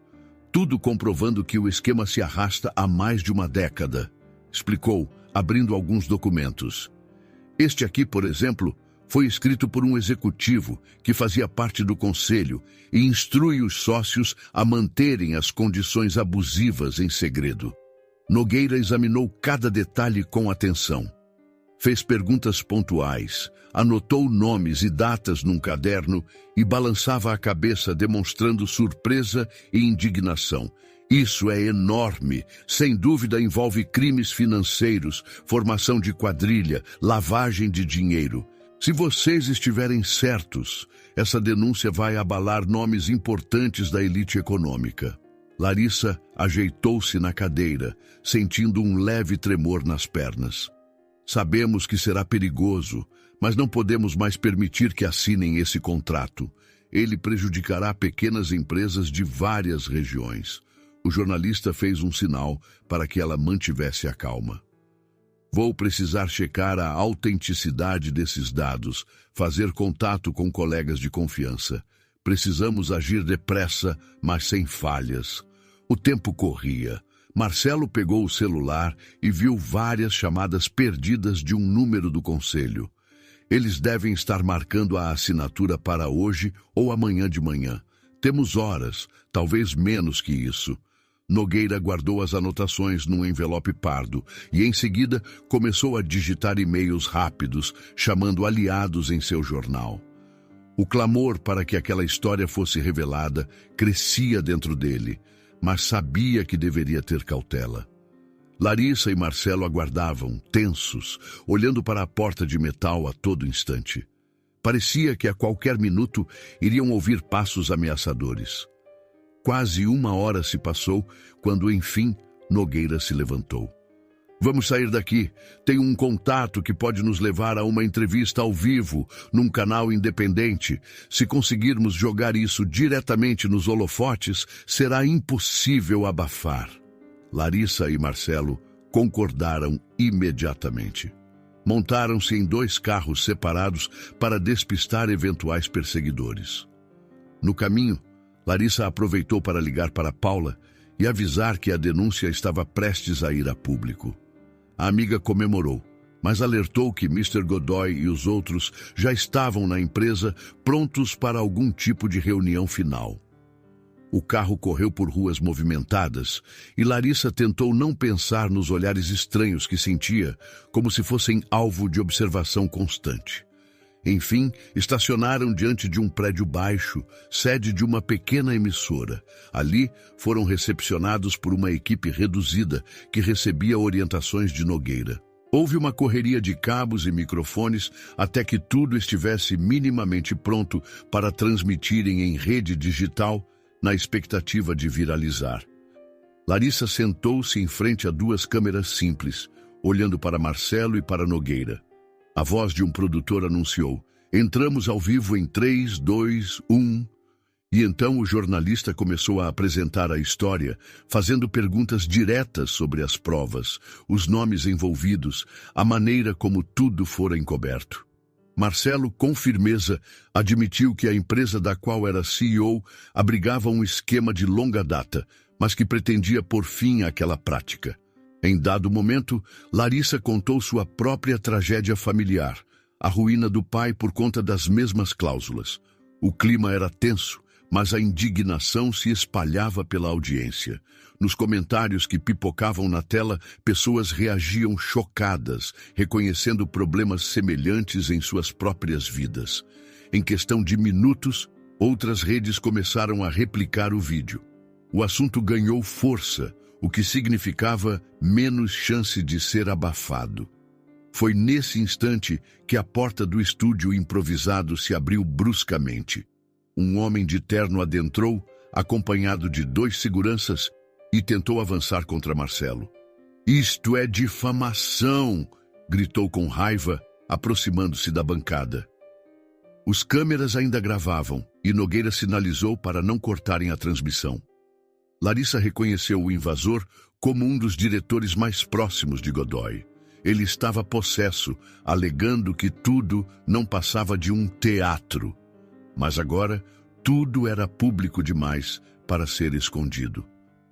Tudo comprovando que o esquema se arrasta há mais de uma década, explicou, abrindo alguns documentos. Este aqui, por exemplo, foi escrito por um executivo que fazia parte do conselho e instrui os sócios a manterem as condições abusivas em segredo. Nogueira examinou cada detalhe com atenção. Fez perguntas pontuais, anotou nomes e datas num caderno e balançava a cabeça demonstrando surpresa e indignação. Isso é enorme, sem dúvida envolve crimes financeiros, formação de quadrilha, lavagem de dinheiro. Se vocês estiverem certos, essa denúncia vai abalar nomes importantes da elite econômica. Larissa ajeitou-se na cadeira, sentindo um leve tremor nas pernas. Sabemos que será perigoso, mas não podemos mais permitir que assinem esse contrato. Ele prejudicará pequenas empresas de várias regiões. O jornalista fez um sinal para que ela mantivesse a calma. Vou precisar checar a autenticidade desses dados, fazer contato com colegas de confiança. Precisamos agir depressa, mas sem falhas. O tempo corria. Marcelo pegou o celular e viu várias chamadas perdidas de um número do conselho. Eles devem estar marcando a assinatura para hoje ou amanhã de manhã. Temos horas, talvez menos que isso. Nogueira guardou as anotações num envelope pardo e, em seguida, começou a digitar e-mails rápidos, chamando aliados em seu jornal. O clamor para que aquela história fosse revelada crescia dentro dele, mas sabia que deveria ter cautela. Larissa e Marcelo aguardavam, tensos, olhando para a porta de metal a todo instante. Parecia que a qualquer minuto iriam ouvir passos ameaçadores. Quase 1 hora se passou quando, enfim, Nogueira se levantou. Vamos sair daqui. Tenho um contato que pode nos levar a uma entrevista ao vivo, num canal independente. Se conseguirmos jogar isso diretamente nos holofotes, será impossível abafar. Larissa e Marcelo concordaram imediatamente. Montaram-se em 2 carros separados para despistar eventuais perseguidores. No caminho, Larissa aproveitou para ligar para Paula e avisar que a denúncia estava prestes a ir a público. A amiga comemorou, mas alertou que Mr. Godoy e os outros já estavam na empresa prontos para algum tipo de reunião final. O carro correu por ruas movimentadas e Larissa tentou não pensar nos olhares estranhos que sentia, como se fossem alvo de observação constante. Enfim, estacionaram diante de um prédio baixo, sede de uma pequena emissora. Ali, foram recepcionados por uma equipe reduzida que recebia orientações de Nogueira. Houve uma correria de cabos e microfones até que tudo estivesse minimamente pronto para transmitirem em rede digital, na expectativa de viralizar. Larissa sentou-se em frente a 2 câmeras simples, olhando para Marcelo e para Nogueira. A voz de um produtor anunciou: "Entramos ao vivo em 3, 2, 1... E então o jornalista começou a apresentar a história, fazendo perguntas diretas sobre as provas, os nomes envolvidos, a maneira como tudo fora encoberto. Marcelo, com firmeza, admitiu que a empresa da qual era CEO abrigava um esquema de longa data, mas que pretendia pôr fim àquela prática. Em dado momento, Larissa contou sua própria tragédia familiar, a ruína do pai por conta das mesmas cláusulas. O clima era tenso, mas a indignação se espalhava pela audiência. Nos comentários que pipocavam na tela, pessoas reagiam chocadas, reconhecendo problemas semelhantes em suas próprias vidas. Em questão de minutos, outras redes começaram a replicar o vídeo. O assunto ganhou força, o que significava menos chance de ser abafado. Foi nesse instante que a porta do estúdio improvisado se abriu bruscamente. Um homem de terno adentrou, acompanhado de 2 seguranças, e tentou avançar contra Marcelo. "Isto é difamação!" gritou com raiva, aproximando-se da bancada. Os câmeras ainda gravavam, e Nogueira sinalizou para não cortarem a transmissão. Larissa reconheceu o invasor como um dos diretores mais próximos de Godoy. Ele estava possesso, alegando que tudo não passava de um teatro. Mas agora, tudo era público demais para ser escondido.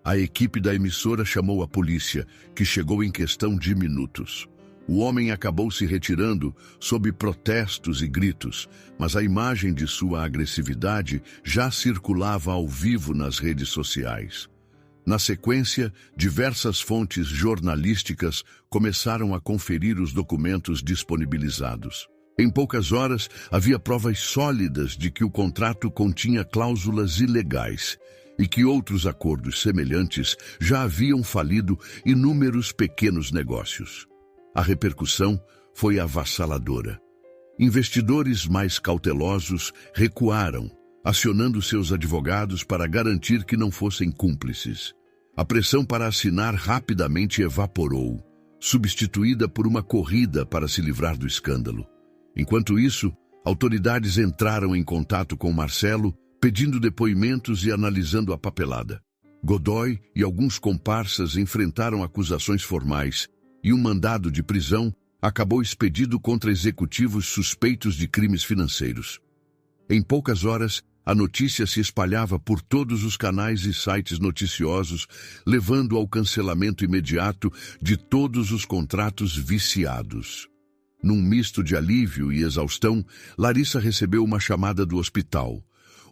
A equipe da emissora chamou a polícia, que chegou em questão de minutos. O homem acabou se retirando sob protestos e gritos, mas a imagem de sua agressividade já circulava ao vivo nas redes sociais. Na sequência, diversas fontes jornalísticas começaram a conferir os documentos disponibilizados. Em poucas horas, havia provas sólidas de que o contrato continha cláusulas ilegais e que outros acordos semelhantes já haviam falido inúmeros pequenos negócios. A repercussão foi avassaladora. Investidores mais cautelosos recuaram, acionando seus advogados para garantir que não fossem cúmplices. A pressão para assinar rapidamente evaporou, substituída por uma corrida para se livrar do escândalo. Enquanto isso, autoridades entraram em contato com Marcelo, pedindo depoimentos e analisando a papelada. Godoy e alguns comparsas enfrentaram acusações formais, e um mandado de prisão acabou expedido contra executivos suspeitos de crimes financeiros. Em poucas horas, a notícia se espalhava por todos os canais e sites noticiosos, levando ao cancelamento imediato de todos os contratos viciados. Num misto de alívio e exaustão, Larissa recebeu uma chamada do hospital.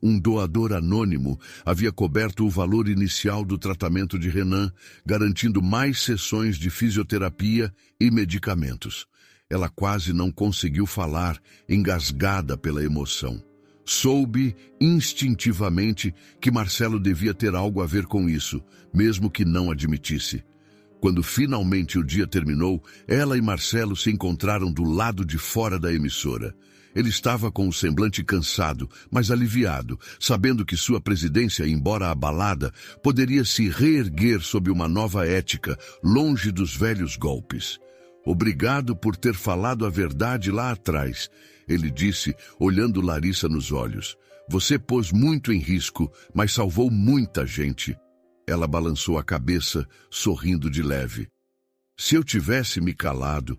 Um doador anônimo havia coberto o valor inicial do tratamento de Renan, garantindo mais sessões de fisioterapia e medicamentos. Ela quase não conseguiu falar, engasgada pela emoção. Soube instintivamente que Marcelo devia ter algo a ver com isso, mesmo que não admitisse. Quando finalmente o dia terminou, ela e Marcelo se encontraram do lado de fora da emissora. Ele estava com o semblante cansado, mas aliviado, sabendo que sua presidência, embora abalada, poderia se reerguer sob uma nova ética, longe dos velhos golpes. "Obrigado por ter falado a verdade lá atrás", ele disse, olhando Larissa nos olhos. "Você pôs muito em risco, mas salvou muita gente." Ela balançou a cabeça, sorrindo de leve. "Se eu tivesse me calado,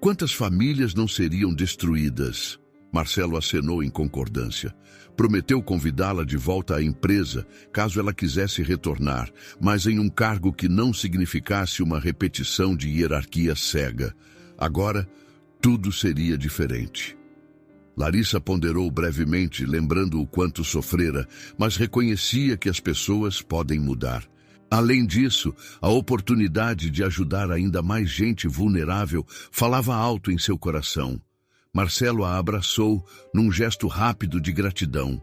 quantas famílias não seriam destruídas?" Marcelo acenou em concordância. Prometeu convidá-la de volta à empresa, caso ela quisesse retornar, mas em um cargo que não significasse uma repetição de hierarquia cega. Agora, tudo seria diferente. Larissa ponderou brevemente, lembrando o quanto sofrera, mas reconhecia que as pessoas podem mudar. Além disso, a oportunidade de ajudar ainda mais gente vulnerável falava alto em seu coração. Marcelo a abraçou num gesto rápido de gratidão.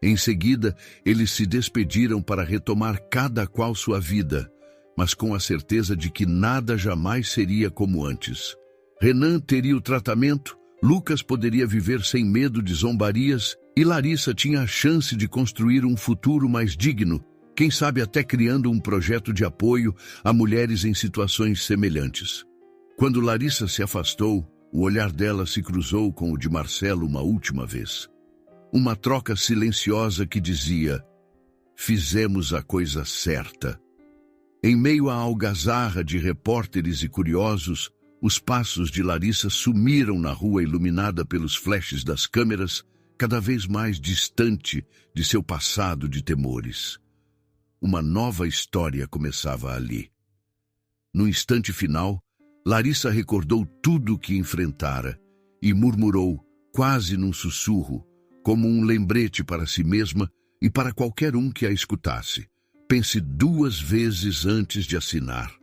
Em seguida, eles se despediram para retomar cada qual sua vida, mas com a certeza de que nada jamais seria como antes. Renan teria o tratamento, Lucas poderia viver sem medo de zombarias e Larissa tinha a chance de construir um futuro mais digno, quem sabe até criando um projeto de apoio a mulheres em situações semelhantes. Quando Larissa se afastou, o olhar dela se cruzou com o de Marcelo uma última vez. Uma troca silenciosa que dizia: "Fizemos a coisa certa." Em meio à algazarra de repórteres e curiosos, os passos de Larissa sumiram na rua iluminada pelos flashes das câmeras, cada vez mais distante de seu passado de temores. Uma nova história começava ali. No instante final, Larissa recordou tudo o que enfrentara e murmurou, quase num sussurro, como um lembrete para si mesma e para qualquer um que a escutasse: pense 2 vezes antes de assinar.